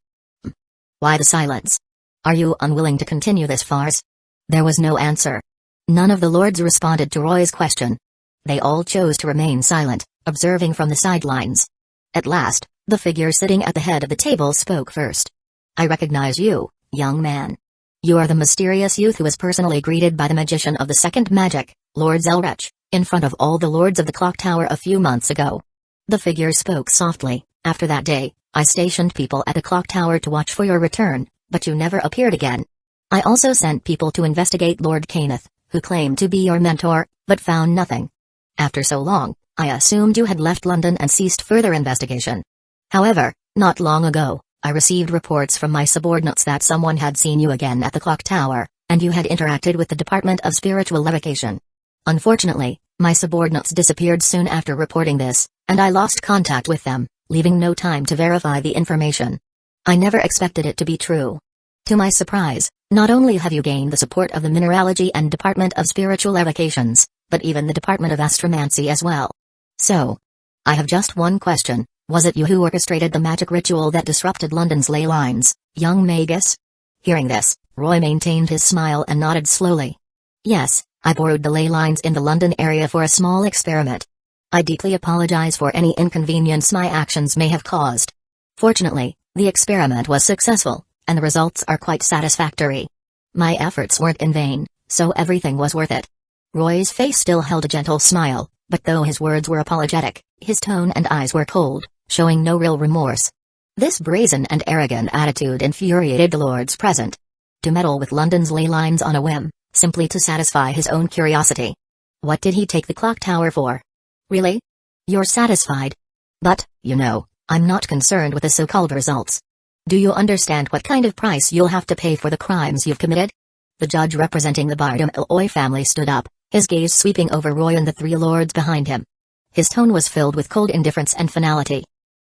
[SPEAKER 1] Why the silence? Are you unwilling to continue this farce? There was no answer. None of the lords responded to Roy's question. They all chose to remain silent, observing from the sidelines. At last, the figure sitting at the head of the table spoke first. I recognize you, young man. You are the mysterious youth who was personally greeted by the magician of the second magic, Lord Zelrech, in front of all the lords of the clock tower a few months ago. The figure spoke softly. After that day, I stationed people at the clock tower to watch for your return, but you never appeared again. I also sent people to investigate Lord Kenneth, who claimed to be your mentor, but found nothing. After so long, I assumed you had left London and ceased further investigation. However, not long ago, I received reports from my subordinates that someone had seen you again at the clock tower, and you had interacted with the Department of Spiritual Evocation. Unfortunately, my subordinates disappeared soon after reporting this, and I lost contact with them, leaving no time to verify the information. I never expected it to be true. To my surprise, not only have you gained the support of the Mineralogy and Department of Spiritual Evocations, but even the Department of Astromancy as well. So, I have just one question. Was it you who orchestrated the magic ritual that disrupted London's ley lines, young magus? Hearing this, Roy maintained his smile and nodded slowly. Yes, I borrowed the ley lines in the London area for a small experiment. I deeply apologize for any inconvenience my actions may have caused. Fortunately, the experiment was successful, and the results are quite satisfactory. My efforts weren't in vain, so everything was worth it. Roy's face still held a gentle smile, but though his words were apologetic, his tone and eyes were cold, showing no real remorse. This brazen and arrogant attitude infuriated the lords present. To meddle with London's ley lines on a whim, simply to satisfy his own curiosity. What did he take the clock tower for? Really? You're satisfied? But, you know, I'm not concerned with the so-called results. Do you understand what kind of price you'll have to pay for the crimes you've committed? The judge representing the Bardem Eloy family stood up, his gaze sweeping over Roy and the three lords behind him. His tone was filled with cold indifference and finality.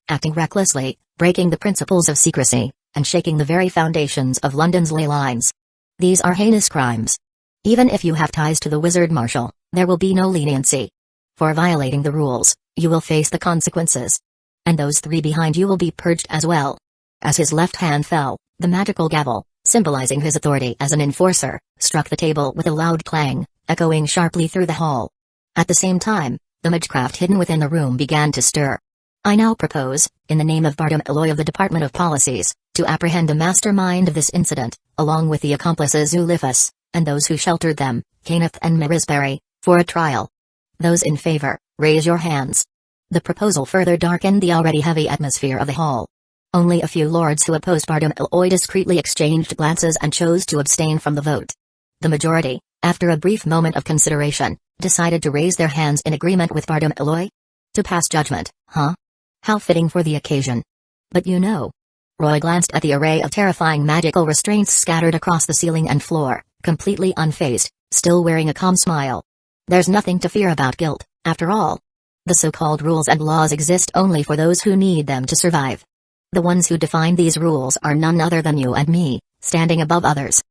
[SPEAKER 1] Acting recklessly, breaking the principles of secrecy, and shaking the very foundations of London's ley lines. These are heinous crimes. Even if you have ties to the Wizard Marshal, there will be no leniency. For violating the rules, you will face the consequences. And those three behind you will be purged as well. As his left hand fell, the magical gavel, symbolizing his authority as an enforcer, struck the table with a loud clang, echoing sharply through the hall. At the same time, the magecraft hidden within the room began to stir. I now propose, in the name of Bartum Eloy of the Department of Policies, to apprehend the mastermind of this incident, along with the accomplices Ulifus, and those who sheltered them, Kenneth and Marisberry, for a trial. Those in favor, raise your hands. The proposal further darkened the already heavy atmosphere of the hall. Only a few lords who opposed Bartum Eloy discreetly exchanged glances and chose to abstain from the vote. The majority, after a brief moment of consideration, decided to raise their hands in agreement with Bartum Eloy. To pass judgment, huh? How fitting for the occasion. But you know. Roy glanced at the array of terrifying magical restraints scattered across the ceiling and floor, completely unfazed, still wearing a calm smile. There's nothing to fear about guilt, after all. The so-called rules and laws exist only for those who need them to survive. The ones who define these rules are none other than you and me, standing above others.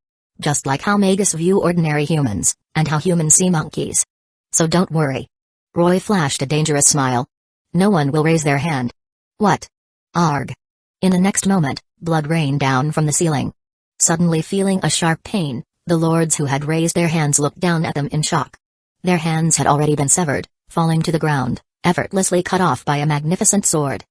[SPEAKER 1] Just like how Magus view ordinary humans, and how humans see monkeys. So don't worry. Roy flashed a dangerous smile. No one will raise their hand. What? Arg. In the next moment, blood rained down from the ceiling. Suddenly feeling a sharp pain, the lords who had raised their hands looked down at them in shock. Their hands had already been severed, falling to the ground, effortlessly cut off by a magnificent sword.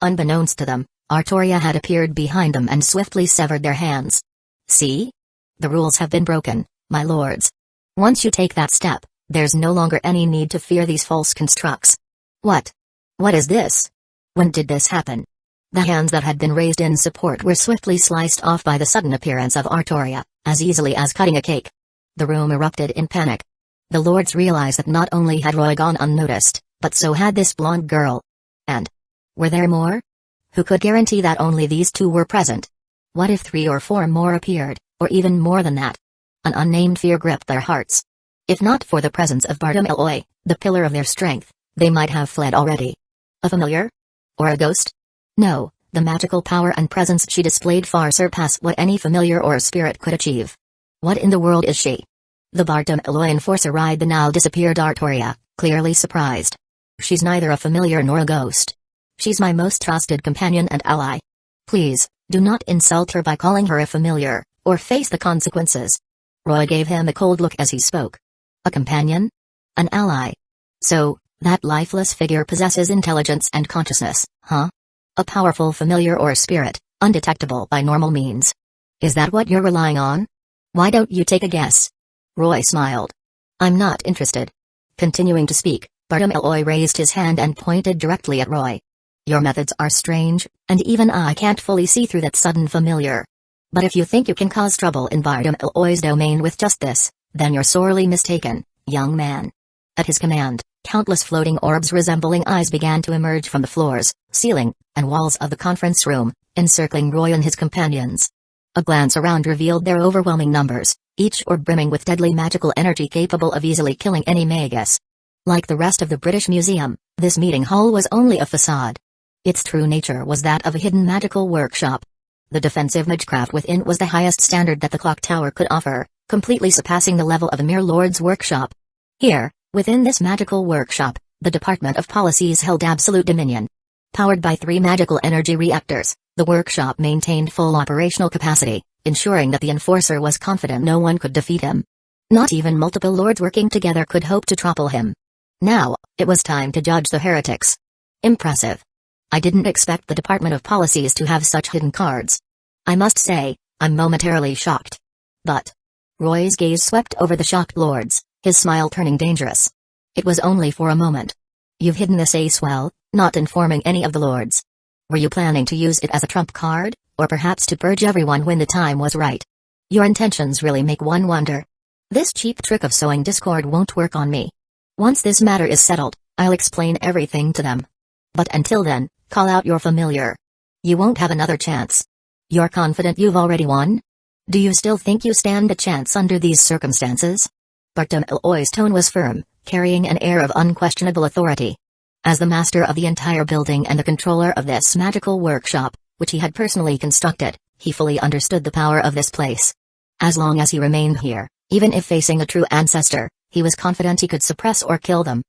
[SPEAKER 1] Unbeknownst to them, Artoria had appeared behind them and swiftly severed their hands. See? The rules have been broken, my lords. Once you take that step, there's no longer any need to fear these false constructs. What? What is this? When did this happen? The hands that had been raised in support were swiftly sliced off by the sudden appearance of Artoria, as easily as cutting a cake. The room erupted in panic. The lords realized that not only had Roy gone unnoticed, but so had this blonde girl. And were there more? Who could guarantee that only these two were present? What if 3 or 4 more appeared, or even more than that? An unnamed fear gripped their hearts. If not for the presence of Bartum Eloy, the pillar of their strength, they might have fled already. A familiar? Or a ghost? No, the magical power and presence she displayed far surpassed what any familiar or spirit could achieve. What in the world is she? The Bartum Eloy enforcer eyed the now disappeared Artoria, clearly surprised. She's neither a familiar nor a ghost. She's my most trusted companion and ally. Please, do not insult her by calling her a familiar, or face the consequences. Roy gave him a cold look as he spoke. A companion? An ally? So, that lifeless figure possesses intelligence and consciousness, huh? A powerful familiar or spirit, undetectable by normal means. Is that what you're relying on? Why don't you take a guess? Roy smiled. I'm not interested. Continuing to speak, Bartum Eloy raised his hand and pointed directly at Roy. Your methods are strange, and even I can't fully see through that sudden familiar. But if you think you can cause trouble in Bartum Eloy's domain with just this, then you're sorely mistaken, young man. At his command, countless floating orbs resembling eyes began to emerge from the floors, ceiling, and walls of the conference room, encircling Roy and his companions. A glance around revealed their overwhelming numbers, each orb brimming with deadly magical energy capable of easily killing any Magus. Like the rest of the British Museum, this meeting hall was only a facade. Its true nature was that of a hidden magical workshop. The defensive magecraft within was the highest standard that the clock tower could offer, completely surpassing the level of a mere lord's workshop. Here, within this magical workshop, the Department of Policies held absolute dominion. Powered by 3 magical energy reactors, the workshop maintained full operational capacity, ensuring that the enforcer was confident no one could defeat him. Not even multiple lords working together could hope to topple him. Now, it was time to judge the heretics. Impressive. I didn't expect the Department of Policies to have such hidden cards. I must say, I'm momentarily shocked. But Roy's gaze swept over the shocked lords, his smile turning dangerous. It was only for a moment. You've hidden this ace well, not informing any of the lords. Were you planning to use it as a trump card, or perhaps to purge everyone when the time was right? Your intentions really make one wonder. This cheap trick of sowing discord won't work on me. Once this matter is settled, I'll explain everything to them. But until then, call out your familiar. You won't have another chance. You're confident you've already won? Do you still think you stand a chance under these circumstances? Bartum Eloy's tone was firm, carrying an air of unquestionable authority. As the master of the entire building and the controller of this magical workshop, which he had personally constructed, he fully understood the power of this place. As long as he remained here, even if facing a true ancestor, he was confident he could suppress or kill them.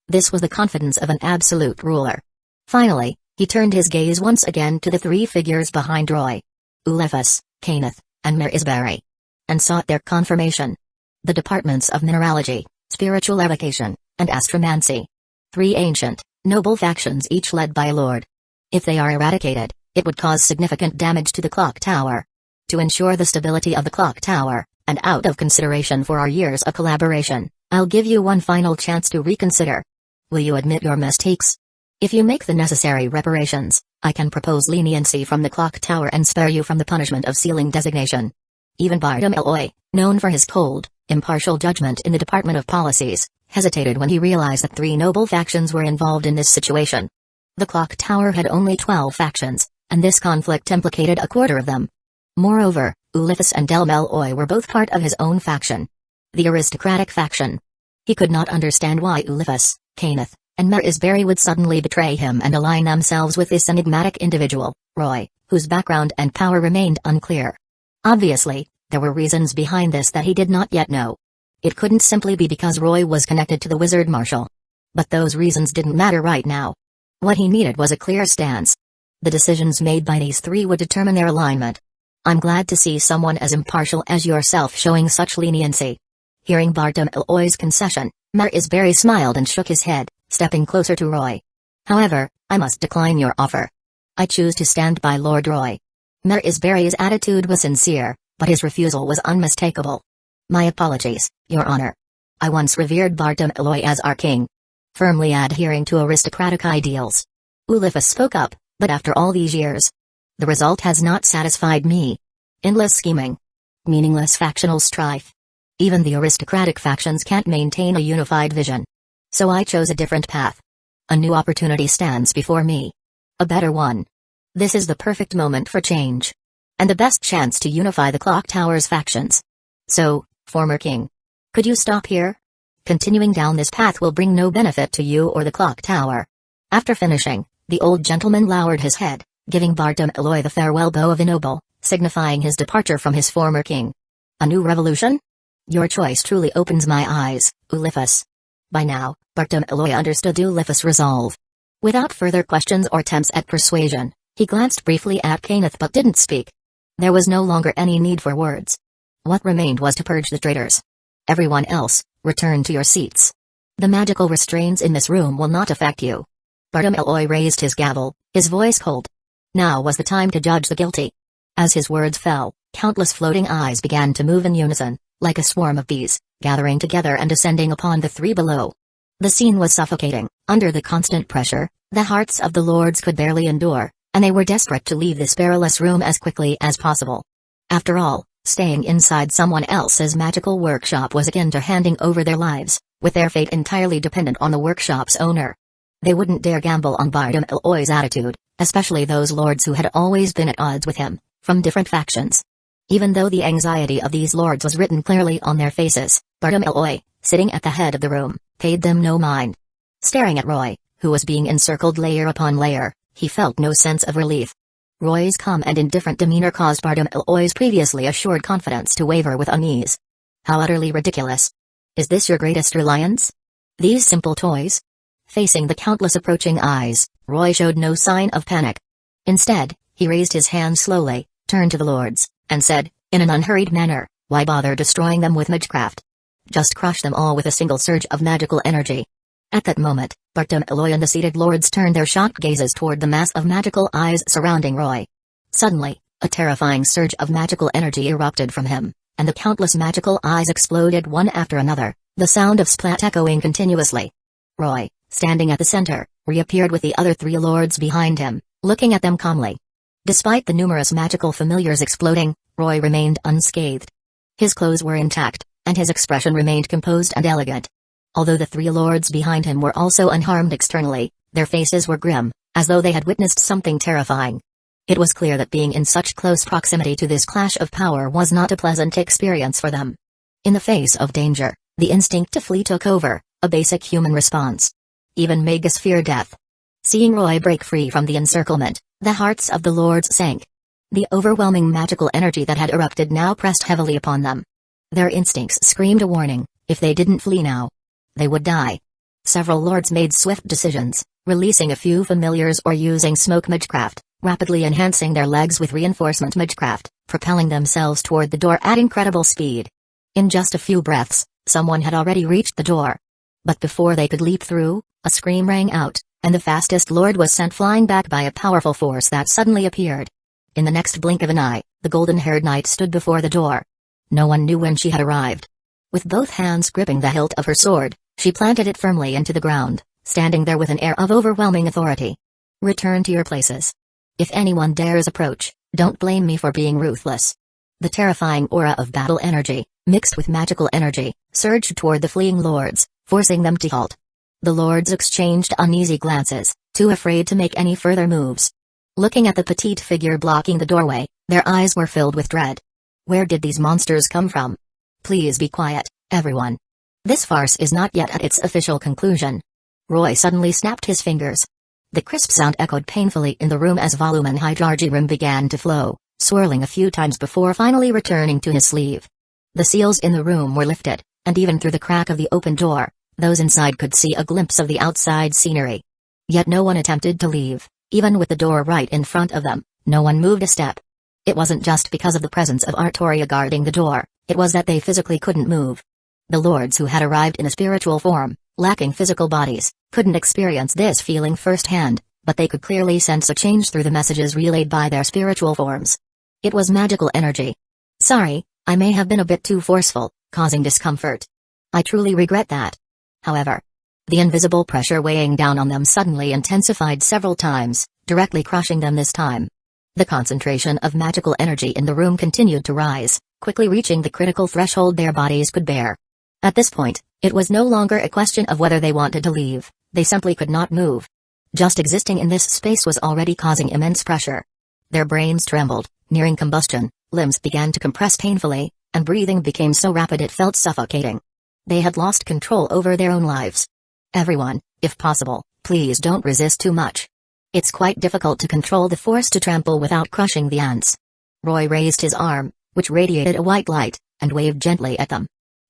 [SPEAKER 1] This was the confidence of an absolute ruler. Finally, he turned his gaze once again to the 3 figures behind Roy. Ulefus, Kenneth, and Marisbury, and sought their confirmation. The departments of mineralogy, spiritual evocation, and astromancy. 3 ancient, noble factions each led by a lord. If they are eradicated, it would cause significant damage to the clock tower. To ensure the stability of the clock tower, and out of consideration for our years of collaboration, I'll give you one final chance to reconsider. Will you admit your mistakes? If you make the necessary reparations, I can propose leniency from the clock tower and spare you from the punishment of sealing designation. Even Bartholomew, known for his cold, impartial judgment in the Department of Policies, hesitated when he realized that 3 noble factions were involved in this situation. The clock tower had only 12 factions, and this conflict implicated a quarter of them. Moreover, Ulysses and Delmeloy were both part of his own faction. The aristocratic faction. He could not understand why Ulysses, Kenneth, and Marisbury would suddenly betray him and align themselves with this enigmatic individual, Roy, whose background and power remained unclear. Obviously, there were reasons behind this that he did not yet know. It couldn't simply be because Roy was connected to the Wizard Marshal. But those reasons didn't matter right now. What he needed was a clear stance. The decisions made by these 3 would determine their alignment. I'm glad to see someone as impartial as yourself showing such leniency. Hearing Bartholomew's concession, Marisbury smiled and shook his head, stepping closer to Roy. However, I must decline your offer. I choose to stand by Lord Roy. Marisbury's attitude was sincere, but his refusal was unmistakable. My apologies, Your Honor. I once revered Bartholomew as our king. Firmly adhering to aristocratic ideals. Ulysses spoke up, but after all these years, the result has not satisfied me. Endless scheming. Meaningless factional strife. Even the aristocratic factions can't maintain a unified vision. So I chose a different path. A new opportunity stands before me. A better one. This is the perfect moment for change. And the best chance to unify the clock tower's factions. So, former king. Could you stop here? Continuing down this path will bring no benefit to you or the clock tower. After finishing, the old gentleman lowered his head, giving Bartholomew the farewell bow of a noble, signifying his departure from his former king. A new revolution? Your choice truly opens my eyes, Ulysses. By now, Bartholomew understood Ulysses' resolve. Without further questions or attempts at persuasion, he glanced briefly at Kenneth but didn't speak. There was no longer any need for words. What remained was to purge the traitors. Everyone else, return to your seats. The magical restraints in this room will not affect you. Bartholomew raised his gavel, his voice cold. Now was the time to judge the guilty. As his words fell, countless floating eyes began to move in unison, like a swarm of bees, gathering together and descending upon the 3 below. The scene was suffocating. Under the constant pressure, the hearts of the lords could barely endure, and they were desperate to leave this perilous room as quickly as possible. After all, staying inside someone else's magical workshop was akin to handing over their lives, with their fate entirely dependent on the workshop's owner. They wouldn't dare gamble on Bartholomew's attitude, especially those lords who had always been at odds with him, from different factions. Even though the anxiety of these lords was written clearly on their faces, Bartholomew, sitting at the head of the room, paid them no mind. Staring at Roy, who was being encircled layer upon layer, he felt no sense of relief. Roy's calm and indifferent demeanor caused Bartholomew's previously assured confidence to waver with unease. How utterly ridiculous. Is this your greatest reliance? These simple toys? Facing the countless approaching eyes, Roy showed no sign of panic. Instead, he raised his hand slowly, turned to the lords, and said, in an unhurried manner, why bother destroying them with magecraft? Just crush them all with a single surge of magical energy. At that moment, Bartholomew and the seated lords turned their shocked gazes toward the mass of magical eyes surrounding Roy. Suddenly, a terrifying surge of magical energy erupted from him, and the countless magical eyes exploded one after another, the sound of splat echoing continuously. Roy, standing at the center, reappeared with the other 3 lords behind him, looking at them calmly. Despite the numerous magical familiars exploding, Roy remained unscathed. His clothes were intact, and his expression remained composed and elegant. Although the 3 lords behind him were also unharmed externally, their faces were grim, as though they had witnessed something terrifying. It was clear that being in such close proximity to this clash of power was not a pleasant experience for them. In the face of danger, the instinct to flee took over, a basic human response. Even Magus feared death. Seeing Roy break free from the encirclement, the hearts of the lords sank. The overwhelming magical energy that had erupted now pressed heavily upon them. Their instincts screamed a warning: if they didn't flee now, they would die. Several lords made swift decisions, releasing a few familiars or using smoke magecraft, rapidly enhancing their legs with reinforcement magecraft, propelling themselves toward the door at incredible speed. In just a few breaths, someone had already reached the door. But before they could leap through, a scream rang out, and the fastest lord was sent flying back by a powerful force that suddenly appeared. In the next blink of an eye, the golden-haired knight stood before the door. No one knew when she had arrived. With both hands gripping the hilt of her sword, she planted it firmly into the ground, standing there with an air of overwhelming authority. "Return to your places. If anyone dares approach, don't blame me for being ruthless." The terrifying aura of battle energy, mixed with magical energy, surged toward the fleeing lords, forcing them to halt. The lords exchanged uneasy glances, too afraid to make any further moves. Looking at the petite figure blocking the doorway, their eyes were filled with dread. Where did these monsters come from? Please be quiet, everyone. This farce is not yet at its official conclusion. Roy suddenly snapped his fingers. The crisp sound echoed painfully in the room as volume and hydrogen began to flow, swirling a few times before finally returning to his sleeve. The seals in the room were lifted, and even through the crack of the open door, those inside could see a glimpse of the outside scenery. Yet no one attempted to leave, even with the door right in front of them, no one moved a step. It wasn't just because of the presence of Artoria guarding the door, it was that they physically couldn't move. The lords who had arrived in a spiritual form, lacking physical bodies, couldn't experience this feeling firsthand, but they could clearly sense a change through the messages relayed by their spiritual forms. It was magical energy. "Sorry, I may have been a bit too forceful, causing discomfort. I truly regret that." However, the invisible pressure weighing down on them suddenly intensified several times, directly crushing them this time. The concentration of magical energy in the room continued to rise, quickly reaching the critical threshold their bodies could bear. At this point, it was no longer a question of whether they wanted to leave, they simply could not move. Just existing in this space was already causing immense pressure. Their brains trembled, nearing combustion, limbs began to compress painfully, and breathing became so rapid it felt suffocating. They had lost control over their own lives. "Everyone, if possible, please don't resist too much. It's quite difficult to control the force to trample without crushing the ants." Roy raised his arm, which radiated a white light, and waved gently at them.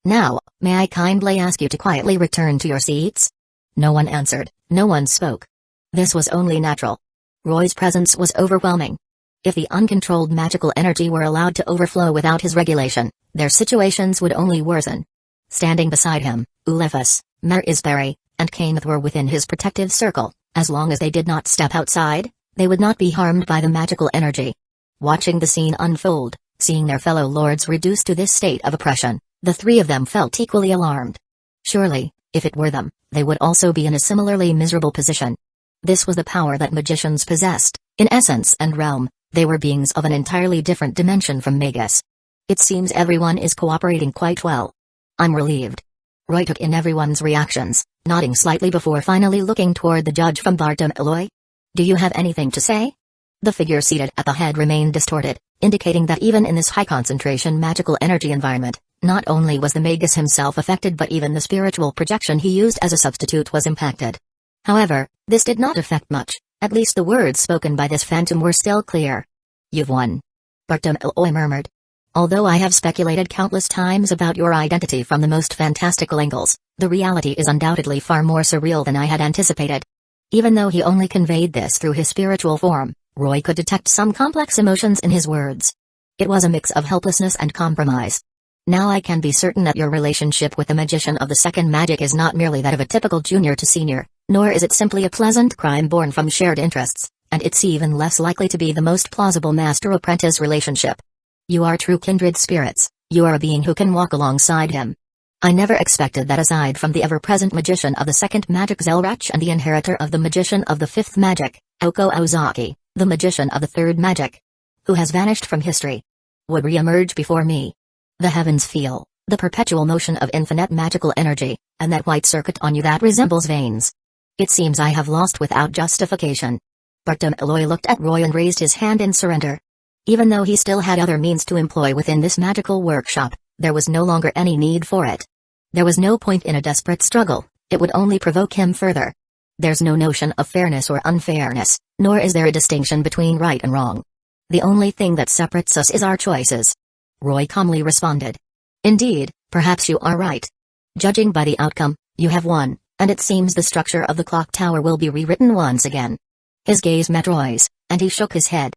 [SPEAKER 1] "Now, may I kindly ask you to quietly return to your seats?" No one answered, no one spoke. This was only natural. Roy's presence was overwhelming. If the uncontrolled magical energy were allowed to overflow without his regulation, their situations would only worsen. Standing beside him, Ulefus, Mer Isberry, and Kenneth were within his protective circle. As long as they did not step outside, they would not be harmed by the magical energy. Watching the scene unfold, seeing their fellow lords reduced to this state of oppression, the three of them felt equally alarmed. Surely, if it were them, they would also be in a similarly miserable position. This was the power that magicians possessed. In essence and realm, they were beings of an entirely different dimension from Magus. "It seems everyone is cooperating quite well. I'm relieved." Roy took in everyone's reactions, nodding slightly before finally looking toward the judge from Bartom Eloy. "Do you have anything to say?" The figure seated at the head remained distorted, indicating that even in this high-concentration magical energy environment, not only was the Magus himself affected but even the spiritual projection he used as a substitute was impacted. However, this did not affect much, at least the words spoken by this phantom were still clear. "You've won." Bartom Eloy murmured. "Although I have speculated countless times about your identity from the most fantastical angles, the reality is undoubtedly far more surreal than I had anticipated." Even though he only conveyed this through his spiritual form, Roy could detect some complex emotions in his words. It was a mix of helplessness and compromise. "Now I can be certain that your relationship with the magician of the second magic is not merely that of a typical junior to senior, nor is it simply a pleasant crime born from shared interests, and it's even less likely to be the most plausible master-apprentice relationship. You are true kindred spirits, you are a being who can walk alongside him. I never expected that aside from the ever-present magician of the second magic Zelrach and the inheritor of the magician of the fifth magic, Oko Ozaki, the magician of the third magic, who has vanished from history, would re-emerge before me. The heavens feel, the perpetual motion of infinite magical energy, and that white circuit on you that resembles veins. It seems I have lost without justification." Bartom Eloy looked at Roy and raised his hand in surrender. Even though he still had other means to employ within this magical workshop, there was no longer any need for it. There was no point in a desperate struggle, it would only provoke him further. There's no notion of fairness or unfairness, nor is there a distinction between right and wrong. The only thing that separates us is our choices. Roy calmly responded. "Indeed, perhaps you are right. Judging by the outcome, you have won, and it seems the structure of the clock tower will be rewritten once again." His gaze met Roy's, and he shook his head.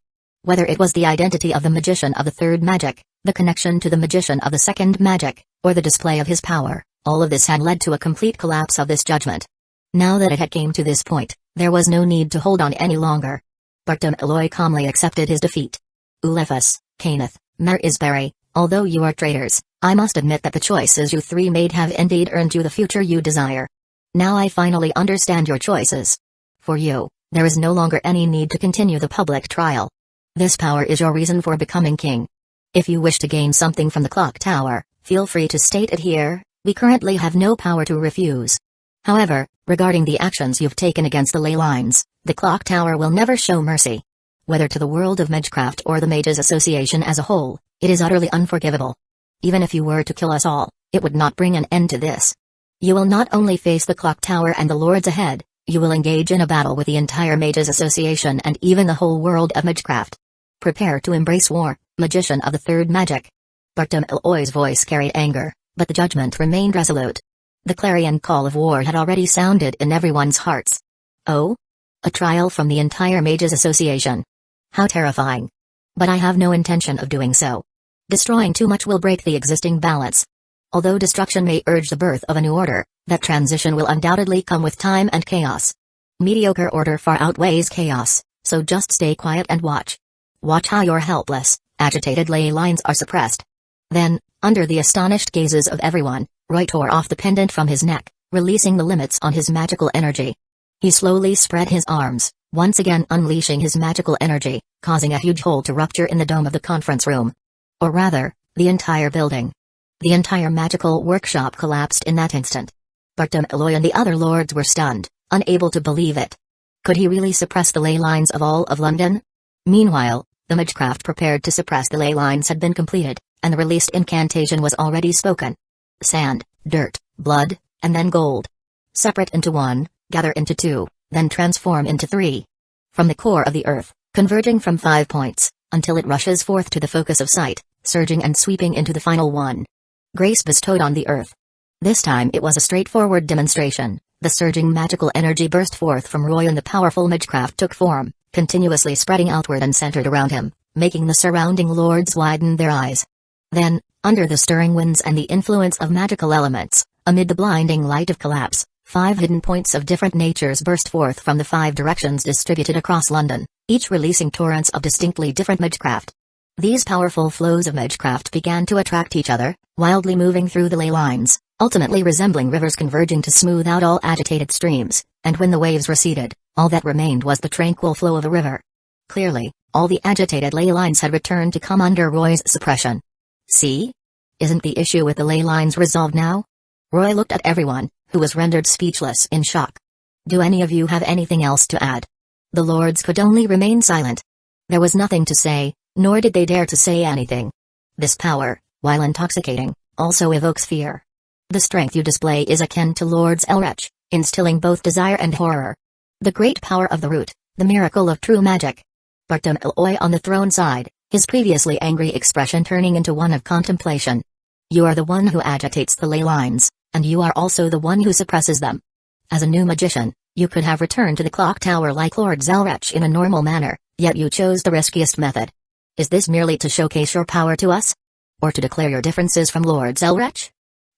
[SPEAKER 1] Whether it was the identity of the magician of the third magic, the connection to the magician of the second magic, or the display of his power, all of this had led to a complete collapse of this judgment. Now that it had came to this point, there was no need to hold on any longer. Bartholomew calmly accepted his defeat. Ulefus, Kenneth, Marisbury, although you are traitors, I must admit that the choices you three made have indeed earned you the future you desire. Now I finally understand your choices. For you, there is no longer any need to continue the public trial. This power is your reason for becoming king. If you wish to gain something from the clock tower, feel free to state it here. We currently have no power to refuse. However, regarding the actions you've taken against the ley lines, the clock tower will never show mercy. Whether to the world of Magecraft or the Mages Association as a whole, it is utterly unforgivable. Even if you were to kill us all, it would not bring an end to this. You will not only face the clock tower and the lords ahead, you will engage in a battle with the entire Mages Association and even the whole world of Magecraft. Prepare to embrace war, magician of the third magic. Bartholomew's voice carried anger, but the judgment remained resolute. The clarion call of war had already sounded in everyone's hearts. Oh? A trial from the entire Mages Association. How terrifying. But I have no intention of doing so. Destroying too much will break the existing balance. Although destruction may urge the birth of a new order, that transition will undoubtedly come with time and chaos. Mediocre order far outweighs chaos, so just stay quiet and watch. Watch how your helpless, agitated ley lines are suppressed. Then, under the astonished gazes of everyone, Roy tore off the pendant from his neck, releasing the limits on his magical energy. He slowly spread his arms, once again unleashing his magical energy, causing a huge hole to rupture in the dome of the conference room. Or rather, the entire building. The entire magical workshop collapsed in that instant. Bartholomew and the other lords were stunned, unable to believe it. Could he really suppress the ley lines of all of London? Meanwhile, the Magecraft prepared to suppress the ley lines had been completed, and the released incantation was already spoken. Sand, dirt, blood, and then gold. Separate into one, gather into two, then transform into three. From the core of the earth, converging from 5 points, until it rushes forth to the focus of sight, surging and sweeping into the final one. Grace bestowed on the earth. This time it was a straightforward demonstration. The surging magical energy burst forth from Roy and the powerful Magecraft took form, continuously spreading outward and centered around him, making the surrounding lords widen their eyes. Then, under the stirring winds and the influence of magical elements, amid the blinding light of collapse, 5 hidden points of different natures burst forth from the 5 directions distributed across London, each releasing torrents of distinctly different Magecraft. These powerful flows of Magecraft began to attract each other, wildly moving through the ley lines, ultimately resembling rivers converging to smooth out all agitated streams, and when the waves receded, all that remained was the tranquil flow of a river. Clearly, all the agitated ley lines had returned to come under Roy's suppression. See? Isn't the issue with the ley lines resolved now? Roy looked at everyone, who was rendered speechless in shock. Do any of you have anything else to add? The lords could only remain silent. There was nothing to say, nor did they dare to say anything. This power, while intoxicating, also evokes fear. The strength you display is akin to Lord Elrech, instilling both desire and horror. The great power of the root, the miracle of true magic. Bartholomew on the throne side, his previously angry expression turning into one of contemplation. You are the one who agitates the ley lines, and you are also the one who suppresses them. As a new magician, you could have returned to the clock tower like Lord Zelrech in a normal manner, yet you chose the riskiest method. Is this merely to showcase your power to us? Or to declare your differences from Lord Zelrech?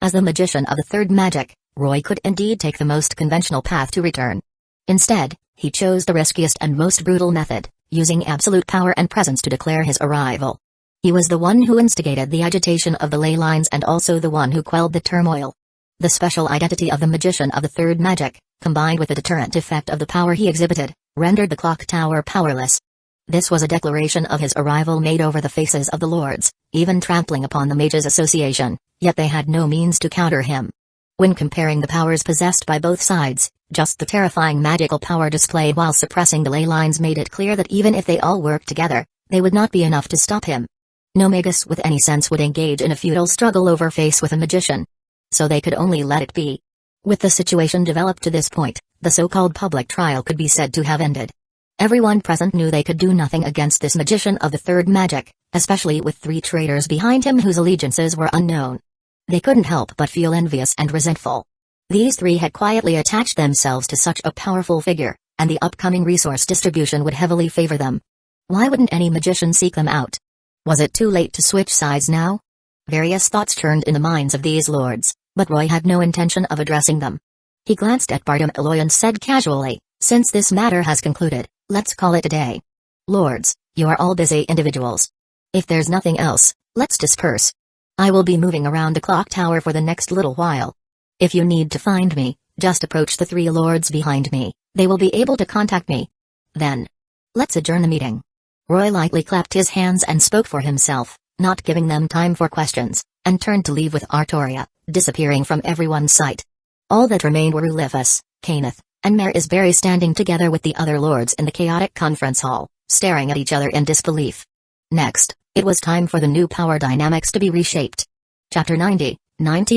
[SPEAKER 1] As the magician of the third magic, Roy could indeed take the most conventional path to return. Instead, he chose the riskiest and most brutal method, using absolute power and presence to declare his arrival. He was the one who instigated the agitation of the ley lines and also the one who quelled the turmoil. The special identity of the magician of the third magic, combined with the deterrent effect of the power he exhibited, rendered the clock tower powerless. This was a declaration of his arrival made over the faces of the lords, even trampling upon the Mages Association, yet they had no means to counter him. When comparing the powers possessed by both sides, just the terrifying magical power displayed while suppressing the ley lines made it clear that even if they all worked together, they would not be enough to stop him. No Magus with any sense would engage in a futile struggle over face with a magician. So they could only let it be. With the situation developed to this point, the so-called public trial could be said to have ended. Everyone present knew they could do nothing against this magician of the third magic, especially with 3 traitors behind him whose allegiances were unknown. They couldn't help but feel envious and resentful. These 3 had quietly attached themselves to such a powerful figure, and the upcoming resource distribution would heavily favor them. Why wouldn't any magician seek them out? Was it too late to switch sides now? Various thoughts turned in the minds of these lords, but Roy had no intention of addressing them. He glanced at Bartum Eloy and said casually, "Since this matter has concluded, let's call it a day. Lords, you are all busy individuals. If there's nothing else, let's disperse. I will be moving around the clock tower for the next little while. If you need to find me, just approach the 3 lords behind me, they will be able to contact me. Then, let's adjourn the meeting." Roy lightly clapped his hands and spoke for himself, not giving them time for questions, and turned to leave with Artoria, disappearing from everyone's sight. All that remained were Ulysses, Kenneth, and Mayor Isbury standing together with the other lords in the chaotic conference hall, staring at each other in disbelief. Next, it was time for the new power dynamics to be reshaped. Chapter 90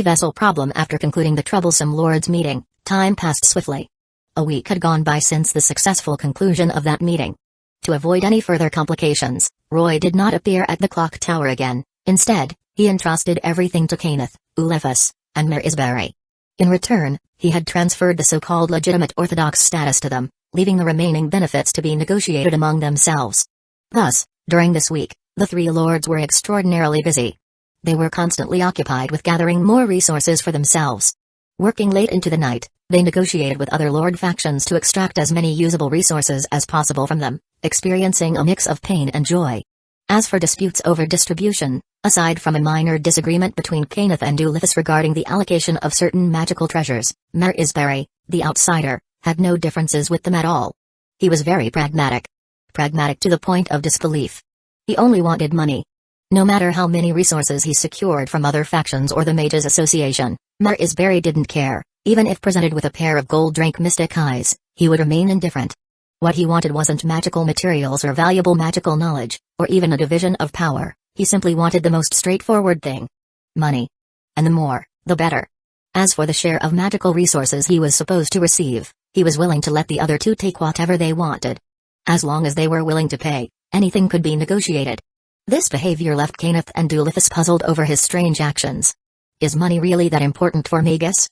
[SPEAKER 1] Vessel Problem. After concluding the troublesome lords meeting, time passed swiftly. A week had gone by since the successful conclusion of that meeting. To avoid any further complications, Roy did not appear at the clock tower again. Instead, he entrusted everything to Kenneth, Ulysses, and Mayor Isbury. In return, he had transferred the so-called legitimate orthodox status to them, leaving the remaining benefits to be negotiated among themselves. Thus, during this week, the 3 lords were extraordinarily busy. They were constantly occupied with gathering more resources for themselves. Working late into the night, they negotiated with other lord factions to extract as many usable resources as possible from them, experiencing a mix of pain and joy. As for disputes over distribution, aside from a minor disagreement between Kenneth and Ulysses regarding the allocation of certain magical treasures, Mayor Isbury, the outsider, had no differences with them at all. He was very pragmatic. Pragmatic to the point of disbelief. He only wanted money. No matter how many resources he secured from other factions or the Mages Association, Mayor Isbury didn't care. Even if presented with a pair of gold-drink mystic eyes, he would remain indifferent. What he wanted wasn't magical materials or valuable magical knowledge, or even a division of power. He simply wanted the most straightforward thing. Money. And the more, the better. As for the share of magical resources he was supposed to receive, he was willing to let the other 2 take whatever they wanted. As long as they were willing to pay, anything could be negotiated. This behavior left Kenneth and Ulysses puzzled over his strange actions. Is money really that important for Magus?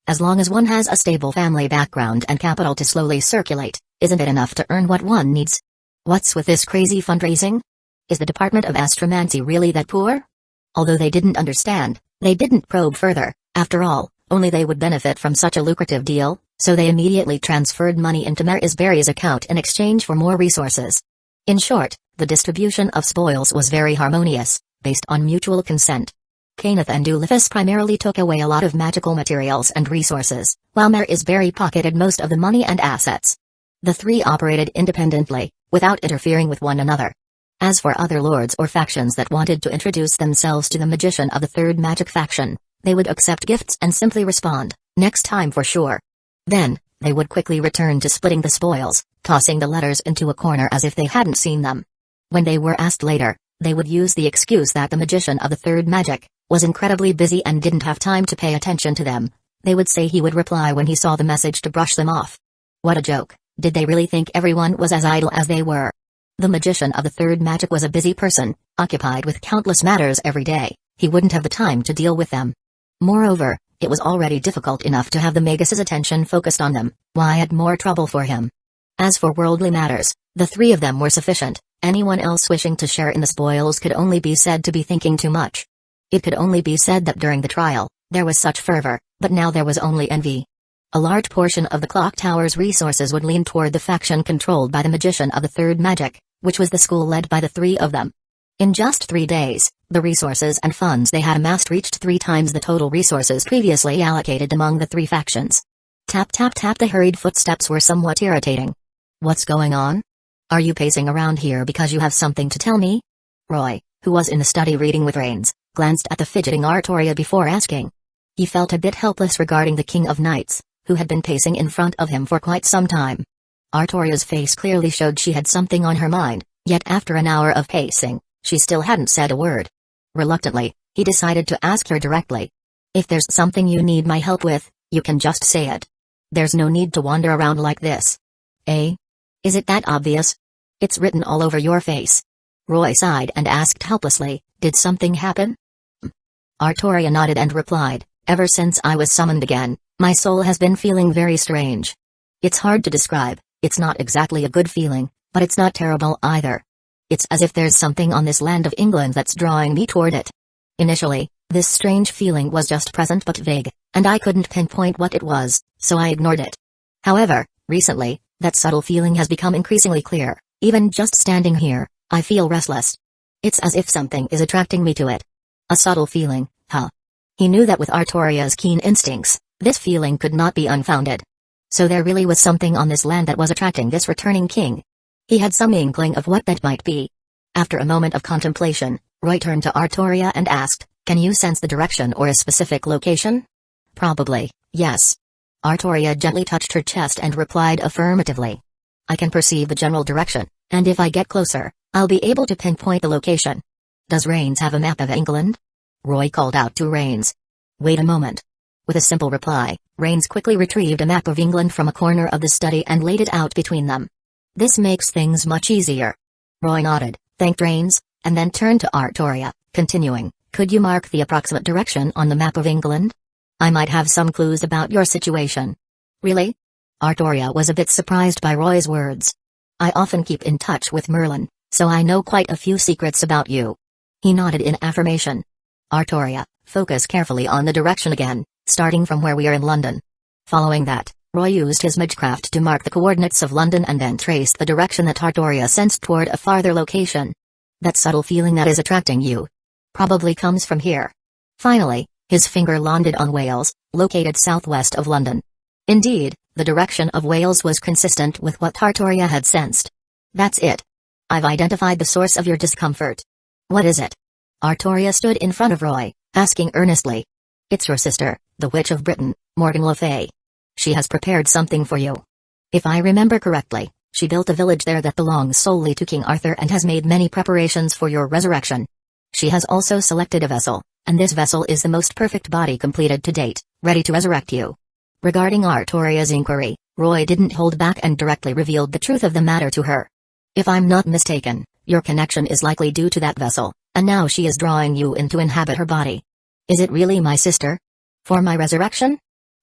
[SPEAKER 1] As long as one has a stable family background and capital to slowly circulate, isn't it enough to earn what one needs? What's with this crazy fundraising? Is the Department of Astromancy really that poor? Although they didn't understand, they didn't probe further. After all, only they would benefit from such a lucrative deal, so they immediately transferred money into Mayor Isbury's account in exchange for more resources. In short, the distribution of spoils was very harmonious, based on mutual consent. Kenneth and Ulysses primarily took away a lot of magical materials and resources, while Mayor Isbury pocketed most of the money and assets. The 3 operated independently, without interfering with one another. As for other lords or factions that wanted to introduce themselves to the magician of the 3rd magic faction, they would accept gifts and simply respond, "Next time for sure." Then, they would quickly return to splitting the spoils, tossing the letters into a corner as if they hadn't seen them. When they were asked later, they would use the excuse that the magician of the 3rd magic was incredibly busy and didn't have time to pay attention to them. They would say he would reply when he saw the message to brush them off. What a joke. Did they really think everyone was as idle as they were? The magician of the 3rd magic was a busy person, occupied with countless matters every day. He wouldn't have the time to deal with them. Moreover, it was already difficult enough to have the Magus' attention focused on them. Why add more trouble for him? As for worldly matters, the 3 of them were sufficient. Anyone else wishing to share in the spoils could only be said to be thinking too much. It could only be said that during the trial, there was such fervor, but now there was only envy. A large portion of the clock tower's resources would lean toward the faction controlled by the magician of the 3rd magic, which was the school led by the 3 of them. In just 3 days, the resources and funds they had amassed reached 3 times the total resources previously allocated among the 3 factions. Tap tap tap. The hurried footsteps were somewhat irritating. What's going on? Are you pacing around here because you have something to tell me? Roy, who was in the study reading with Rains, glanced at the fidgeting Artoria before asking. He felt a bit helpless regarding the King of Knights, who had been pacing in front of him for quite some time. Artoria's face clearly showed she had something on her mind, yet after an hour of pacing, she still hadn't said a word. Reluctantly, he decided to ask her directly. If there's something you need my help with, you can just say it. There's no need to wander around like this. Eh? Is it that obvious? It's written all over your face. Roy sighed and asked helplessly, did something happen? Artoria nodded and replied, ever since I was summoned again, my soul has been feeling very strange. It's hard to describe, it's not exactly a good feeling, but it's not terrible either. It's as if there's something on this land of England that's drawing me toward it. Initially, this strange feeling was just present but vague, and I couldn't pinpoint what it was, so I ignored it. However, recently, that subtle feeling has become increasingly clear. Even just standing here, I feel restless. It's as if something is attracting me to it. A subtle feeling, huh? He knew that with Artoria's keen instincts, this feeling could not be unfounded. So there really was something on this land that was attracting this returning king. He had some inkling of what that might be. After a moment of contemplation, Roy turned to Artoria and asked, "Can you sense the direction or a specific location?" "Probably, yes." Artoria gently touched her chest and replied affirmatively. "I can perceive the general direction, and if I get closer, I'll be able to pinpoint the location." "Does Rains have a map of England?" Roy called out to Rains. "Wait a moment." With a simple reply, Rains quickly retrieved a map of England from a corner of the study and laid it out between them. "This makes things much easier." Roy nodded, thanked Rains, and then turned to Artoria, continuing, "Could you mark the approximate direction on the map of England? I might have some clues about your situation." "Really?" Artoria was a bit surprised by Roy's words. "I often keep in touch with Merlin, so I know quite a few secrets about you." He nodded in affirmation. "Artoria, focus carefully on the direction again, starting from where we are in London." Following that, Roy used his magecraft to mark the coordinates of London and then traced the direction that Artoria sensed toward a farther location. "That subtle feeling that is attracting you probably comes from here." Finally, his finger landed on Wales, located southwest of London. Indeed, the direction of Wales was consistent with what Artoria had sensed. "That's it. I've identified the source of your discomfort." "What is it?" Artoria stood in front of Roy, asking earnestly. "It's your sister, the Witch of Britain, Morgan Le Fay. She has prepared something for you. If I remember correctly, she built a village there that belongs solely to King Arthur and has made many preparations for your resurrection. She has also selected a vessel, and this vessel is the most perfect body completed to date, ready to resurrect you." Regarding Artoria's inquiry, Roy didn't hold back and directly revealed the truth of the matter to her. "If I'm not mistaken, your connection is likely due to that vessel, and now she is drawing you in to inhabit her body. Is it really my sister? For my resurrection?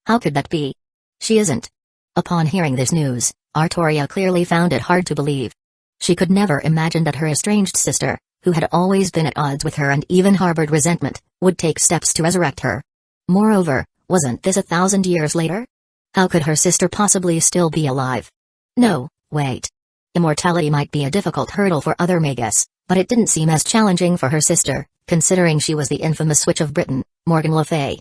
[SPEAKER 1] How could that be? She isn't." Upon hearing this news, Artoria clearly found it hard to believe. She could never imagine that her estranged sister, who had always been at odds with her and even harbored resentment, would take steps to resurrect her. Moreover, wasn't this 1,000 years later? How could her sister possibly still be alive? No, wait. Immortality might be a difficult hurdle for other Magus, but it didn't seem as challenging for her sister, considering she was the infamous Witch of Britain, Morgan Le Fay.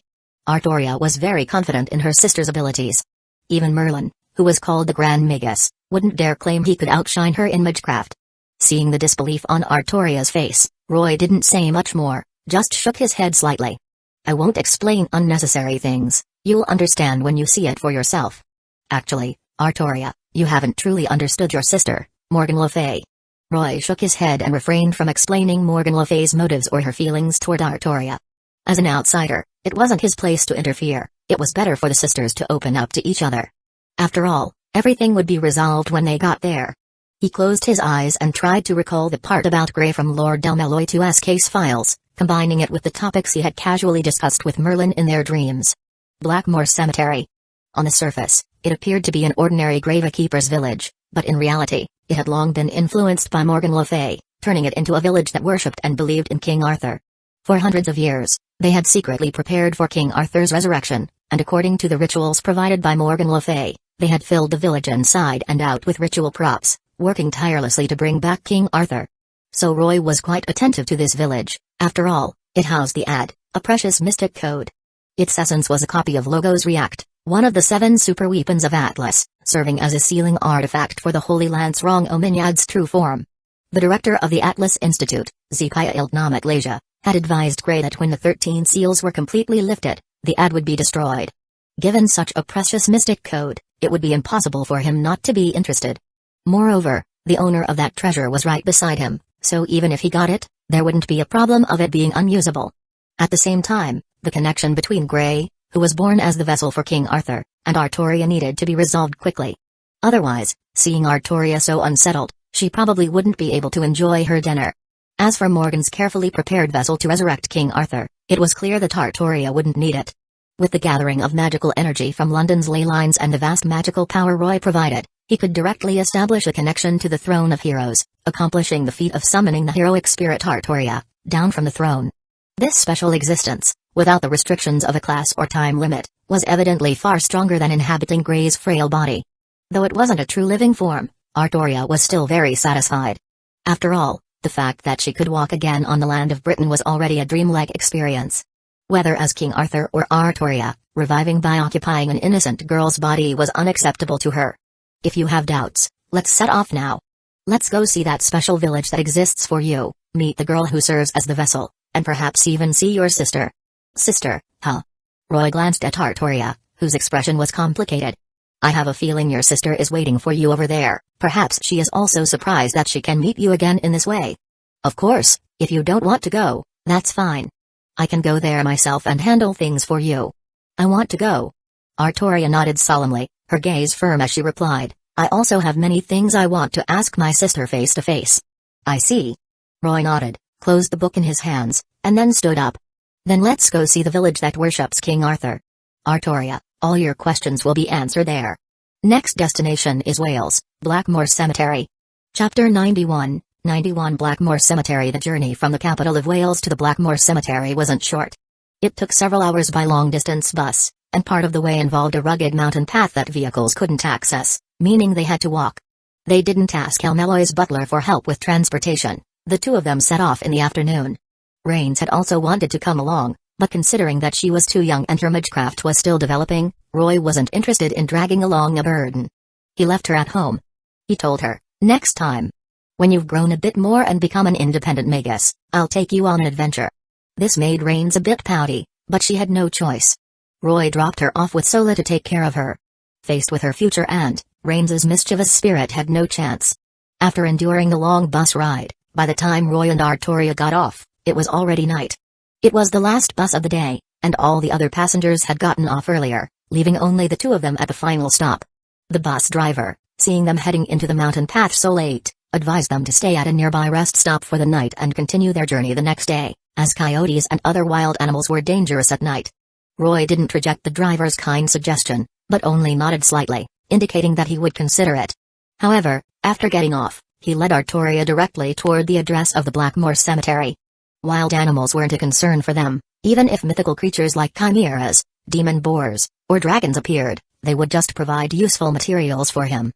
[SPEAKER 1] Artoria was very confident in her sister's abilities. Even Merlin, who was called the Grand Magus, wouldn't dare claim he could outshine her in magecraft. Seeing the disbelief on Artoria's face, Roy didn't say much more, just shook his head slightly. "I won't explain unnecessary things, you'll understand when you see it for yourself. Actually, Artoria, you haven't truly understood your sister, Morgan Le Fay." Roy shook his head and refrained from explaining Morgan Le Fay's motives or her feelings toward Artoria. As an outsider, it wasn't his place to interfere. It was better for the sisters to open up to each other. After all, everything would be resolved when they got there. He closed his eyes and tried to recall the part about Grey from Lord Delmeloy's case files, combining it with the topics he had casually discussed with Merlin in their dreams. Blackmoor Cemetery. On the surface, it appeared to be an ordinary gravekeeper's village, but in reality, it had long been influenced by Morgan Le Fay, turning it into a village that worshipped and believed in King Arthur. For hundreds of years, they had secretly prepared for King Arthur's resurrection, and according to the rituals provided by Morgan Le Fay, they had filled the village inside and out with ritual props, working tirelessly to bring back King Arthur. So Roy was quite attentive to this village. After all, it housed the Ad, a precious mystic code. Its essence was a copy of Logos React, one of the 7 super weapons of Atlas, serving as a sealing artifact for the Holy Lance Rong Ominyad's true form. The director of the Atlas Institute, Zekiah Ildnam Atlasia, had advised Grey that when the 13 seals were completely lifted, the Ad would be destroyed. Given such a precious mystic code, it would be impossible for him not to be interested. Moreover, the owner of that treasure was right beside him, so even if he got it, there wouldn't be a problem of it being unusable. At the same time, the connection between Grey, who was born as the vessel for King Arthur, and Artoria needed to be resolved quickly. Otherwise, seeing Artoria so unsettled, she probably wouldn't be able to enjoy her dinner. As for Morgan's carefully prepared vessel to resurrect King Arthur, it was clear that Artoria wouldn't need it. With the gathering of magical energy from London's ley lines and the vast magical power Roy provided, He could directly establish a connection to the throne of heroes, accomplishing the feat of summoning the heroic spirit Artoria down from the throne. This special existence, without the restrictions of a class or time limit, was evidently far stronger than inhabiting Gray's frail body. Though it wasn't a true living form, Artoria was still very satisfied. After all, the fact that she could walk again on the land of Britain was already a dreamlike experience. Whether as King Arthur or Artoria, reviving by occupying an innocent girl's body was unacceptable to her. If you have doubts, let's set off now. Let's go see that special village that exists for you, meet the girl who serves as the vessel, and perhaps even see your sister. Sister, huh? Roy glanced at Artoria, whose expression was complicated. I have a feeling your sister is waiting for you over there. Perhaps she is also surprised that she can meet you again in this way. Of course, if you don't want to go, that's fine. I can go there myself and handle things for you. I want to go. Artoria nodded solemnly, her gaze firm as she replied, I also have many things I want to ask my sister face to face. I see. Roy nodded, closed the book in his hands, and then stood up. Then let's go see the village that worships King Arthur. Artoria, all your questions will be answered there. Next destination is Wales, Blackmore Cemetery. Chapter 91, 91 Blackmore Cemetery. The journey from the capital of Wales to the Blackmore Cemetery wasn't short. It took several hours by long-distance bus, and part of the way involved a rugged mountain path that vehicles couldn't access, meaning they had to walk. They didn't ask Elmeloy's butler for help with transportation. The two of them set off in the afternoon. Rains had also wanted to come along, but considering that she was too young and her magecraft was still developing, Roy wasn't interested in dragging along a burden. He left her at home. He told her, next time. When you've grown a bit more and become an independent magus, I'll take you on an adventure. This made Rains a bit pouty, but she had no choice. Roy dropped her off with Sola to take care of her. Faced with her future aunt, Rains's mischievous spirit had no chance. After enduring the long bus ride, by the time Roy and Artoria got off, it was already night. It was the last bus of the day, and all the other passengers had gotten off earlier, leaving only the two of them at the final stop. The bus driver, seeing them heading into the mountain path so late, advised them to stay at a nearby rest stop for the night and continue their journey the next day, as coyotes and other wild animals were dangerous at night. Roy didn't reject the driver's kind suggestion, but only nodded slightly, indicating that he would consider it. However, after getting off, he led Artoria directly toward the address of the Blackmore Cemetery. Wild animals weren't a concern for them, even if mythical creatures like chimeras, demon boars, or dragons appeared, they would just provide useful materials for him.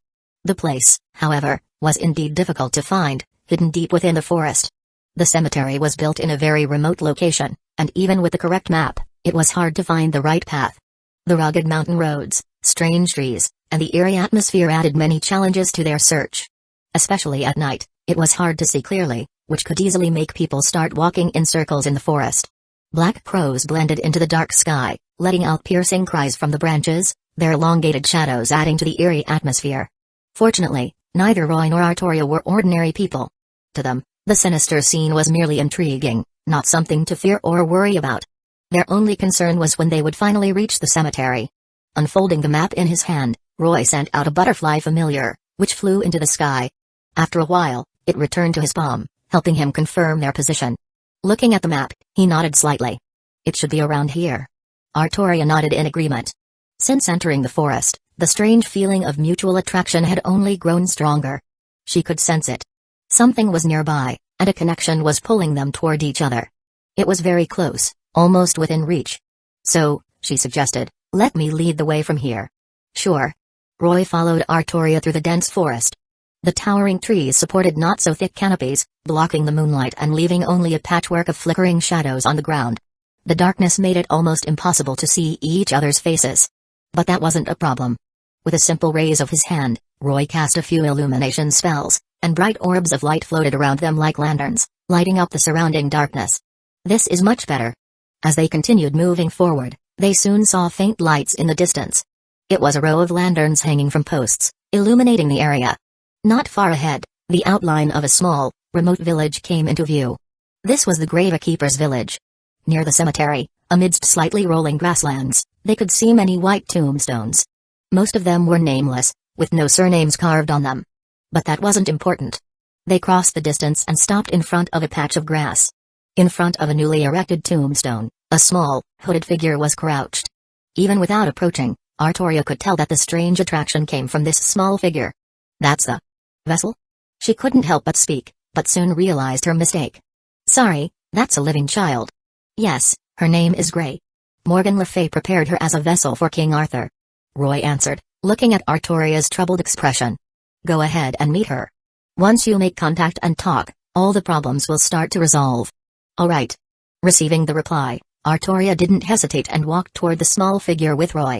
[SPEAKER 1] The place, however, was indeed difficult to find, hidden deep within the forest. The cemetery was built in a very remote location, and even with the correct map, it was hard to find the right path. The rugged mountain roads, strange trees, and the eerie atmosphere added many challenges to their search. Especially at night, it was hard to see clearly, which could easily make people start walking in circles in the forest. Black crows blended into the dark sky, letting out piercing cries from the branches, their elongated shadows adding to the eerie atmosphere. Fortunately, neither Roy nor Artoria were ordinary people. To them, the sinister scene was merely intriguing, not something to fear or worry about. Their only concern was when they would finally reach the cemetery. Unfolding the map in his hand, Roy sent out a butterfly familiar, which flew into the sky. After a while, it returned to his palm, helping him confirm their position. Looking at the map, he nodded slightly. It should be around here. Artoria nodded in agreement. Since entering the forest, the strange feeling of mutual attraction had only grown stronger. She could sense it. Something was nearby, and a connection was pulling them toward each other. It was very close, almost within reach. So, she suggested, let me lead the way from here. Sure. Roy followed Artoria through the dense forest. The towering trees supported not-so-thick canopies, blocking the moonlight and leaving only a patchwork of flickering shadows on the ground. The darkness made it almost impossible to see each other's faces. But that wasn't a problem. With a simple raise of his hand, Roy cast a few illumination spells, and bright orbs of light floated around them like lanterns, lighting up the surrounding darkness. This is much better. As they continued moving forward, they soon saw faint lights in the distance. It was a row of lanterns hanging from posts, illuminating the area. Not far ahead, the outline of a small, remote village came into view. This was the Gravekeeper's village. Near the cemetery, amidst slightly rolling grasslands, they could see many white tombstones. Most of them were nameless, with no surnames carved on them. But that wasn't important. They crossed the distance and stopped in front of a patch of grass. In front of a newly erected tombstone, a small, hooded figure was crouched. Even without approaching, Artoria could tell that the strange attraction came from this small figure. That's the vessel? She couldn't help but speak, but soon realized her mistake. Sorry, that's a living child. Yes, her name is Grey. Morgan Le Fay prepared her as a vessel for King Arthur. Roy answered, looking at Artoria's troubled expression. Go ahead and meet her. Once you make contact and talk, all the problems will start to resolve. All right. Receiving the reply, Artoria didn't hesitate and walked toward the small figure with Roy.